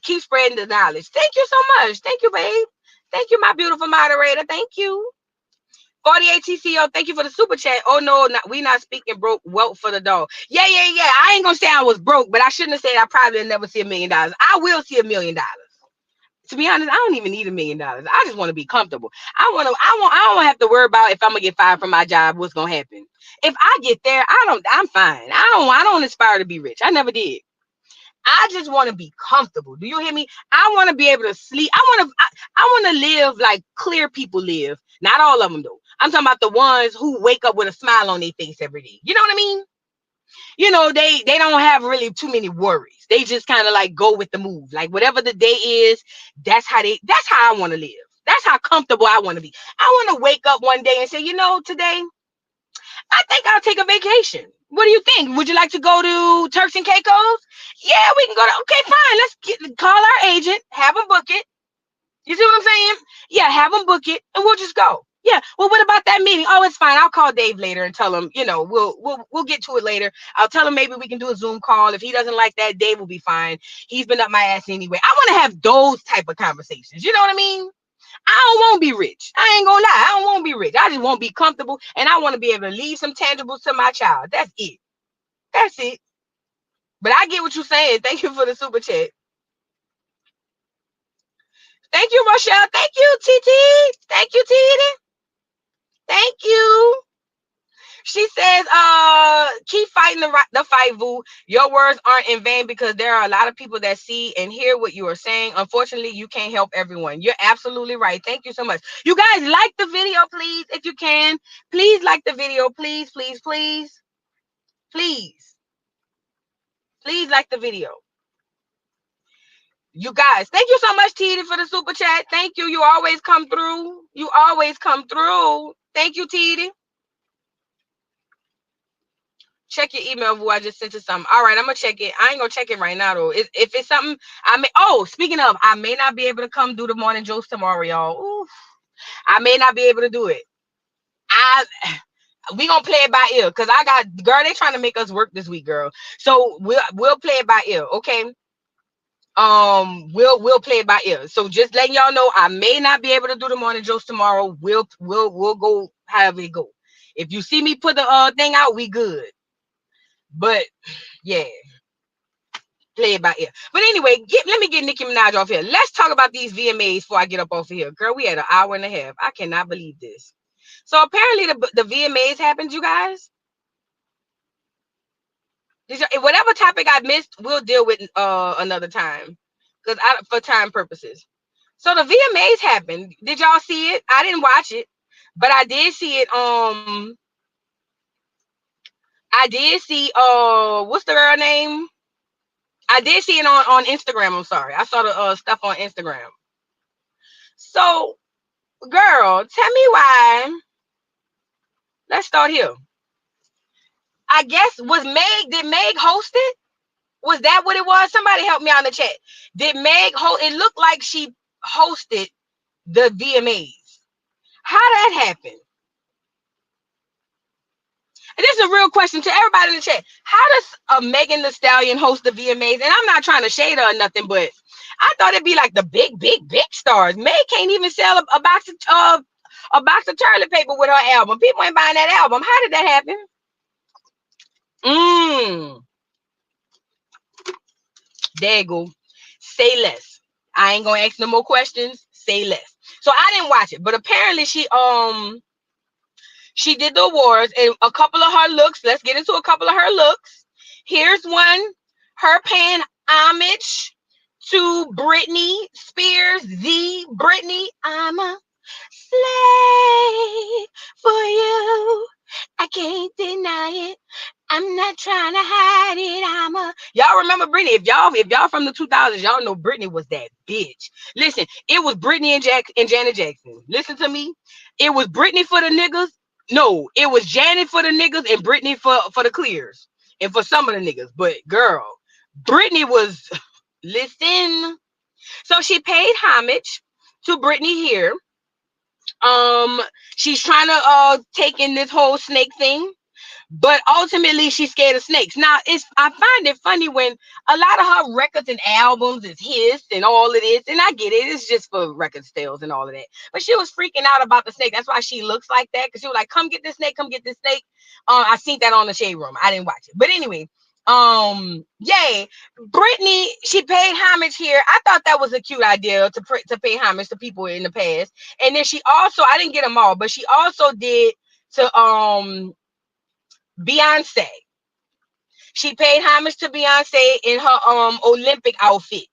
Keep spreading the knowledge. Thank you so much. Thank you, babe. Thank you, my beautiful moderator. Thank you. 48 TCO, thank you for the super chat. Oh no, we not speaking broke. Wealth for the dog. Yeah. I ain't gonna say I was broke, but I shouldn't have said I probably will never see $1 million. I will see $1 million. To be honest, I don't even need $1 million. I just want to be comfortable. I don't have to worry about if I'm gonna get fired from my job, what's gonna happen. If I get there, I'm fine. I don't aspire to be rich. I never did. I just want to be comfortable. Do you hear me? I want to be able to sleep. I want to live like clear people live. Not all of them though. I'm talking about the ones who wake up with a smile on their face every day. You know what I mean? They don't have really too many worries. They just kind of like go with the move. Like whatever the day is, that's how I want to live. That's how comfortable I want to be. I want to wake up one day and say, today, I think I'll take a vacation. What do you think? Would you like to go to Turks and Caicos? Yeah, we can go to, okay, fine. Let's call our agent, have them book it. You see what I'm saying? Yeah, have them book it and we'll just go. Yeah. Well, what about that meeting? Oh, it's fine. I'll call Dave later and tell him, we'll get to it later. I'll tell him maybe we can do a Zoom call. If he doesn't like that, Dave will be fine. He's been up my ass anyway. I want to have those type of conversations. You know what I mean? I don't want to be rich. I ain't gonna lie. I don't want to be rich. I just want to be comfortable, and I want to be able to leave some tangibles to my child. That's it. That's it. But I get what you're saying. Thank you for the super chat. Thank you, Rochelle. Thank you, TT. Thank you, TT. Thank you. She says, keep fighting the fight, Vu. Your words aren't in vain because there are a lot of people that see and hear what you are saying. Unfortunately, you can't help everyone. You're absolutely right. Thank you so much. You guys like the video, please, if you can. Please like the video. Please, please, please. Please. Please like the video. You guys, thank you so much, Titi, for the super chat. Thank you. You always come through. You always come through. Thank you, Titi. Check your email, Vu. I just sent you something. All right, I'm gonna check it. I ain't gonna check it right now though. If it's something I may, oh, speaking of, I may not be able to come do the morning jokes tomorrow, y'all. Ooh, I may not be able to do it. We gonna play it by ear because I got, girl, they trying to make us work this week, girl. So we'll play it by ear, okay? We'll play it by ear. So just letting y'all know, I may not be able to do the morning jokes tomorrow. We'll go however it go. If you see me put the thing out, we good. But yeah, play it by ear. But anyway, let me get Nicki Minaj off here. Let's talk about these VMAs before I get up off of here. Girl, we had an hour and a half. I cannot believe this. So apparently the VMAs happened, you guys. Whatever topic I missed, we'll deal with another time. Because for time purposes. So the VMAs happened. Did y'all see it? I didn't watch it, but I did see it. I did see what's the girl name? I did see it on Instagram. I'm sorry. I saw the stuff on Instagram. So, girl, tell me why. Let's start here. I guess did Meg host it? Was that what it was? Somebody help me out in the chat. Did Meg host? It looked like she hosted the VMAs. How that happened? And this is a real question to everybody in the chat. How does Megan Thee Stallion host the VMAs? And I'm not trying to shade her or nothing, but I thought it'd be like the big stars. Meg can't even sell a box of toilet paper with her album. People ain't buying that album. How did that happen? There you go. Say less. I ain't gonna ask no more questions. Say less. So I didn't watch it, but apparently she did the awards and a couple of her looks. Let's get into a couple of her looks. Here's one. Her paying homage to Britney Spears. The Britney, I'm a slave for you. I can't deny it. I'm not trying to hide it. Y'all remember Britney? If y'all from the 2000s, y'all know Britney was that bitch. Listen, it was Britney and Janet Jackson. Listen to me. It was Britney for the niggas. No, it was Janet for the niggas and Britney for the clears and for some of the niggas. But girl, Britney was listen. So she paid homage to Britney here. She's trying to take in this whole snake thing. But ultimately, she's scared of snakes. Now, I find it funny when a lot of her records and albums is his and all of this. And I get it. It's just for record sales and all of that. But she was freaking out about the snake. That's why she looks like that. Because she was like, come get this snake. Come get this snake. I seen that on the Shade Room. I didn't watch it. But anyway, yay. Britney, she paid homage here. I thought that was a cute idea to pay homage to people in the past. And then she also, I didn't get them all, but she also did to Beyonce. She paid homage to Beyonce in her Olympic outfit.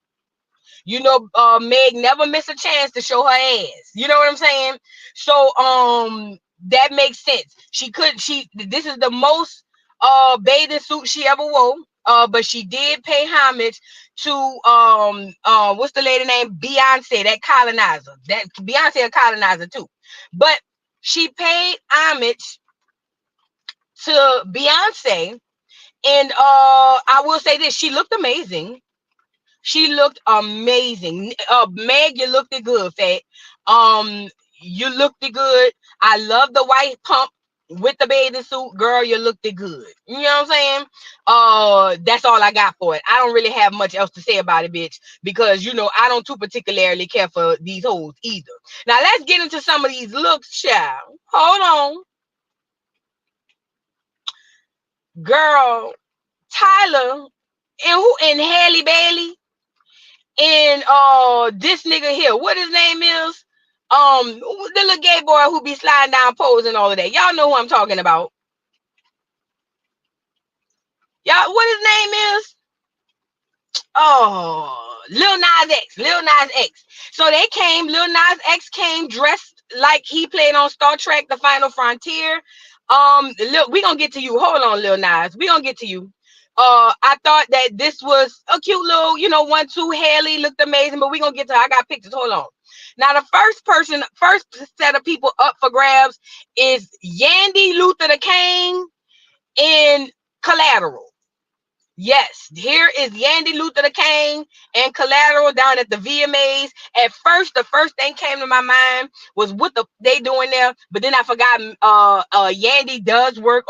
You know, Meg never missed a chance to show her ass. You know what I'm saying? So that makes sense. This is the most bathing suit she ever wore. But she did pay homage to what's the lady name? Beyonce, that colonizer. That Beyonce a colonizer too. But she paid homage to Beyonce, and I will say this: she looked amazing. She looked amazing. Meg, you looked it good, Fat. You looked it good. I love the white pump. with the bathing suit, girl, you looked it good. You know what I'm saying? That's all I got for it. I don't really have much else to say about it, bitch, because you know I don't too particularly care for these hoes either. Now let's get into some of these looks, child. Hold on, girl. Tyler and Halle Bailey and this nigga here, what his name is? The little gay boy who be sliding down poles and all of that. Y'all know who I'm talking about. Y'all, what his name is? Oh, Lil Nas X. Lil Nas X. So Lil Nas X came dressed like he played on Star Trek, The Final Frontier. We gonna get to you. Hold on, Lil Nas. We gonna get to you. I thought that this was a cute little, 1-2. Haley looked amazing, but we gonna get to I got pictures. Hold on. Now, the first set of people up for grabs is Yandy Luther the King in Collateral. Yes, here is Yandy Luther the King and Collateral down at the VMAs. At first, the first thing came to my mind was what they doing there, but then I forgot Yandy did work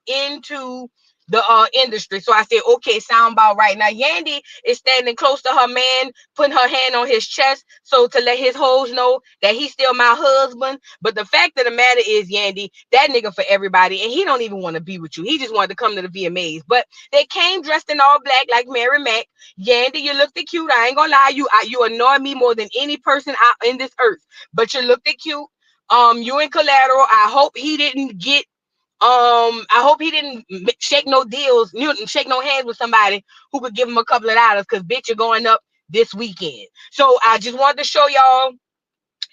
into the industry. So I said, okay, sound about right. Now Yandy is standing close to her man, putting her hand on his chest, so to let his hoes know that he's still my husband. But the fact of the matter is, Yandy, that nigga for everybody, and he don't even want to be with you. He just wanted to come to the VMAs. But they came dressed in all black like Mary Mac. Yandy, you looked cute. I ain't gonna lie, you annoy me more than any person out in this earth. But you looked cute. You in Collateral. I hope he didn't shake no deals, shake no hands with somebody who could give him a couple of dollars, because bitch, you're going up this weekend. So I just wanted to show y'all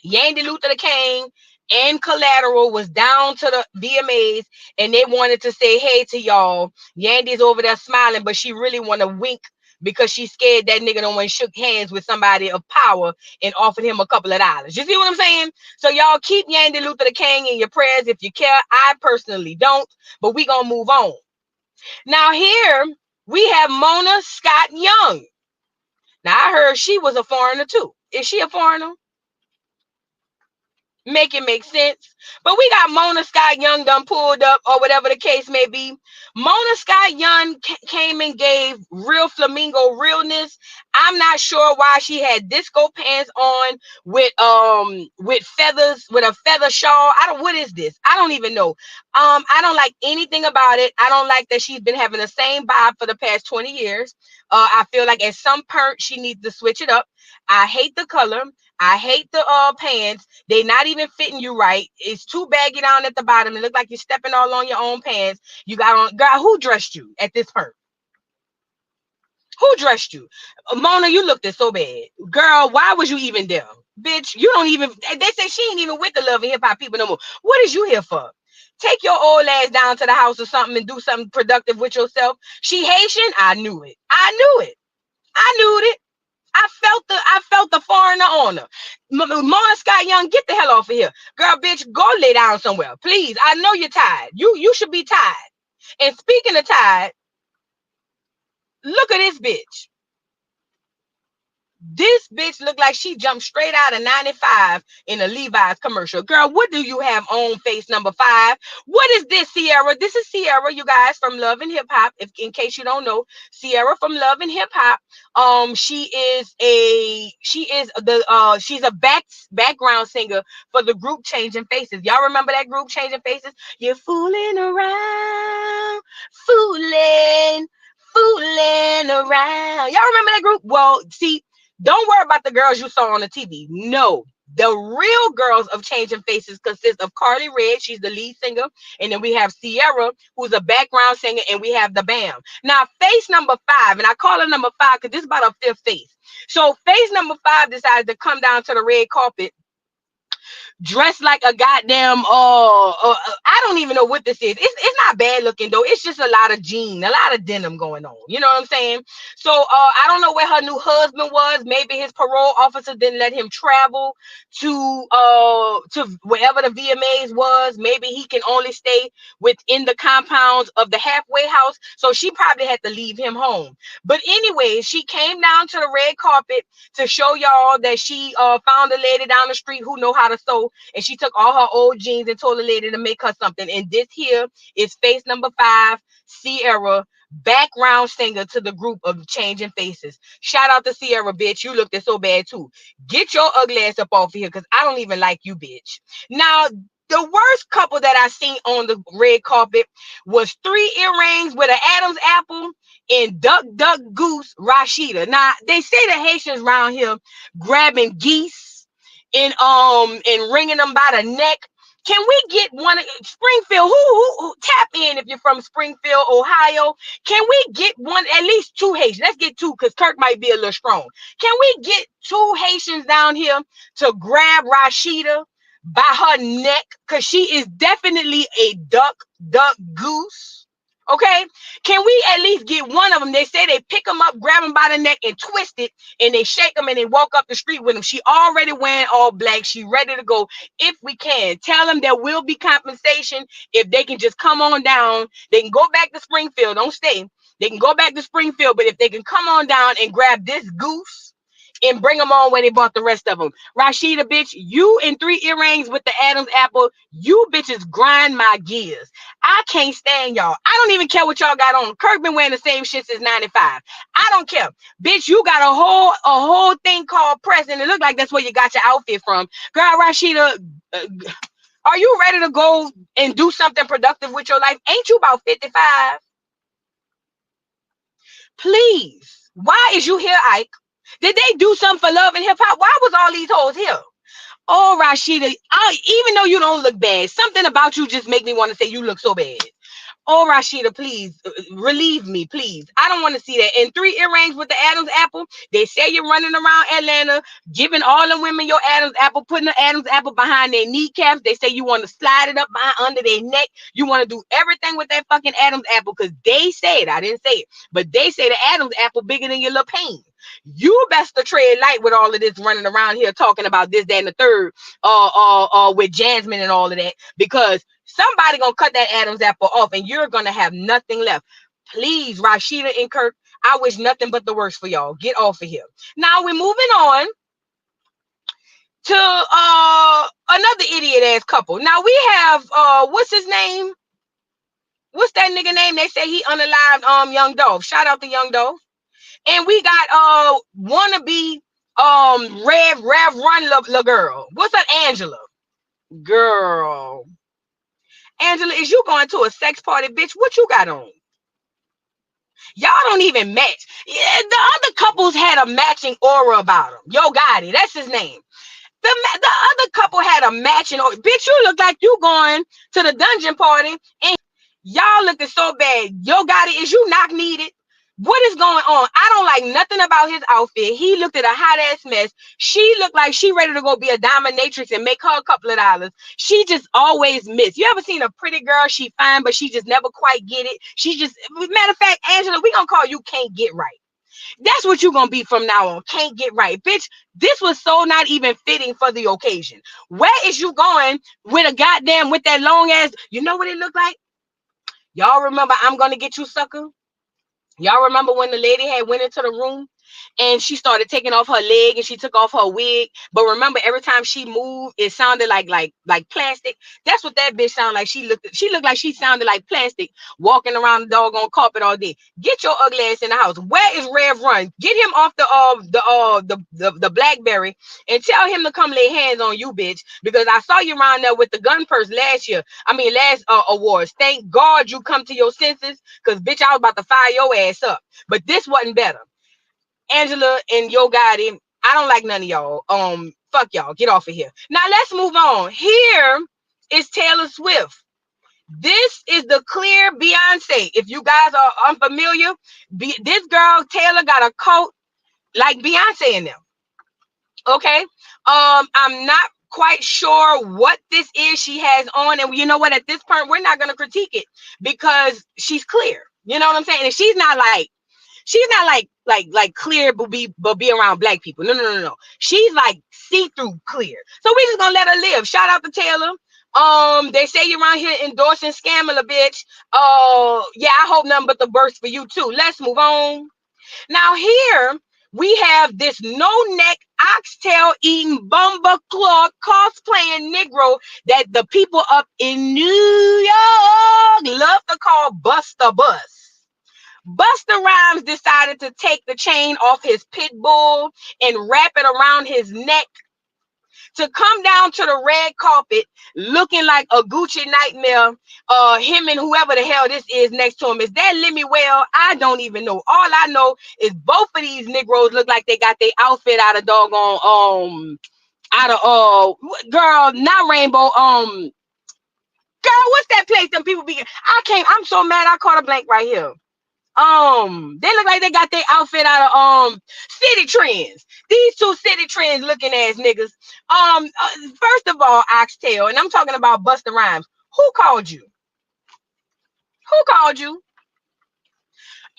Yandy Luther the King and Collateral was down to the VMAs, and they wanted to say hey to y'all. Yandy's over there smiling, but she really want to wink because she's scared that nigga don't want to shook hands with somebody of power and offered him a couple of dollars. You see what I'm saying? So y'all keep Yandy Luther the King in your prayers if you care. I personally don't, but we gonna move on. Now here we have Mona Scott Young. Now I heard she was a foreigner too. Is she a foreigner? Make it make sense. But we got Mona Scott Young done pulled up, or whatever the case may be. Mona Scott Young came and gave real flamingo realness. I'm not sure why she had disco pants on with feathers, with a feather shawl. What is this? I don't even know. I don't like anything about it. I don't like that she's been having the same vibe for the past 20 years. I feel like at some point she needs to switch it up. I hate the color. I hate the pants. They're not even fitting you right. It's too baggy down at the bottom. It look like you're stepping all on your own pants. You got on, girl, who dressed you at this point? Who dressed you? Mona, you looked so bad. Girl, why was you even there? Bitch, you don't even, they say she ain't even with the Love and Hip Hop people no more. What is you here for? Take your old ass down to the house or something and do something productive with yourself. She Haitian? I knew it. I knew it. I felt the foreigner on her. Mona Scott Young, get the hell off of here. Girl, bitch, go lay down somewhere. Please. I know you're tired. You should be tired. And speaking of tired, look at this bitch. This bitch looked like she jumped straight out of 95 in a Levi's commercial. Girl, what do you have on face number 5? What is this, Sierra? This is Sierra, you guys, from Love and Hip Hop. In case you don't know, Sierra from Love and Hip Hop. She's a background singer for the group Changing Faces. Y'all remember that group Changing Faces? You're fooling around, fooling around. Y'all remember that group? Well, see, don't worry about the girls you saw on the TV. No, the real girls of Changing Faces consist of Carly Red, she's the lead singer, and then we have Sierra, who's a background singer, and we have the BAM. Now, face number 5, and I call her number 5 because this is about her 5th face. So face number 5 decides to come down to the red carpet dressed like a goddamn I don't even know what this is. It's not bad looking though. It's just a lot of jean, a lot of denim going on. You know what I'm saying? So I don't know where her new husband was. Maybe his parole officer didn't let him travel to wherever the VMAs was. Maybe he can only stay within the compounds of the halfway house. So she probably had to leave him home. But anyway, she came down to the red carpet to show y'all that she found a lady down the street who know how to sew, and she took all her old jeans and told the lady to make her something. And this here is face number 5, Sierra, background singer to the group of Changing Faces. Shout out to Sierra, bitch. You looked so bad too. Get your ugly ass up off of here, because I don't even like you, bitch. Now, the worst couple that I seen on the red carpet was 3 earrings with an Adam's apple and Duck Duck Goose Rasheeda. Now, they say the Haitians around here grabbing geese and ringing them by the neck. Can we get one? Springfield, who tap in if you're from Springfield, Ohio? Can we get one, at least 2 Haitians? Let's get 2, because Kirk might be a little strong. Can we get 2 Haitians down here to grab Rasheeda by her neck? Because she is definitely a duck goose. Okay, can we at least get one of them? They say they pick them up, grab them by the neck, and twist it, and they shake them, and they walk up the street with them. She already wearing all black. She ready to go. If we can, tell them there will be compensation if they can just come on down. They can go back to Springfield. Don't stay. They can go back to Springfield, but if they can come on down and grab this goose and bring them on where they bought the rest of them. Rasheeda, bitch, you in 3 earrings with the Adam's apple, you bitches grind my gears. I can't stand y'all. I don't even care what y'all got on. Kirk been wearing the same shit since 95. I don't care. Bitch, you got a whole thing called press, and it look like that's where you got your outfit from. Girl, Rasheeda, are you ready to go and do something productive with your life? Ain't you about 55? Please. Why is you here, Ike? Did they do something for love and hip hop? Why was all these hoes here? Oh, Rasheeda, even though you don't look bad, something about you just make me want to say you look so bad. Oh, Rasheeda, please relieve me, please. I don't want to see that. And 3 earrings with the Adam's apple. They say you're running around Atlanta, giving all the women your Adam's apple, putting the Adam's apple behind their kneecaps. They say you want to slide it up under their neck. You want to do everything with that fucking Adam's apple, because they said, I didn't say it, but they say the Adam's apple bigger than your little pain. You best to tread light with all of this running around here talking about this, that, and the third, with Jasmine and all of that, because somebody gonna cut that Adam's apple off and you're gonna have nothing left. Please, Rasheeda and Kirk, I wish nothing but the worst for y'all. Get off of here. Now we're moving on to another idiot ass couple. Now we have what's his name? What's that nigga name? They say he unalived Young Dolph. Shout out to Young Dolph. And we got wannabe Rev Run La girl. What's up, Angela? Girl. Angela, is you going to a sex party, bitch? What you got on? Y'all don't even match. Yeah, the other couples had a matching aura about them. Yo Gotti, that's his name. The other couple had a matching aura. Bitch, you look like you going to the dungeon party, and y'all looking so bad. Yo Gotti, is you knock needed? What is going on? I don't like nothing about his outfit. He looked at a hot ass mess. She looked like she ready to go be a dominatrix and make her a couple of dollars. She just always miss. You ever seen a pretty girl? She fine, but she just never quite get it. She just, matter of fact, Angela, we gonna call you Can't Get Right. That's what you gonna be from now on. Can't get right. Bitch, this was so not even fitting for the occasion. Where is you going with a goddamn, with that long ass, you know what it looked like? Y'all remember I'm Gonna Get You, Sucker? Y'all remember when the lady had went into the room and she started taking off her leg and she took off her wig? But remember, every time she moved, it sounded like plastic. That's what that bitch sounded like. She looked like she sounded like plastic walking around the doggone carpet all day. Get your ugly ass in the house. Where is Rev Run? Get him off the BlackBerry and tell him to come lay hands on you, bitch. Because I saw you around there with the gun purse last awards. Thank God you come to your senses, because bitch, I was about to fire your ass up. But this wasn't better. Angela and Yo Gotti, I don't like none of y'all. Fuck y'all. Get off of here. Now let's move on. Here is Taylor Swift. This is the clear Beyonce. If you guys are unfamiliar, this girl Taylor got a coat like Beyonce in them. Okay. I'm not quite sure what this is she has on. And you know what? At this point, we're not going to critique it because she's clear. You know what I'm saying? And she's not like clear but be around black people. No. She's like see-through clear. So we just gonna let her live. Shout out to Taylor. They say you're around here endorsing Scammer, bitch. Yeah, I hope nothing but the worst for you too. Let's move on. Now here we have this no-neck, oxtail eating bumba claw cosplaying Negro that the people up in New York love to call Busta Bus. Busta Rhymes decided to take the chain off his pit bull and wrap it around his neck to come down to the red carpet looking like a Gucci nightmare. Him and whoever the hell this is next to him. Is that Lemmy Well? I don't even know. All I know is both of these Negroes look like they got their outfit out of doggone out of girl, not Rainbow. Girl, what's that place them people be? I'm so mad I caught a blank right here. They look like they got their outfit out of City Trends. These two City Trends looking ass niggas. First of all, Oxtail, and I'm talking about Busta Rhymes. Who called you? Who called you?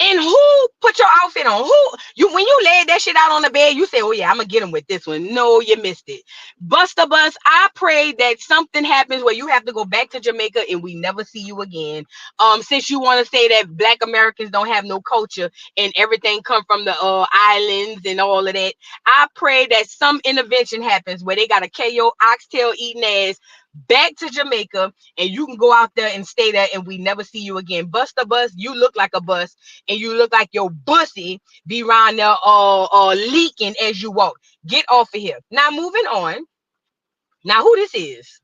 And who put your outfit on? When you laid that shit out on the bed, you say, oh yeah, I'm gonna get him with this one. No, you missed it. Busta Bus, I pray that something happens where you have to go back to Jamaica and we never see you again. Since you want to say that Black Americans don't have no culture and everything come from the islands and all of that, I pray that some intervention happens where they got a KO oxtail eating ass back to Jamaica and you can go out there and stay there and we never see you again. Busta Bus, you look like a bus and you look like your bussy be around there leaking as you walk. Get off of here. Now moving on. Now who this is?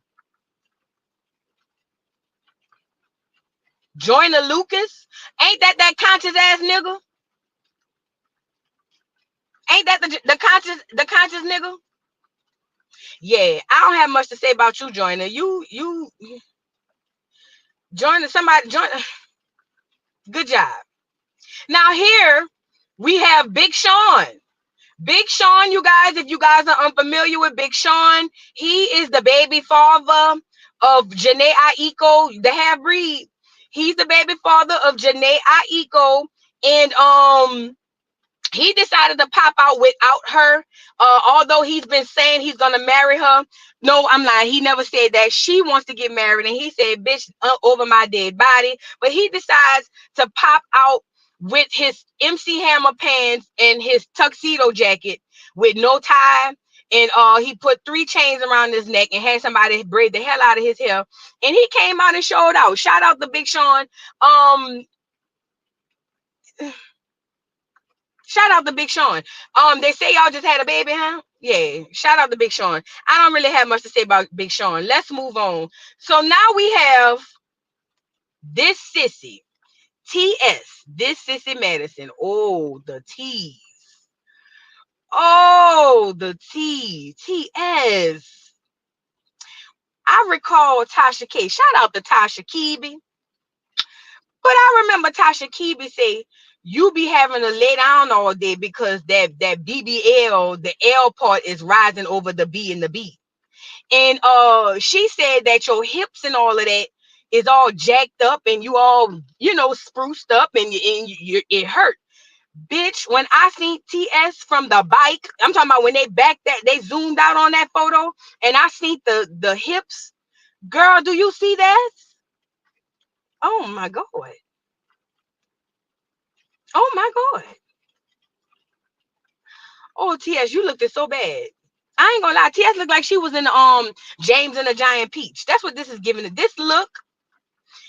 Joyner Lucas. Ain't that conscious ass nigga? Ain't that the conscious nigga? Yeah, I don't have much to say about you, Joyner. You Joyner, somebody join. Good job. Now here we have Big Sean. Big Sean, you guys, if you guys are unfamiliar with Big Sean, he is the baby father of Janae Aiko, the half-breed. He's the baby father of Janae Aiko, and he decided to pop out without her. Although he's been saying he's gonna marry her. No, I'm lying. He never said that. She wants to get married, and he said, "Bitch, over my dead body." But he decides to pop out with his MC Hammer pants and his tuxedo jacket with no tie. And he put 3 chains around his neck and had somebody braid the hell out of his hair. And he came out and showed out. Shout out to Big Sean. Shout out to Big Sean. They say y'all just had a baby, huh? Yeah. Shout out to Big Sean. I don't really have much to say about Big Sean. Let's move on. So now we have this sissy, TS, this sissy Madison. Oh, the T's. Oh, the T, TS. I recall Tasha K. Shout out to Tasha Keebe. But I remember Tasha Keebe say, you be having to lay down all day because that BBL, the L part is rising over the B and the B. And she said that your hips and all of that is all jacked up and you all, spruced up and it hurt. Bitch, when I seen TS from the bike, I'm talking about when they zoomed out on that photo and I seen the hips. Girl, do you see that? Oh my God. Oh my God. Oh, TS, you looked so bad. I ain't gonna lie. TS looked like she was in James and the Giant Peach. That's what this is giving. This look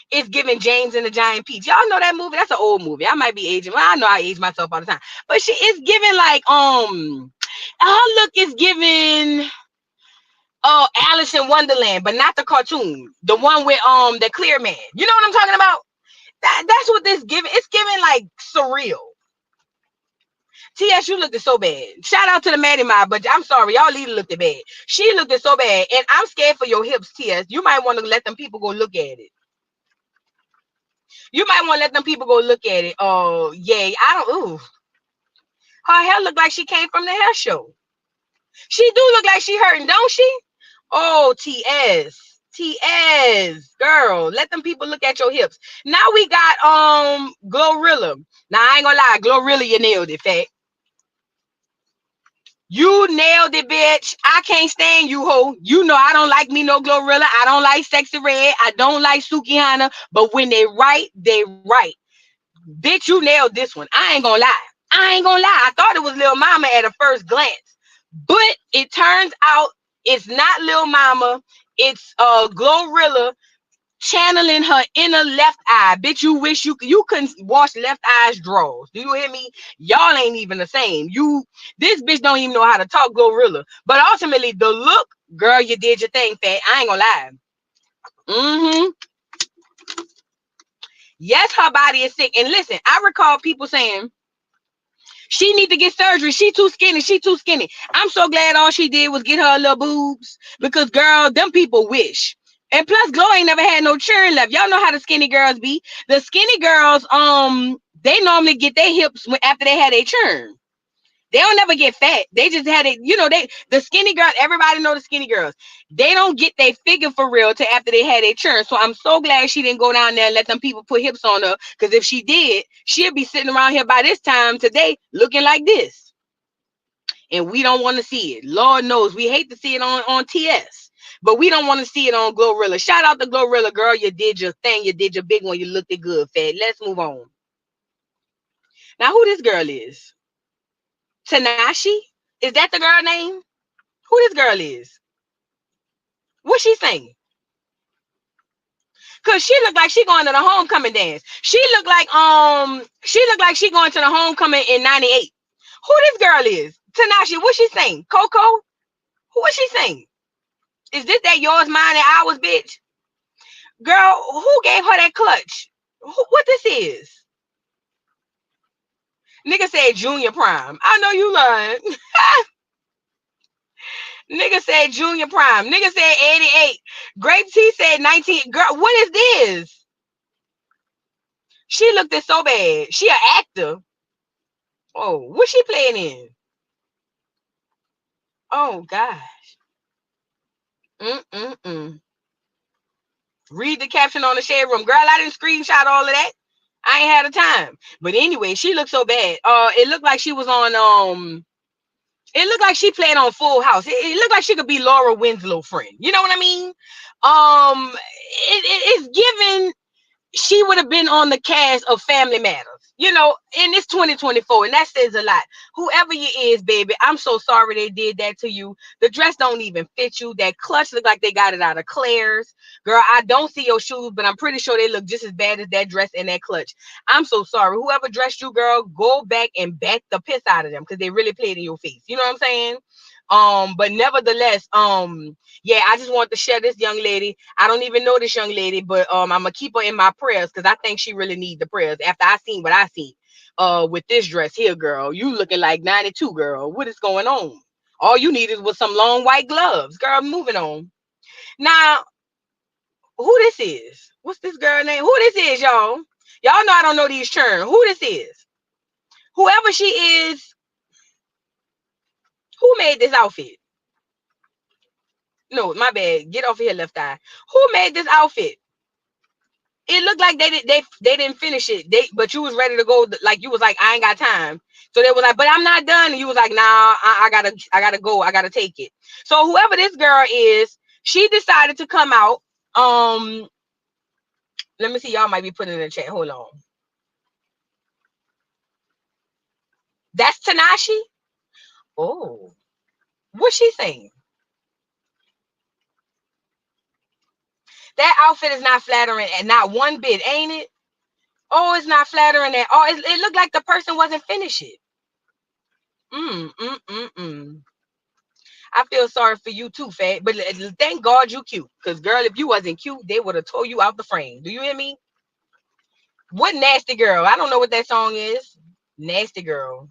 is giving James and the Giant Peach. Y'all know that movie? That's an old movie. I might be aging. Well, I know I age myself all the time. But she is giving like her look is giving Alice in Wonderland, but not the cartoon. The one with the clear man. You know what I'm talking about? That's what this giving. It's giving like surreal. TS, you looked so bad. Shout out to the Maddie Mob, but I'm sorry, y'all Lita looked bad. She looked so bad, and I'm scared for your hips, TS. You might want to let them people go look at it. You might want to let them people go look at it. Oh, yay. Ooh. Her hair look like she came from the hair show. She do look like she hurting, don't she? Oh, TS, girl, let them people look at your hips. Now we got Glorilla. Now I ain't gonna lie, Glorilla, you nailed it, fat. You nailed it, bitch. I can't stand you, ho. You know I don't like me no Glorilla. I don't like Sexy Red. I don't like Suki Hana. But when they right, they right. Bitch, you nailed this one. I ain't gonna lie. I ain't gonna lie. I thought it was Lil Mama at a first glance. But it turns out it's not Lil Mama. It's Glorilla channeling her inner left eye. Bitch, you wish you couldn't wash left eye's drawers. Do you hear me? Y'all ain't even the same. This bitch don't even know how to talk Glorilla. But ultimately, the look, girl, you did your thing, fat. I ain't gonna lie. Mm-hmm. Yes, her body is sick. And listen, I recall people saying she need to get surgery. She too skinny. She too skinny. I'm so glad all she did was get her little boobs because, girl, them people wish. And plus, Glow ain't never had no churn left. Y'all know how the skinny girls be. The skinny girls, they normally get their hips after they had a churn. They don't never get fat. They just had it, the skinny girl, everybody know the skinny girls. They don't get their figure for real till after they had a churn. So I'm so glad she didn't go down there and let them people put hips on her. Because if she did, she'd be sitting around here by this time today looking like this. And we don't want to see it. Lord knows we hate to see it on TS. But we don't want to see it on Glorilla. Shout out to Glorilla, girl. You did your thing. You did your big one. You looked it good, fat. Let's move on. Now, who this girl is? Tanashi? Is that the girl name? Who this girl is? What she saying? Cause she looked like she going to the homecoming dance. She looked like she going to the homecoming in '98. Who this girl is? Tanashi, what she saying? Coco? Who is she saying? Is this that yours, mine, and ours, bitch? Girl, who gave her that clutch? What this is? Nigga said Junior Prime. I know you lying. Nigga said Junior Prime. Nigga said 88. Grape T said 19. Girl, what is this? She looked it so bad. She an actor. Oh, what she playing in? Oh gosh. Mm-mm-mm. Read the caption on the shade room. Girl, I didn't screenshot all of that. I ain't had a time. But anyway, she looked so bad. It looked like she was on it looked like she played on Full House. It looked like she could be Laura Winslow friend. You know what I mean? It's given she would have been on the cast of Family Matters, and it's 2024, and that says a lot. Whoever you is, baby, I'm so sorry they did that to you. The dress don't even fit you. That clutch look like they got it out of Claire's. Girl, I don't see your shoes, but I'm pretty sure they look just as bad as that dress and that clutch. I'm so sorry. Whoever dressed you, girl, go back and back the piss out of them because they really played in your face. You know what I'm saying? But nevertheless, yeah, I just want to share this young lady. I don't even know this young lady, but I'm gonna keep her in my prayers because I think she really needs the prayers after I seen what I seen with this dress here, girl. You looking like 92, girl. What is going on? All you needed was some long white gloves, girl. Moving on. Now, who this is? What's this girl name? Who this is, y'all? Y'all know I don't know these churn. Who this is? Whoever she is, who made this outfit? No, my bad. Get off of here, left eye. Who made this outfit? It looked like they didn't finish it. But you was ready to go. Like you was like, I ain't got time. So they was like, but I'm not done. And you was like, nah, I gotta go. I gotta take it. So whoever this girl is, she decided to come out. Let me see. Y'all might be putting in the chat. Hold on. That's Tanashi. Oh, what's she saying? That outfit is not flattering and not one bit, ain't it? Oh, it's not flattering at all. It looked like the person wasn't finished it. I feel sorry for you too, fat. But thank God you cute. Because, girl, if you wasn't cute, they would have tore you out the frame. Do you hear me? What nasty girl? I don't know what that song is. Nasty girl.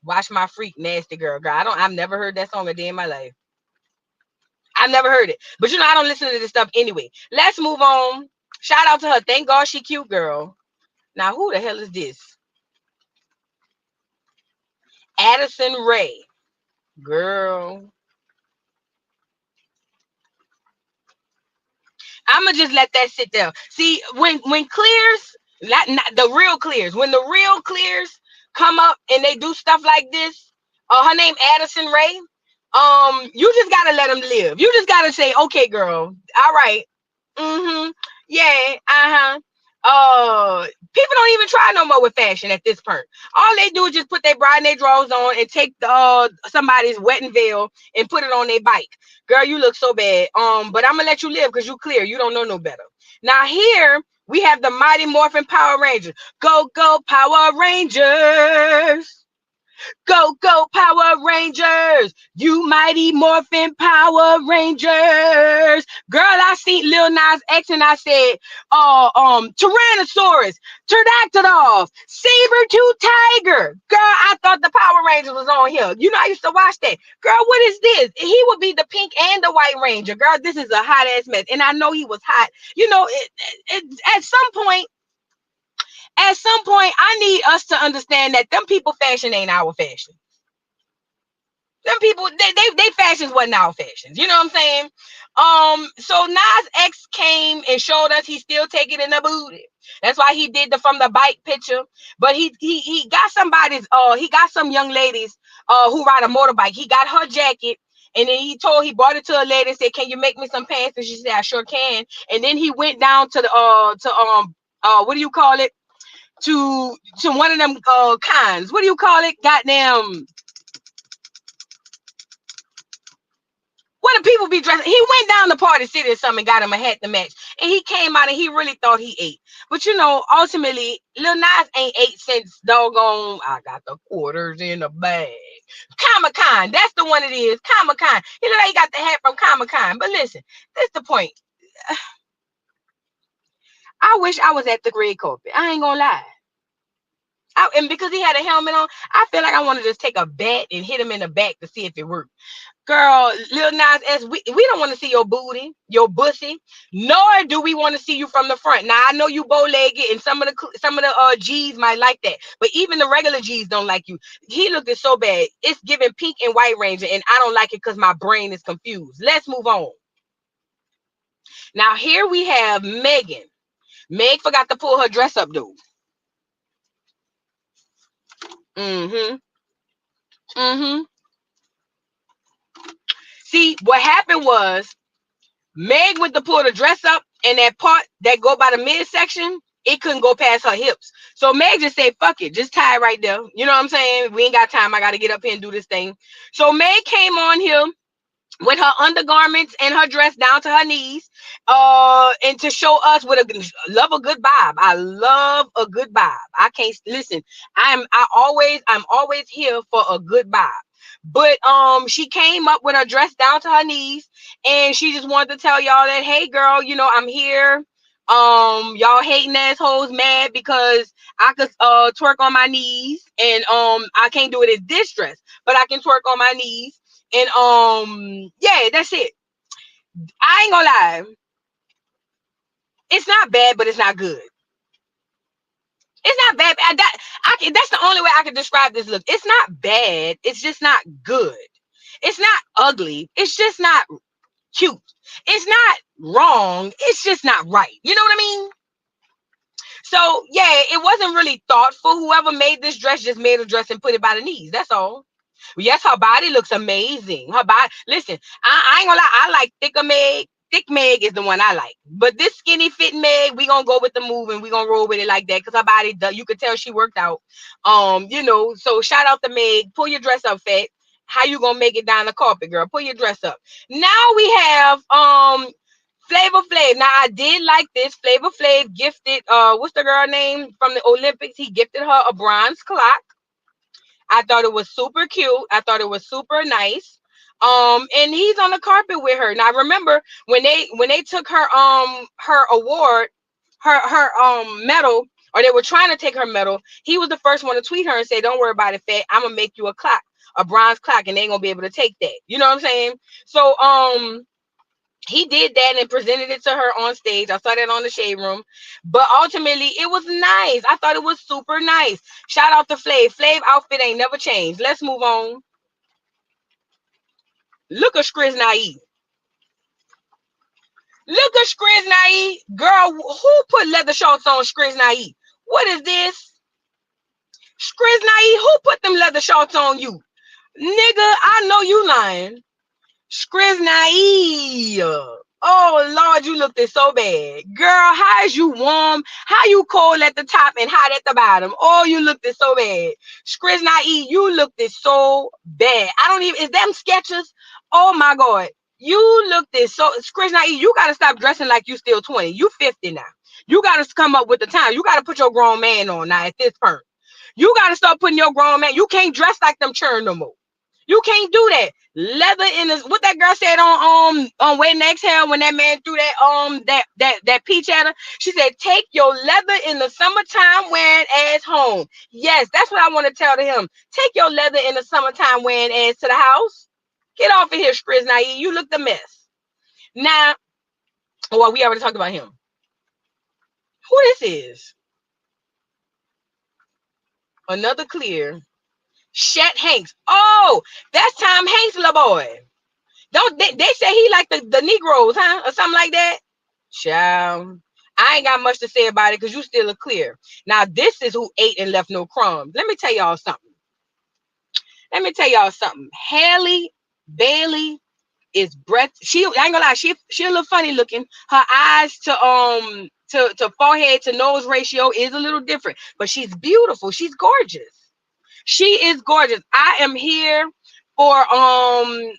Watch my freak, nasty girl. Girl, I've never heard that song a day in my life. I've never heard it. But I don't listen to this stuff anyway. Let's move on. Shout out to her. Thank God she cute, girl. Now, who the hell is this? Addison Rae. Girl. I'ma just let that sit there. See, when clears, not the real clears, when the real clears come up and they do stuff like this, her name Addison Rae. You just gotta let them live. You just gotta say, okay, girl, all right, yeah, people don't even try no more with fashion at this point. All they do is just put their bride and their drawers on and take the somebody's wet and veil and put it on their bike. Girl, you look so bad. But I'm gonna let you live because you clear. You don't know no better. Now here we have the Mighty Morphin Power Rangers. Go, go, Power Rangers. Go, go, Power Rangers. You mighty morphin Power Rangers. Girl, I seen Lil Nas X and I said, Tyrannosaurus, Pterodactyl, Saber-tooth Tiger. Girl, I thought the Power Rangers was on here. You know, I used to watch that. Girl, what is this? He would be the pink and the white ranger. Girl, this is a hot ass mess. And I know he was hot. You know, at some point, I need us to understand that them people fashion ain't our fashion. Them people, they fashions wasn't our fashions. You know what I'm saying? So Nas X came and showed us he's still taking in the booty. That's why he did from the bike picture. But he got he got some young ladies who ride a motorbike. He got her jacket. And then he brought it to a lady and said, "Can you make me some pants?" And she said, "I sure can." And then he went down to the what do you call it? To one of them cons. What do you call it? Goddamn. What do people be dressing? He went down to Party City or something and got him a hat to match. And he came out and he really thought he ate. But you know, ultimately, Lil Nas ain't ate since doggone, I got the quarters in the bag. Comic-Con. That's the one it is. Comic-Con. You know, he got the hat from Comic-Con. But listen, that's the point. I wish I was at the red carpet. I ain't gonna lie. And because he had a helmet on, I feel like I want to just take a bat and hit him in the back to see if it worked. Girl, Lil Nas X, we don't want to see your booty, your bussy, nor do we want to see you from the front. Now I know you bow-legged, and some of the G's might like that, but even the regular G's don't like you. He looked so bad. It's giving pink and white ranger, and I don't like it because my brain is confused. Let's move on. Now here we have Megan. Meg forgot to pull her dress up, though. See, what happened was Meg went to pull the dress up, and that part that go by the midsection, it couldn't go past her hips. So Meg just said, fuck it, just tie it right there. You know what I'm saying? We ain't got time. I got to get up here and do this thing. So Meg came on here with her undergarments and her dress down to her knees, and to show us what love a good vibe. I love a good vibe. I can't listen. I'm always here for a good vibe. But she came up with her dress down to her knees, and she just wanted to tell y'all that, hey girl, you know, I'm here. Y'all hating assholes mad because I could twerk on my knees, and I can't do it in this dress, but I can twerk on my knees. And yeah, that's it. I ain't gonna lie. It's not bad, but it's not good. It's not bad. That's the only way I can describe this look. It's not bad. It's just not good. It's not ugly. It's just not cute. It's not wrong. It's just not right. You know what I mean? So yeah, it wasn't really thoughtful. Whoever made this dress just made a dress and put it by the knees. That's all. Yes, her body looks amazing. Her body. Listen, I ain't gonna lie. I like thicker Meg. Thick Meg is the one I like. But this skinny fit Meg, we gonna go with the move and we gonna roll with it like that because her body, you could tell she worked out. You know. So shout out to Meg. Pull your dress up, fat. How you gonna make it down the carpet, girl? Pull your dress up. Now we have Flavor Flav. Now I did like this. Flavor Flav gifted what's the girl name from the Olympics? He gifted her a bronze clock. I thought it was super cute. I thought it was super nice. And he's on the carpet with her. Now remember when they took her award, her medal, or they were trying to take her medal, he was the first one to tweet her and say, "Don't worry about it, fat. I'm gonna make you a clock, a bronze clock, and they ain't gonna be able to take that." You know what I'm saying? So he did that and presented it to her on stage. I saw that on the Shade Room. But ultimately, it was nice. I thought it was super nice. Shout out to Flav. Flav outfit ain't never changed. Let's move on. Look at Chris Naive. Look at Skriz Naive. Girl, who put leather shorts on Skriz Naive? What is this? Skriz Naive, who put them leather shorts on you? Nigga, I know you lying. Skriz Naive. Oh Lord, you looked it so bad. Girl, how is you warm? How you cold at the top and hot at the bottom? Oh, you looked it so bad. Skriz Naive, you looked it so bad. I don't even, is them Skechers? Oh my God. You looked it so, Skriz Naive, you gotta stop dressing like you still 20. You 50 now. You gotta come up with the time. You gotta put your grown man on now at this point. You gotta start putting your grown man. You can't dress like them churn no more. You can't do that. Leather in the, what that girl said on Waiting to Exhale when that man threw that peach at her. She said, take your leather in the summertime wearing ass home. Yes, that's what I want to tell to him. Take your leather in the summertime wearing ass to the house. Get off of here, Skriz Naive. You look the mess. Now, well, we already talked about him. Who this is? Another clear. Chet Hanks. Oh, that's Tom Hanks' little boy. Don't they say he like the Negroes, huh? Or something like that? Child. I ain't got much to say about it because you still are clear. Now, this is who ate and left no crumbs. Let me tell y'all something. Halle Bailey is breath. I ain't gonna lie, she a little funny looking. Her eyes to forehead to nose ratio is a little different, but she's beautiful. She's gorgeous. She is gorgeous. I am here for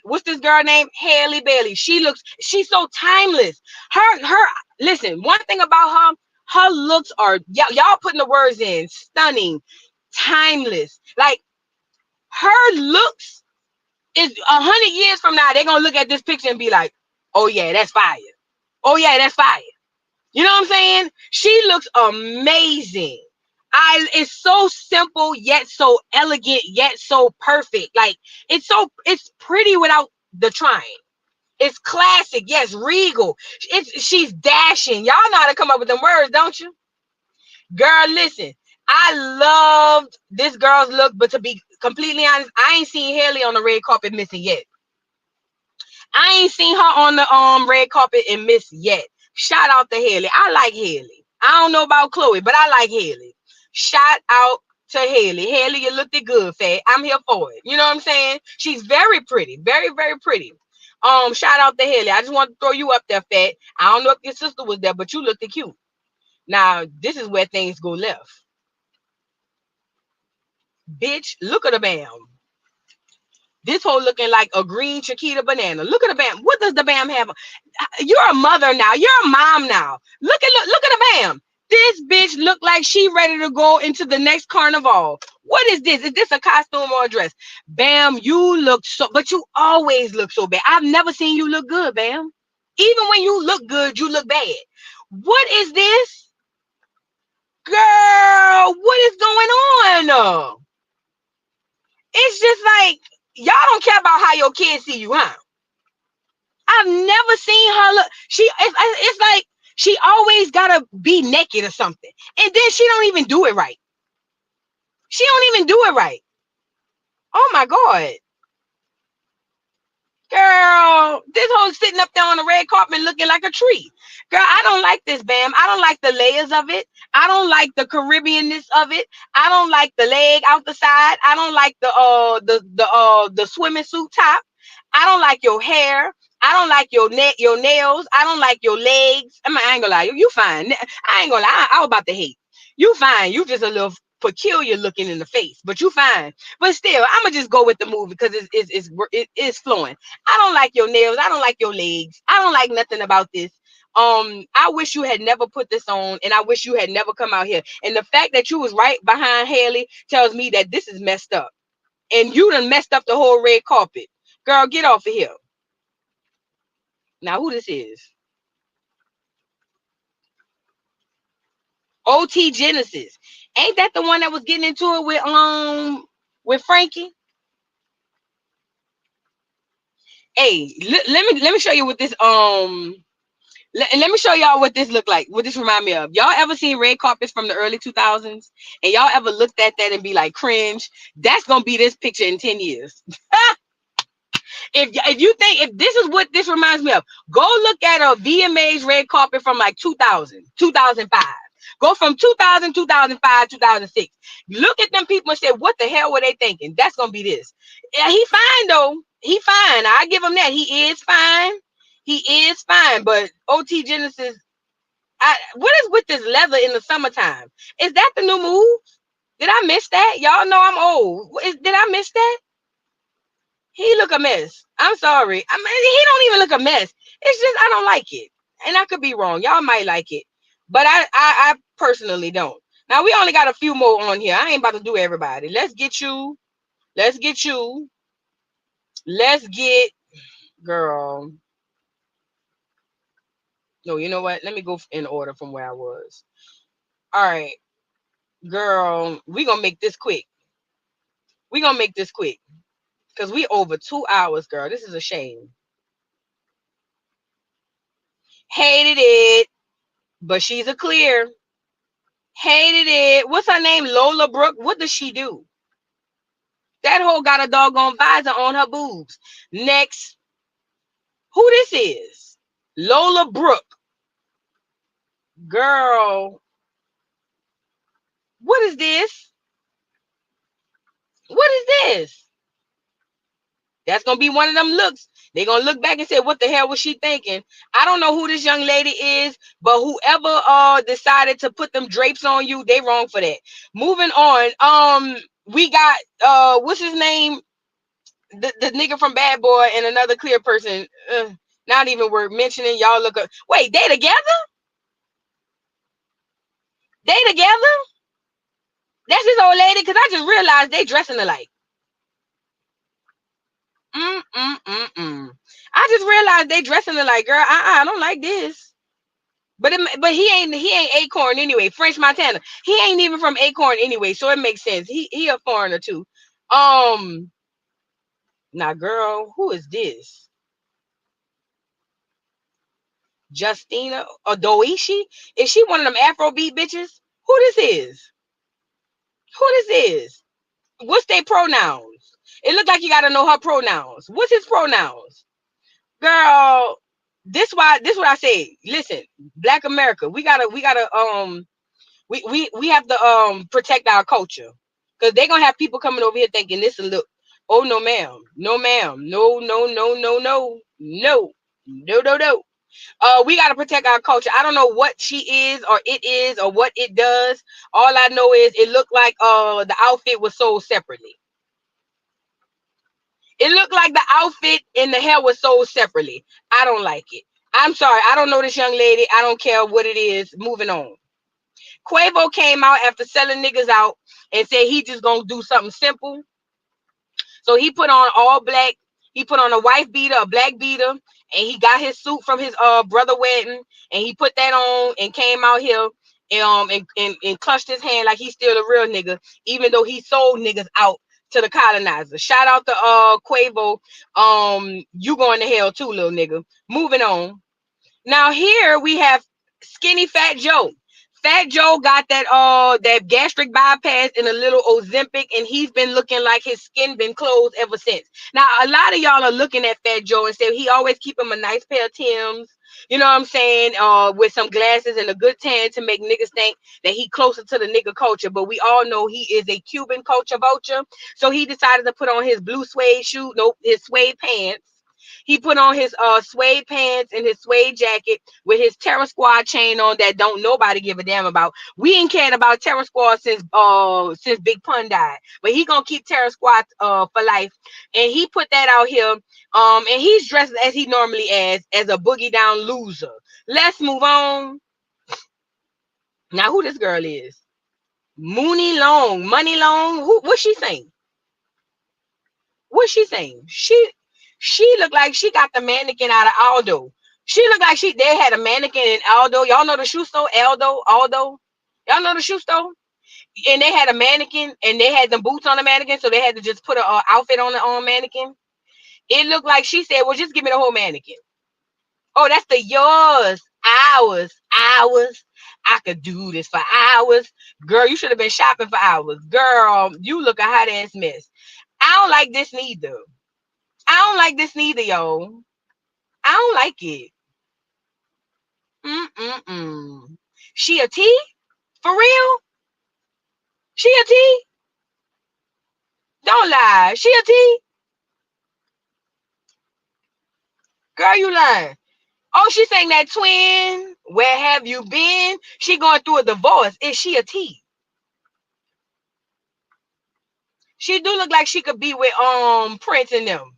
what's this girl name? Halle Bailey. She's so timeless. Her listen, one thing about her looks are y'all putting the words in, stunning, timeless. Like her looks is 100 years from now, they're gonna look at this picture and be like, oh yeah, that's fire. Oh yeah, that's fire. You know what I'm saying? She looks amazing. It's so simple yet so elegant yet so perfect. Like it's pretty without the trying. It's classic, yes, regal. She's dashing. Y'all know how to come up with them words, don't you? Girl, listen. I loved this girl's look, but to be completely honest, I ain't seen Halle on the red carpet missing yet. I ain't seen her on the red carpet and miss yet. Shout out to Halle. I like Halle. I don't know about Chloe, but I like Halle. Shout out to Halle. Halle, you looked it good, fat. I'm here for it. You know what I'm saying? She's very pretty. Very, very pretty. Shout out to Halle. I just want to throw you up there, fat. I don't know if your sister was there, but you looked cute. Now, this is where things go left. Bitch, look at the bam. This whole looking like a green Chiquita banana. Look at the bam. What does the bam have? You're a mother now. You're a mom now. Look at the bam. This bitch look like she ready to go into the next carnival. What is this? Is this a costume or a dress? Bam, you look so, but you always look so bad. I've never seen you look good, Bam. Even when you look good, you look bad. What is this? Girl, what is going on? It's just like, y'all don't care about how your kids see you, huh? I've never seen her look. It's like she always gotta be naked or something. And then she don't even do it right. Oh my God. Girl, this whole sitting up there on the red carpet looking like a tree. Girl, I don't like this, Bam. I don't like the layers of it. I don't like the Caribbeanness of it. I don't like the leg out the side. I don't like the swimming suit top. I don't like your hair. I don't like your nails. I don't like your legs. I ain't gonna lie, you fine. I ain't gonna lie. I was about to hate. You fine. You just a little peculiar looking in the face, but you fine. But still, I'm gonna just go with the movie because it's flowing. I don't like your nails. I don't like your legs. I don't like nothing about this. I wish you had never put this on, and I wish you had never come out here. And the fact that you was right behind Halle tells me that this is messed up, and you done messed up the whole red carpet. Girl, get off of here. Now, who this is? OT Genesis. Ain't that the one that was getting into it with Frankie? Hey, let me show you what this let me show y'all what this look like. What this remind me of. Y'all ever seen red carpets from the early 2000s? And y'all ever looked at that and be like cringe? That's gonna be this picture in 10 years. If you think if this is what this reminds me of, go look at a VMA's red carpet from like 2000, 2005. Go from 2000, 2005, 2006. Look at them people and say, what the hell were they thinking? That's gonna be this. Yeah, he fine though. He fine. I give him that. He is fine. He is fine. But OT Genesis, what is with this leather in the summertime? Is that the new move? Did I miss that? Y'all know I'm old. Did I miss that? He look a mess. I'm sorry. I mean, he don't even look a mess. It's just I don't like it, and I could be wrong. Y'all might like it, but I personally don't. Now we only got a few more on here. I ain't about to do everybody. Let's get you. Let's get you. Let's get girl. No, you know what? Let me go in order from where I was. All right, girl. We gonna make this quick. We gonna make this quick. Because we over 2 hours, girl. This is a shame. Hated it. But she's a clear. Hated it. What's her name? Lola Brooke. What does she do? That hoe got a doggone visor on her boobs. Next. Who this is? Lola Brooke. Girl. What is this? What is this? That's going to be one of them looks. They're going to look back and say, what the hell was she thinking? I don't know who this young lady is, but whoever decided to put them drapes on you, they wrong for that. Moving on. We got, what's his name? The nigga from Bad Boy and another clear person. Not even worth mentioning. Y'all look up. Wait, they together? They together? That's his old lady? Because I just realized they dressing alike. I just realized they dressing alike, girl. I don't like this. But he ain't Acorn anyway. French Montana. He ain't even from Acorn anyway, so it makes sense. He a foreigner too. Now, girl, who is this? Justina or Doishi? Is she one of them Afrobeat bitches? Who this is? Who this is? What's their pronouns? It look like you gotta know her pronouns. What's his pronouns? Girl, this what I say. Listen, Black America, we have to protect our culture. Because they're gonna have people coming over here thinking this and look. Oh no, ma'am. No, ma'am. No. We gotta protect our culture. I don't know what she is or it is or what it does. All I know is it looked like the outfit was sold separately. It looked like the outfit and the hair was sold separately. I don't like it. I'm sorry. I don't know this young lady. I don't care what it is. Moving on. Quavo came out after selling niggas out and said he just gonna do something simple. So he put on all black. He put on a white beater, a black beater, and he got his suit from his brother wedding, and he put that on and came out here and clutched his hand like he's still a real nigga, even though he sold niggas out to the colonizer. Shout out to Quavo. You going to hell too, little nigga. Moving on. Now here we have Skinny Fat Joe. Fat Joe got that gastric bypass and a little Ozempic, and he's been looking like his skin been closed ever since. Now, a lot of y'all are looking at Fat Joe and say he always keep him a nice pair of Timbs, you know what I'm saying, with some glasses and a good tan to make niggas think that he closer to the nigga culture. But we all know he is a Cuban culture vulture. So he decided to put on his blue suede shoe, his suede pants. He put on his suede pants and his suede jacket with his Terror Squad chain on that don't nobody give a damn about. We ain't cared about Terror Squad since Big Pun died. But he gonna keep Terror Squad for life. And he put that out here. And he's dressed as he normally as a boogie down loser. Let's move on. Now who this girl is? Money Long. What's she saying? What's she saying? She looked like she got the mannequin out of Aldo. She looked like they had a mannequin in Aldo. Y'all know the shoe store, Aldo. Y'all know the shoe store? And they had a mannequin and they had them boots on the mannequin, so they had to just put an outfit on the mannequin. It looked like she said, well, just give me the whole mannequin. Oh, that's the yours. Hours. I could do this for hours. Girl, you should have been shopping for hours. Girl, you look a hot ass mess. I don't like this neither. I don't like this neither, yo. I don't like it. Mm-mm-mm. She a T? For real? She a T? Don't lie. She a T? Girl, you lying. Oh, she sang that twin. Where have you been? She going through a divorce. Is she a T? She do look like she could be with Prince and them.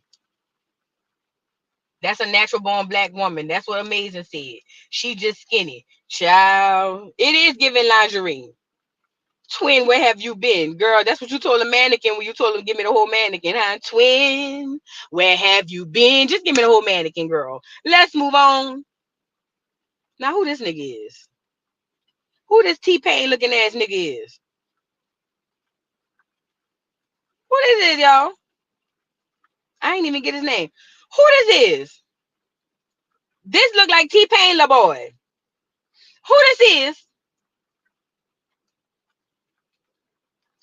That's a natural born black woman. That's what Amazing said. She just skinny. Child. It is giving lingerie. Twin, where have you been? Girl, that's what you told a mannequin when you told him give me the whole mannequin, huh? Twin, where have you been? Just give me the whole mannequin, girl. Let's move on. Now who this nigga is? Who this T-Pain looking ass nigga is? Who this is, y'all? I ain't even get his name. Who this is? This look like T-Pain, la boy. Who this is?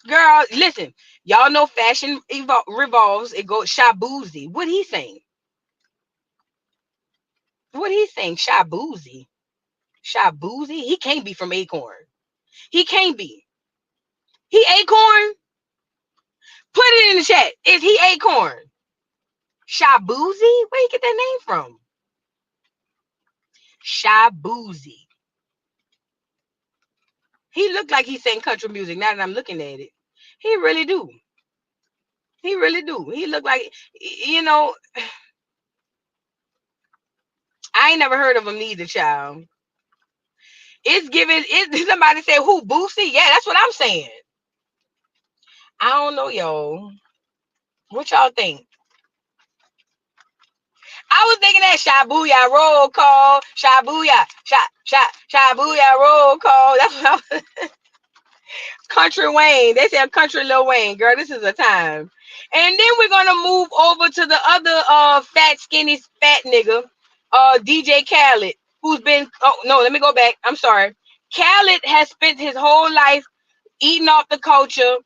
Girl, listen. Y'all know fashion revolves. It goes Shabuzi. What he saying? What he saying? Shabuzi. Shabuzi? He can't be from Acorn. He can't be. He Acorn? Put it in the chat. Is he Acorn? Shabuzi? Where you get that name from? Shabuzi. He looked like he sang country music now that I'm looking at it. He really do. He really do. He looked like, you know, I ain't never heard of him neither, child. It's giving, somebody say, who, Boosie? Yeah, that's what I'm saying. I don't know, yo. What y'all think? I was thinking that Shabuya roll call. Shabuya. Shabuya roll call. That's what I was. Country Wayne. They said Country Lil Wayne. Girl, this is a time. And then we're gonna move over to the other fat, skinny, fat nigga, DJ Khaled, who's been let me go back. I'm sorry. Khaled has spent his whole life eating off the culture.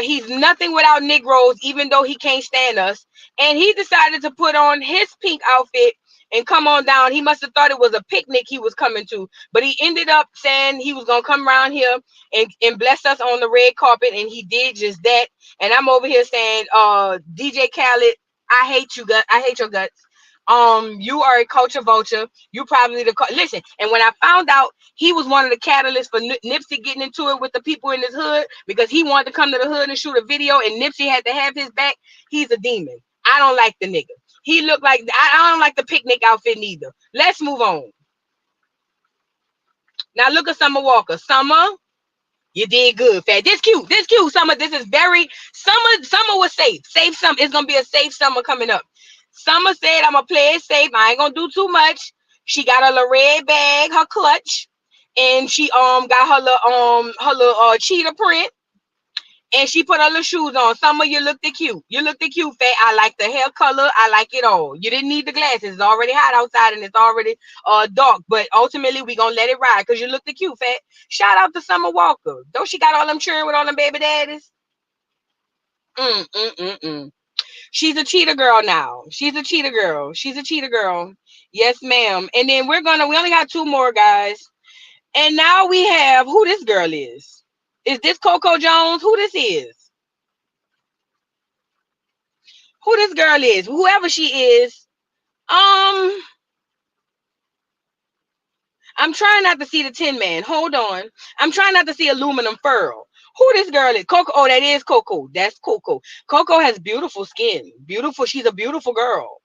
He's nothing without Negroes, even though he can't stand us. And he decided to put on his pink outfit and come on down. He must have thought it was a picnic he was coming to, but he ended up saying he was gonna come around here and bless us on the red carpet, and he did just that. And I'm over here saying, DJ Khaled, I hate you, I hate your guts. You are a culture vulture. You probably listen. And when I found out he was one of the catalysts for Nipsey getting into it with the people in his hood because he wanted to come to the hood and shoot a video, and Nipsey had to have his back. He's a demon. I don't like the nigga. He looked like I don't like the picnic outfit neither. Let's move on. Now look at Summer Walker. Summer, you did good, fat. This cute. This cute. Summer. This is very Summer. Summer was safe. Safe summer. It's gonna be a safe summer coming up. Summer said, I'm gonna play it safe. I ain't gonna do too much. She got her little red bag, her clutch, and she got her little cheetah print, and she put her little shoes on. Summer, you looked the cute. You looked the cute, fat. I like the hair color. I like it all. You didn't need the glasses. It's already hot outside and it's already dark. But ultimately, we gonna let it ride because you look the cute, fat. Shout out to Summer Walker. Don't she got all them children with all them baby daddies? She's a cheetah girl now. She's a cheetah girl. She's a cheetah girl. Yes, ma'am. And then we only got two more, guys. And now we have who this girl is. Is this Coco Jones? Who this is? Who this girl is? Whoever she is. I'm trying not to see the Tin Man. Hold on. I'm trying not to see Aluminum Furl. Who this girl is? Coco. Oh, that is Coco. That's Coco. Coco has beautiful skin. Beautiful. She's a beautiful girl.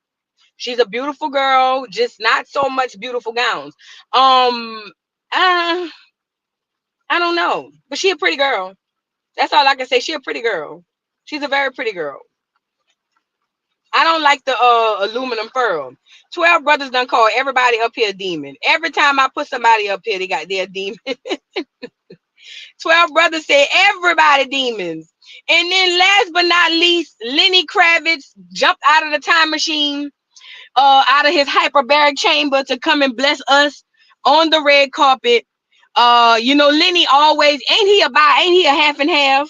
She's a beautiful girl, just not so much beautiful gowns. I don't know, but she a pretty girl. That's all I can say. She a pretty girl. She's a very pretty girl. I don't like the Aluminum Furl. 12 brothers done call everybody up here a demon. Every time I put somebody up here, they got their demon. 12 brothers said everybody demons. And then last but not least, Lenny Kravitz jumped out of the time machine, out of his hyperbaric chamber to come and bless us on the red carpet. Lenny always ain't he a half and half?